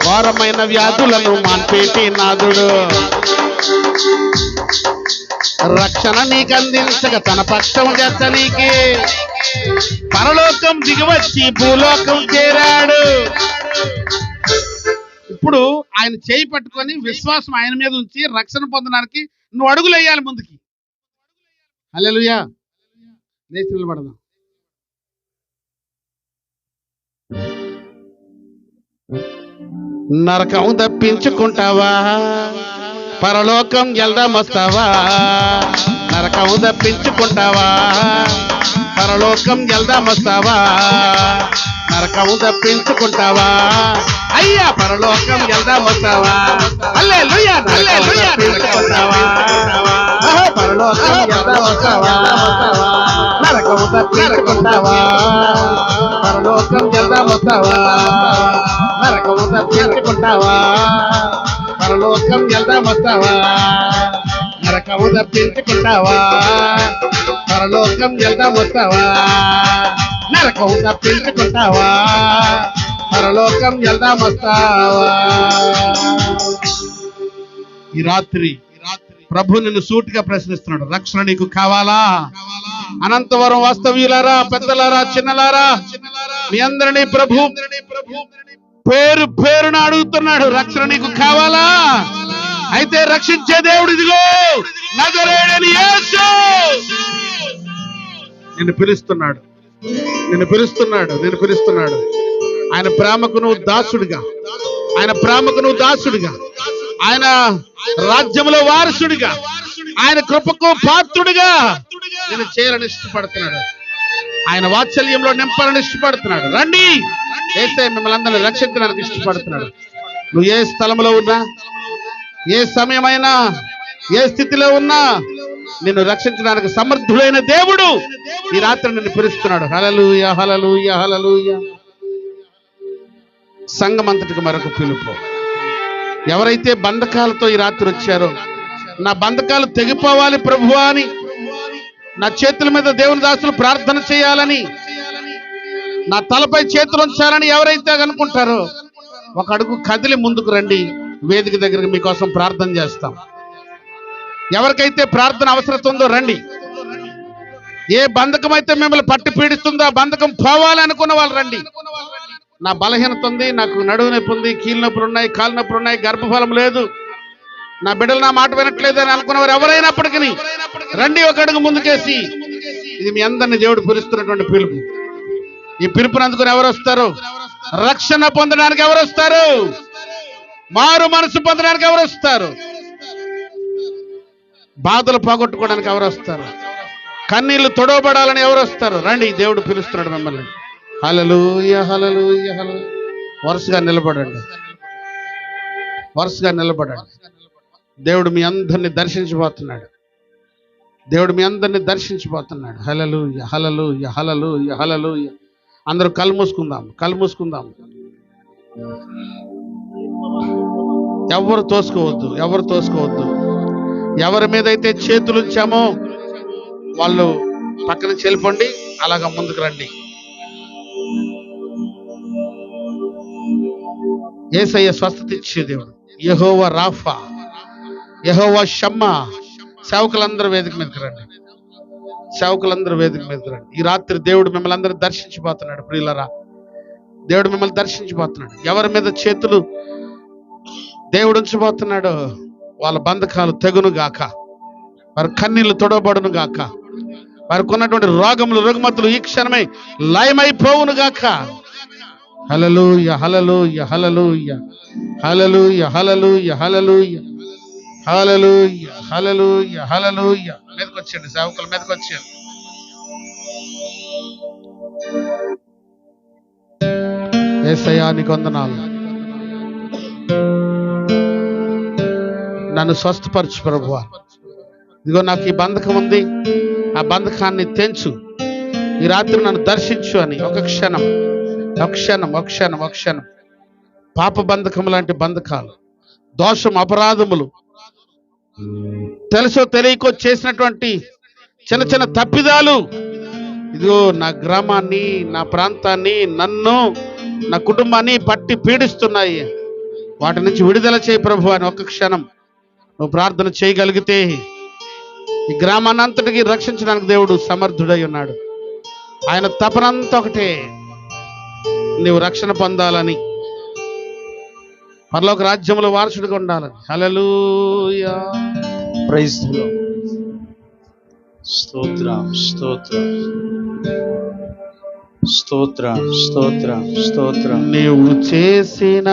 Speaker 1: ఘోరమైన వ్యాధులను మాన్పేటి నాదుడు. రక్షణ నీకు అందించక తన పక్షం చేతనీకి పరలోకం దిగివచ్చి భూలోకం చేరాడు. ఇప్పుడు ఆయన చేయి పట్టుకొని విశ్వాసం ఆయన మీద ఉంచి రక్షణ పొందడానికి నువ్వు అడుగులు వేయాలి ముందుకి. హల్లెలూయా. లేచి నిలబడదాం. నరకం తప్పించుకుంటావా, పరలోకం వెళ్దాం వస్తావా. నరకం తప్పించుకుంటావా, పరలోకం వెళ్దాం వస్తావా. నరకము తప్పించుకుంటావా? అయ్యా పరలోకం వెళ్దాం వస్తావా? హల్లెలూయా, హల్లెలూయా, తప్పించుకుంటావా? పరలోకం వెళ్దాం వస్తావా? నరకము తప్పించుకుంటావా? పరలోకం వెళ్దాం వస్తావా? నరకము తప్పించుకుంటావా? పరలోకం వెళ్దాం వస్తావా? నరకము తప్పించుకుంటావా? పరలోకం వెళ్దాం వస్తావా? నరకం తప్పించుకుంటావా? పరలోకం వెళ్దాం వస్తావా? ఈ రాత్రి ప్రభు నిన్ను సూటిగా ప్రశ్నిస్తున్నాడు. రక్షణ నీకు కావాలా? అనంతవరం వాస్తవ్యులారా, పెద్దలారా, చిన్నలారా, మీ అందరినీ ప్రభు పేరు పేరున అడుగుతున్నాడు. రక్షణ నీకు కావాలా? అయితే రక్షించే దేవుడు ఇదిగో నజరేయుడైన యేసు నిన్ను పిలుస్తున్నాడు, నిన్ను పిలుస్తున్నాడు, నిన్ను పిలుస్తున్నాడు. ఆయన ప్రేమకు నువ్వు దాసుడిగా, ఆయన ప్రేమకు నువ్వు దాసుడిగా, ఆయన రాజ్యంలో వారసుడిగా, ఆయన కృపకు పాత్రుడిగా నేను చేయాలని ఇష్టపడుతున్నాడు. ఆయన వాత్సల్యంలో నింపాలని ఇష్టపడుతున్నాడు. రండి, యేసయ్య మిమ్మల్ని అందరినీ రక్షించడానికి ఇష్టపడుతున్నాడు. నువ్వు ఏ స్థలంలో ఉన్నా, ఏ సమయమైనా, ఏ స్థితిలో ఉన్నా నిన్ను రక్షించడానికి సమర్థుడైన దేవుడు ఈ రాత్రి నిన్ను పిలుస్తున్నాడు. హల్లెలూయా, హల్లెలూయా, హల్లెలూయా. సంఘం అంతటికి మరొక పిలుపు. ఎవరైతే బంధకాలతో ఈ రాత్రి వచ్చారో, నా బంధకాలు తెగిపోవాలి ప్రభువా అని, నా చేతుల మీద దేవుని దాసులు ప్రార్థన చేయాలని, నా తలపై చేతులు ఉంచాలని ఎవరైతే అనుకుంటారో ఒక అడుగు కదిలి ముందుకు రండి. వేదిక దగ్గరికి మీకోసం ప్రార్థన చేస్తాం. ఎవరికైతే ప్రార్థన అవసరం ఉందో రండి. ఏ బంధకం అయితే మిమ్మల్ని పట్టి పీడిస్తుందో ఆ బంధకం పోవాలి అనుకున్న వాళ్ళు రండి. నా బలహీనత ఉంది, నాకు నడువు నొప్పి ఉంది, కీళ్ళ నొప్పులు ఉన్నాయి, కాళ్ళ నొప్పులు ఉన్నాయి, గర్భఫలం లేదు, నా బిడ్డలు నా మాట వినట్లేదు అని అనుకున్నవారు ఎవరైనప్పటికీ రండి. ఒక అడుగు ముందుకేసి, ఇది మీ అందరినీ దేవుడు పిలుస్తున్నటువంటి పిలుపు. ఈ పిలుపుని అందుకుని ఎవరు వస్తారు? రక్షణ పొందడానికి ఎవరు వస్తారు? మారు మనసు పొందడానికి ఎవరు వస్తారు? బాధలు పోగొట్టుకోవడానికి ఎవరు వస్తారు? కన్నీళ్లు తొడవబడాలని ఎవరు వస్తారు? రండి, దేవుడు పిలుస్తున్నాడు మిమ్మల్ని. హల్లెలూయా, హల్లెలూయా, హల్లెలూయా. వరుసగా నిలబడండి, వరుసగా నిలబడండి. దేవుడు మీ అందరిని దర్శించబోతున్నాడు. దేవుడు మీ అందరిని దర్శించబోతున్నాడు. హల్లెలూయా, హల్లెలూయా, హల్లెలూయా, హల్లెలూయా. అందరూ కళ్ళు మూసుకుందాం, కళ్ళు మూసుకుందాం. ఎవరు తోసుకోవద్దు, ఎవరు తోసుకోవద్దు. ఎవరి మీద అయితే చేతులు ఉంచామో వాళ్ళు పక్కన చెల్పండి, అలాగా ముందుకు రండి. యేసయ్య స్వస్థత ఇచ్చే దేవుడు. యెహోవా రాఫా, యెహోవా షమ్మా. సేవకులందరూ వేదిక మీదకి రండి, సేవకులందరూ వేదిక మీదకి రండి. ఈ రాత్రి దేవుడు మిమ్మల్ని అందరూ దర్శించబోతున్నాడు. ప్రియులరా, దేవుడు మిమ్మల్ని దర్శించబోతున్నాడు. ఎవరి మీద చేతులు దేవుడు ఉంచబోతున్నాడో వాళ్ళ బంధకాలు తెగును గాక, వారి కన్నీళ్లు తొడవబడును గాక, వారికి ఉన్నటువంటి రోగములు రుగ్మతులు ఈ క్షణమే లయమైపోవును గాక. హల్లెలూయా, హల్లెలూయా, హల్లెలూయా, హల్లెలూయా, హల్లెలూయా, హల్లెలూయా, హల్లెలూయా, హల్లెలూయా, హల్లెలూయా. మీదకి వచ్చేయండి, సేవకుల మీదకి వచ్చేయండి. యేసయ్యా నీకు వందనాలు. నన్ను స్వస్థపరచు ప్రభువా. ఇదిగో నాకు ఈ బంధకం ఉంది, ఆ బంధకాన్ని తెంచు, ఈ రాత్రి నన్ను దర్శించు అని ఒక క్షణం, ఒక క్షణం, ఒక క్షణం, ఒక క్షణం. పాప బంధకం లాంటి బంధకాలు, దోషం, అపరాధములు, తెలుసో తెలియకో చేసినటువంటి చిన్న చిన్న తప్పిదాలు, ఇదిగో నా గ్రామాన్ని, నా ప్రాంతాన్ని, నన్ను, నా కుటుంబాన్ని పట్టి పీడిస్తున్నాయి. వాటి నుంచి విడుదల చేయి ప్రభు అని ఒక క్షణం నువ్వు ప్రార్థన చేయగలిగితే ఈ గ్రామాన్ని అంతటికి రక్షించడానికి దేవుడు సమర్థుడై ఉన్నాడు. ఆయన తపనంతా ఒకటే, నీవు రక్షణ పొందాలని, పరలోక రాజ్యంలో వారసుడిగా ఉండాలని. హల్లెలూయా,
Speaker 3: ప్రైజ్ ది లార్డ్. స్తోత్రం, స్తోత్రం, స్తోత్రం, స్తోత్రం, స్తోత్రం.
Speaker 1: నీవు చేసిన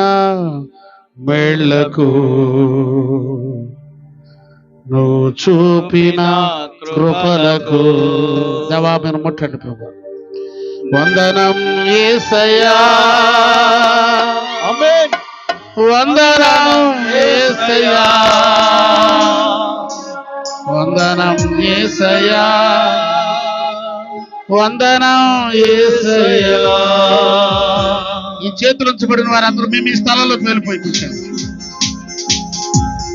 Speaker 1: మేళ్లకు, నువ్వు చూపిన కృపలకు. దేవా మీరు ముట్టండి ప్రభు. వందనం యేసయ్యా,
Speaker 3: ఆమేన్.
Speaker 1: వందనం యేసయ్యా, వందనం యేసయ్యా, వందనం యేసయ్యా. ఈ చేతులు ఉంచబడిన వారందరూ మేము ఈ స్థలంలోకి వెళ్ళిపోయి కూర్చోండి.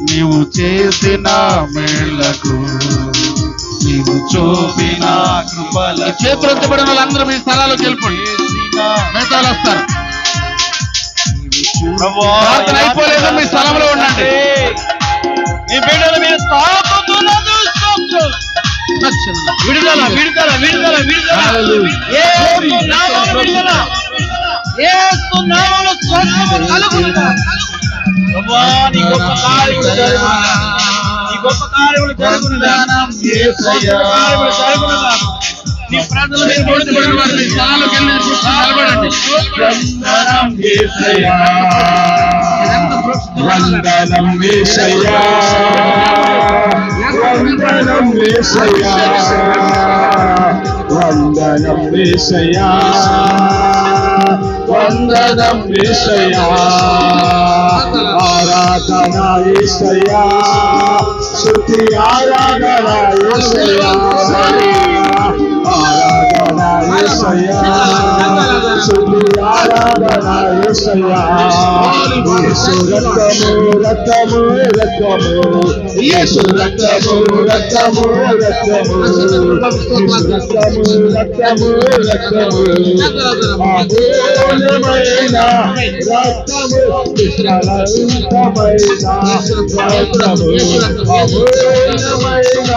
Speaker 1: నీవు చేసిన మేళ్లకు, నీవు చూపిన కృపల, చేతులు ఉంచబడిన వాళ్ళందరూ మీ స్థలాల్లోకి వెళ్ళిపోయి మిగతా వాళ్ళు వస్తారు. ప్రార్థన అయిపోలేదు, మీ స్థలంలో ఉండండి.
Speaker 2: మీ బిడ్డల మీద తాకుతున్నది స్తోత్రం. విడుదల విడుదల విడుదల విడుదల. యేసు నామమున విడుదల. యేసు నామమున స్వస్థత కలుగును. ప్రభువా, నీ గొప్ప కార్యములు జరుగునుగా. నీ గొప్ప కార్యములు జరుగునుగా.
Speaker 1: యేసయ్యా,
Speaker 2: కార్యములు జరుగునుగా. నీ ప్రజల మీద
Speaker 1: ఉంచబడిన వారు మీ స్థలాల్లోకి వెళ్ళి నిలబడండి.
Speaker 4: వందనం యేసయ్యా, వందనం యేసయ్యా, వందనం యేసయ్యా, వందనం యేసయ్యా, వందనం యేసయ్యా, ఆరాధన యేసయ్యా, స్తుతి ఆరాధన యేసయ్యా, ఆరాధన యేసయ్యా, స్తుతి ఆరాధన యేసయ్యా. యేసు రక్తము రక్తము రక్తము, యేసు రక్తము రక్తము రక్తము, యేసు రక్తము రక్తము రక్తము, అమూల్యమైన రక్తము, నిష్కళంకమైన రక్తము, అమూల్యమైన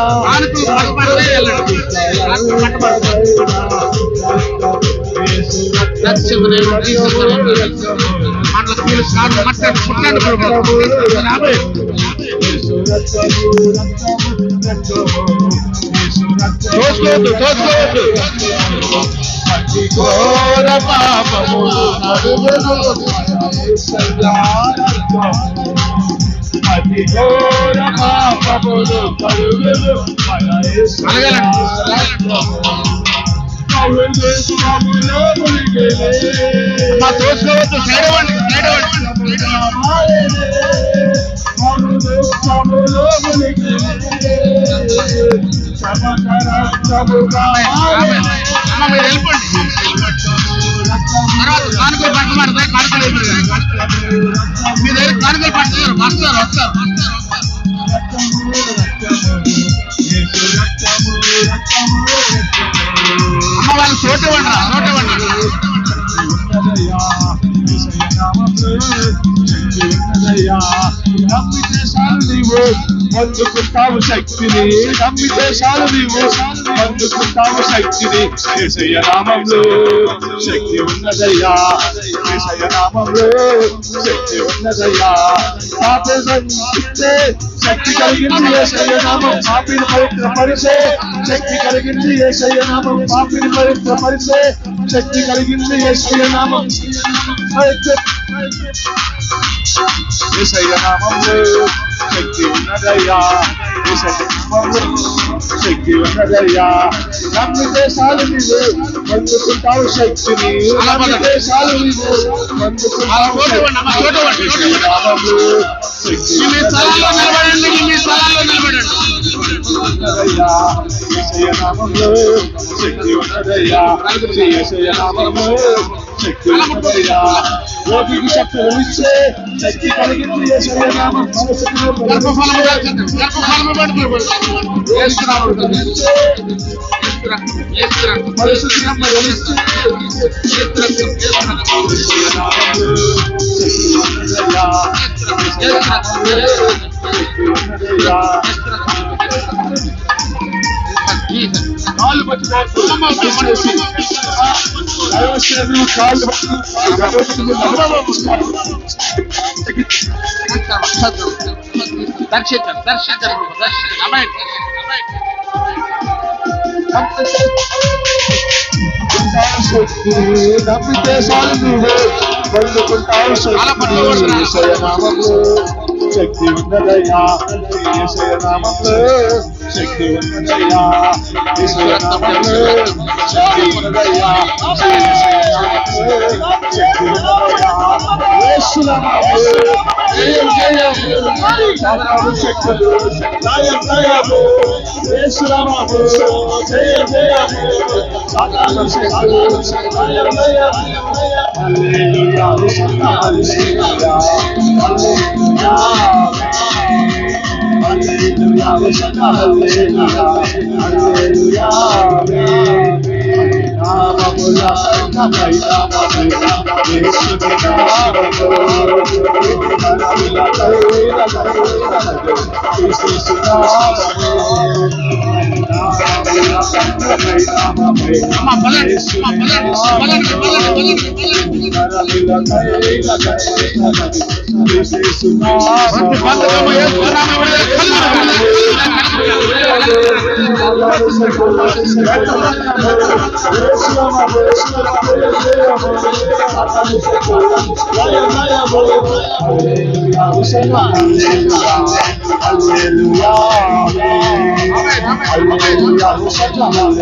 Speaker 1: తోసుకోవద్దు, తోసుకోవద్దు.
Speaker 4: ఘోర పాపము అతి ఘోర పాపములు కలుగును మన యేసు.
Speaker 1: మా తోసుకోవద్దు, సైడ్ అవ్వండి, సైడ్ అవ్వండి. అమ్మ మీరు వెళ్ళిపోండి. తర్వాత కానుకలు పట్టమాడతాయి, కానుకలు మీ దగ్గర కానుకలు పట్టుతారు, వస్తారు వస్తారు. అమ్మ వాళ్ళు చోటు ఇవ్వండి, చోటు ఇవ్వండి.
Speaker 4: నమ్మితే చాలు నీవు పొందుకుంటావు శక్తిని, నమ్మితే చాలు నీవు పొందుకుంటావు శక్తిని. యేసయ్య నామములో శక్తి ఉన్నదయ్యా, యేసయ్య నామములో శక్తి ఉన్నదయ్యా. పాపే సంచితే శక్తి కలిగింది యేసయ్య నామం, పాపిని పవిత్రపరిచే శక్తి కలిగింది యేసయ్య నామం, పాపిని పవిత్రపరిచే శక్తి కలిగింది యేసయ్య నామం. యేసయ్య నామములో శక్తి ఉన్నదయ్యా, యేసయ్య నామములో శక్తి ఉన్నదయ్యా. నమ్మితే చాలు నీవు పొందుకుంటావు శక్తిని, నమ్మితే చాలు నీవు పొందుకుంటావు శక్తిని. యేసయ్య నామములో శక్తి
Speaker 1: నిలబడండి, మీ స్థలాల్లో నిలబడండి.
Speaker 4: ఉన్నదయ్యా, యేసయ్య నామములో శక్తి ఉన్నదయ్యా, యేసయ్య నామములో శక్తి ఉన్నదయ్యా. రోగికి శక్తులు ఇచ్చే శక్తి కలిగింది యేసయ్య నామం.
Speaker 1: గర్భఫలము పడుతుంది.
Speaker 4: కాళ్ళు పట్టి కాళ్ళు
Speaker 1: దర్శించండి, దర్శించండి, దర్శించండి. అమ్మాయి
Speaker 4: నమ్మితే చాలు నువ్వు పొందుకుంటావు శక్తి. యేసయ్య నామములో శక్తి ఉన్నదయ్యా, యేసయ్య నామములో శక్తి ఉన్నదయ్యా యేసయ్య నామములో శక్తి ఉన్నదయ్యా శక్తి ఉన్నదయ్యా యేసు నామములో జయం జయం సాతాను శక్తులు లయం లయము యేసు నామములో జయం జయం సాతాను శక్తులు లయం లయము హల్లెలూయా హల్లెలూయా హల్లెలూయా హల్లెలూయా హల్లెలూయా హల్లెలూయా నామముల నామముల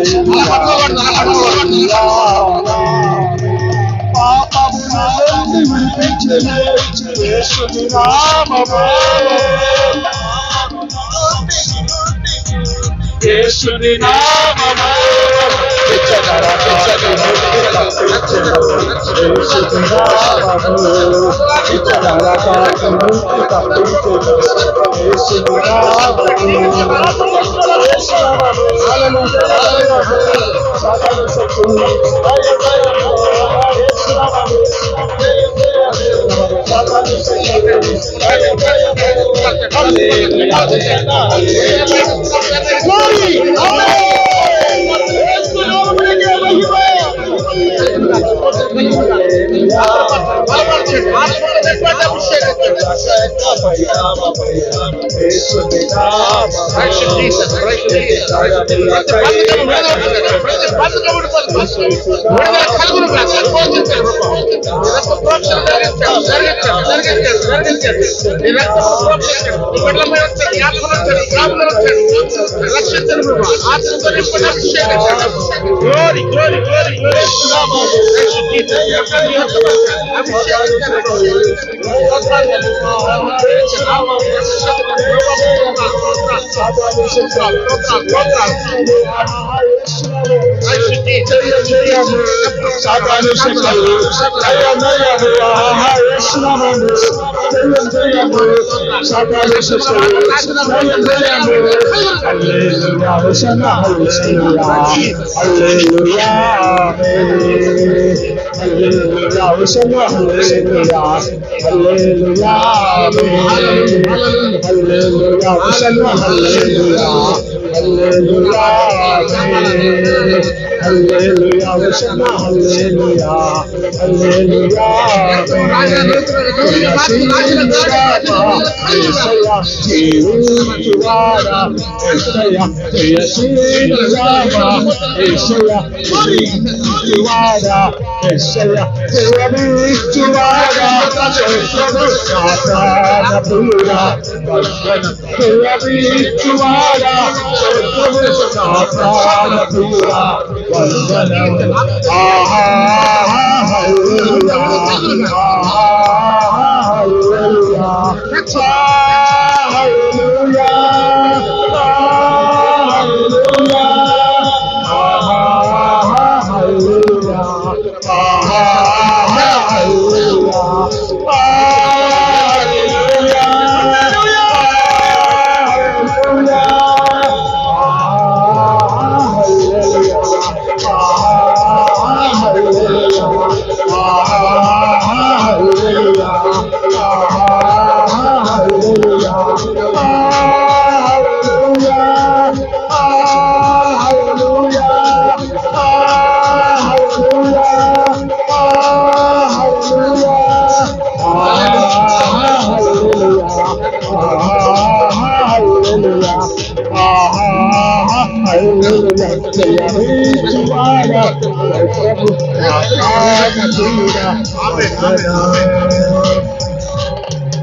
Speaker 4: యేసు పాపములను విడిపించే యేసుని నామమే యేసుని నామమే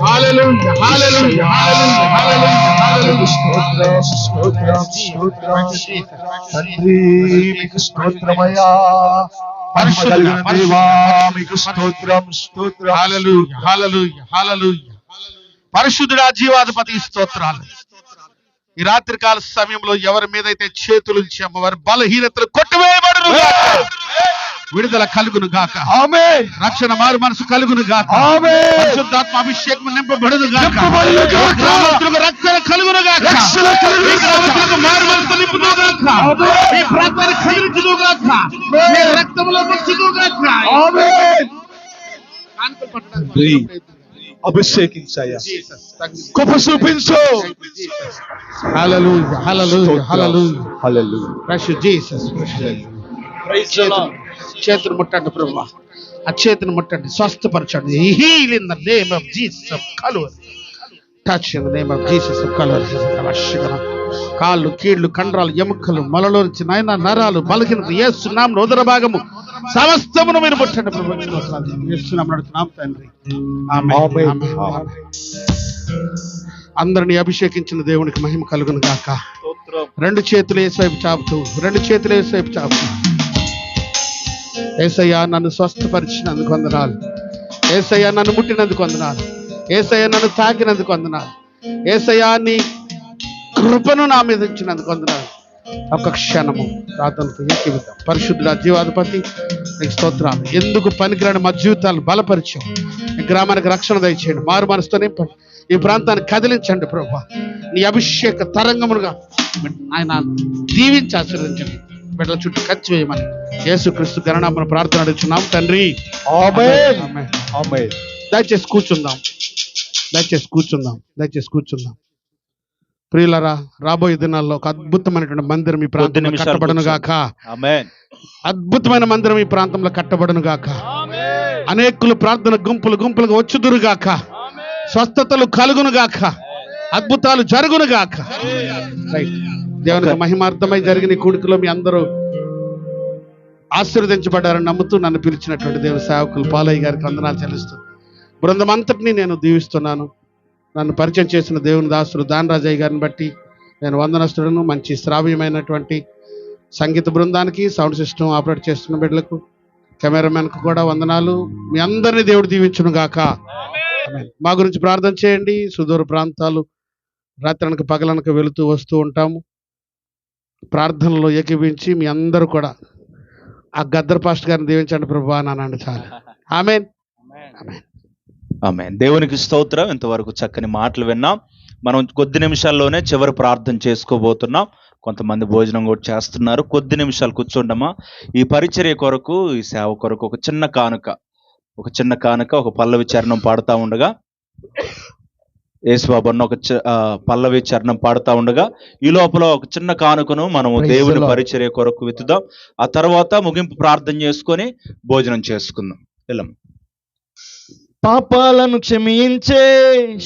Speaker 1: హల్లెలూయా హల్లెలూయా హల్లెలూయా హల్లెలూయా
Speaker 4: స్తోత్రం స్తోత్రం స్తోత్రం తండ్రి మీకు స్తోత్రమయ్యా మహిమ కలిగిన దేవా మీకు స్తోత్రం స్తోత్రం
Speaker 1: హల్లెలూయా హల్లెలూయా హల్లెలూయా. పరిశుద్ధుడా జీవాధిపతి స్తోత్రాలు. ఈ రాత్రికాల సమయంలో ఎవరి మీద అయితే చేతులు ఉంచామో వారి బలహీనతలు కొట్టివేయబడును గాక. విడుదల కలుగును గాక.
Speaker 4: ఆమేన్
Speaker 1: రక్షణ మారు మనసు కలుగును గాక.
Speaker 4: ఆమేన్
Speaker 1: పరిశుద్ధాత్మ అభిషేకం నింపబడును గాక.
Speaker 4: నింపబడును గాక.
Speaker 1: గ్రామస్తులకు రక్షణ కలుగును గాక.
Speaker 4: రక్షణ కలుగును
Speaker 1: ఈ గ్రామస్తులకు మారు మనసు నింపును గాక.
Speaker 4: ఆమేన్.
Speaker 1: ఈ ప్రాంతాన్ని కదిలించును గాక.
Speaker 4: ఆమేన్.
Speaker 1: ఈ రక్తంలో ముంచును గాక.
Speaker 4: ఆమేన్
Speaker 1: కానుకలు పట్టడానికి ప్రయత్నం.
Speaker 4: అభిషేకించాయా
Speaker 1: జీసస్, thank you.
Speaker 4: కృప చూపించు
Speaker 1: హల్లెలూయా హల్లెలూయా హల్లెలూయా.
Speaker 4: హల్లెలూయా
Speaker 1: Precious Jesus. చేతులు ముట్టండి ప్రభు. ఆ చేతిని ముట్టండి, స్వస్థపరచండి. Heal in the name of Jesus of Calvary. Touch in the name of Jesus of Calvary. కాళ్ళు, కీళ్లు, కండరాలు, ఎముకలు, మొలలో నుంచి నాయన నరాలు, బలహీనత యేసు నామమున ఉదర భాగము సమస్తమును మీరు ముట్టండి ప్రభు. యేసు నామమున అడుగుతున్నాం తండ్రి. ఆమేన్. ఆమేన్. అందరిని అభిషేకించిన దేవునికి మహిమ కలుగును గాక. రెండు చేతులు యేసు చాపుతూ, రెండు చేతులు యేసు చాపుతూ, యేసయ్యా నన్ను స్వస్థపరిచినందుకు వందనాలు. యేసయ్యా నన్ను ముట్టినందుకు వందనాలు. యేసయ్యా నన్ను తాకినందుకు వందనాలు. యేసయ్యా నీ కృపను నా మీద ఇచ్చినందుకు వందనాలు. ఒక క్షణము ప్రార్థనతో ఏకీవిద్దాం. పరిశుద్ధుడా జీవాధిపతి నీకు స్తోత్రాలు. ఎందుకు పనికిరాని మా జీవితాలు బలపరిచాం. ఈ గ్రామానికి రక్షణ దయచేయండి. మారు మనసుతో నింపండి. ఈ ప్రాంతాన్ని కదిలించండి ప్రభువా. నీ అభిషేక తరంగములుగా ఆయన దీవించి ఆశీర్వదించండి. బిడ్డల చుట్టూ ఖర్చు వేయమని యేసుక్రీస్తు గణనామమున ప్రార్థన అడుగుచున్నాం తండ్రి.
Speaker 4: ఆమేన్
Speaker 1: ఆమేన్.
Speaker 4: ఆమేన్
Speaker 1: దయచేసి కూర్చుందాం. దయచేసి కూర్చుందాం. దయచేసి కూర్చుందాం. ప్రియులరా, రాబోయే దినాల్లో ఒక అద్భుతమైనటువంటి మందిరం ఈ ప్రాంతంలో కట్టబడును గాక.
Speaker 2: ఆమేన్.
Speaker 1: అద్భుతమైన మందిరం ఈ ప్రాంతంలో కట్టబడును గాక. అనేకులు ప్రార్థన గుంపులు గుంపులుగా వచ్చుదురు గాక. స్వస్థతలు కలుగును గాక. అద్భుతాలు జరుగును గాక. రైట్. దేవునికి మహిమార్థమై జరిగిన ఈ కూడికలో మీ అందరూ ఆశీర్వదించబడ్డారని నమ్ముతూ నన్ను పిలిచినటువంటి దేవుని సేవకులు పాలయ్య గారికి వందనాలు చెల్లిస్తూ బృందం అంతటినీ నేను దీవిస్తున్నాను. నన్ను పరిచయం చేసిన దేవుని దాసుడు దానరాజయ్య గారిని బట్టి నేను వందనస్తుడను. మంచి శ్రావ్యమైనటువంటి సంగీత బృందానికి, సౌండ్ సిస్టమ్ ఆపరేట్ చేస్తున్న బిడ్డలకు, కెమెరామెన్కు కూడా వందనాలు. మీ అందరినీ దేవుడు దీవించును గాక. ఆమేన్. మా గురించి ప్రార్థన చేయండి. సుదూర ప్రాంతాలు రాత్రనక పగలనక వెళుతూ వస్తూ ఉంటాము. ప్రార్థనలో ఏకీభించి మీ అందరూ కూడా ఆ గద్దర్ పాస్టర్ గారిని దీవించండి ప్రభు అని అనండి చాలు. ఆమేన్. ఆమేన్.
Speaker 2: ఆమేన్. దేవునికి స్తోత్రం. ఇంతవరకు చక్కని మాటలు విన్నాం. మనం కొద్ది నిమిషాల్లోనే చివరి ప్రార్థన చేసుకోబోతున్నాం. కొంతమంది భోజనం కూడా చేస్తున్నారు. కొద్ది నిమిషాలు కూర్చోండమ్మా. ఈ పరిచర్య కొరకు, ఈ సేవ కొరకు ఒక చిన్న కానుక, ఒక పల్లవి చరణం పాడుతూ ఉండగా, యేసుబాబు అన్న ఒక పల్లవి చరణం పాడుతూ ఉండగా ఈ లోపల ఒక చిన్న కానుకను మనము దేవుని పరిచర్య కొరకు విత్తుదాం. ఆ తర్వాత ముగింపు ప్రార్థన చేసుకొని భోజనం చేసుకుందాం. వెళ్ళం.
Speaker 3: పాపాలను క్షమించే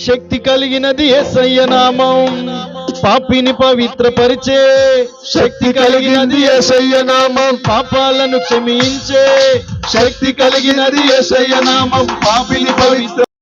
Speaker 3: శక్తి కలిగినది యేసయ్య నామం. పాపిని పవిత్రపరిచే శక్తి కలిగినది యేసయ్య నామం. పాపాలను క్షమించే శక్తి కలిగినది యేసయ్య నామం. పాపిని పవిత్ర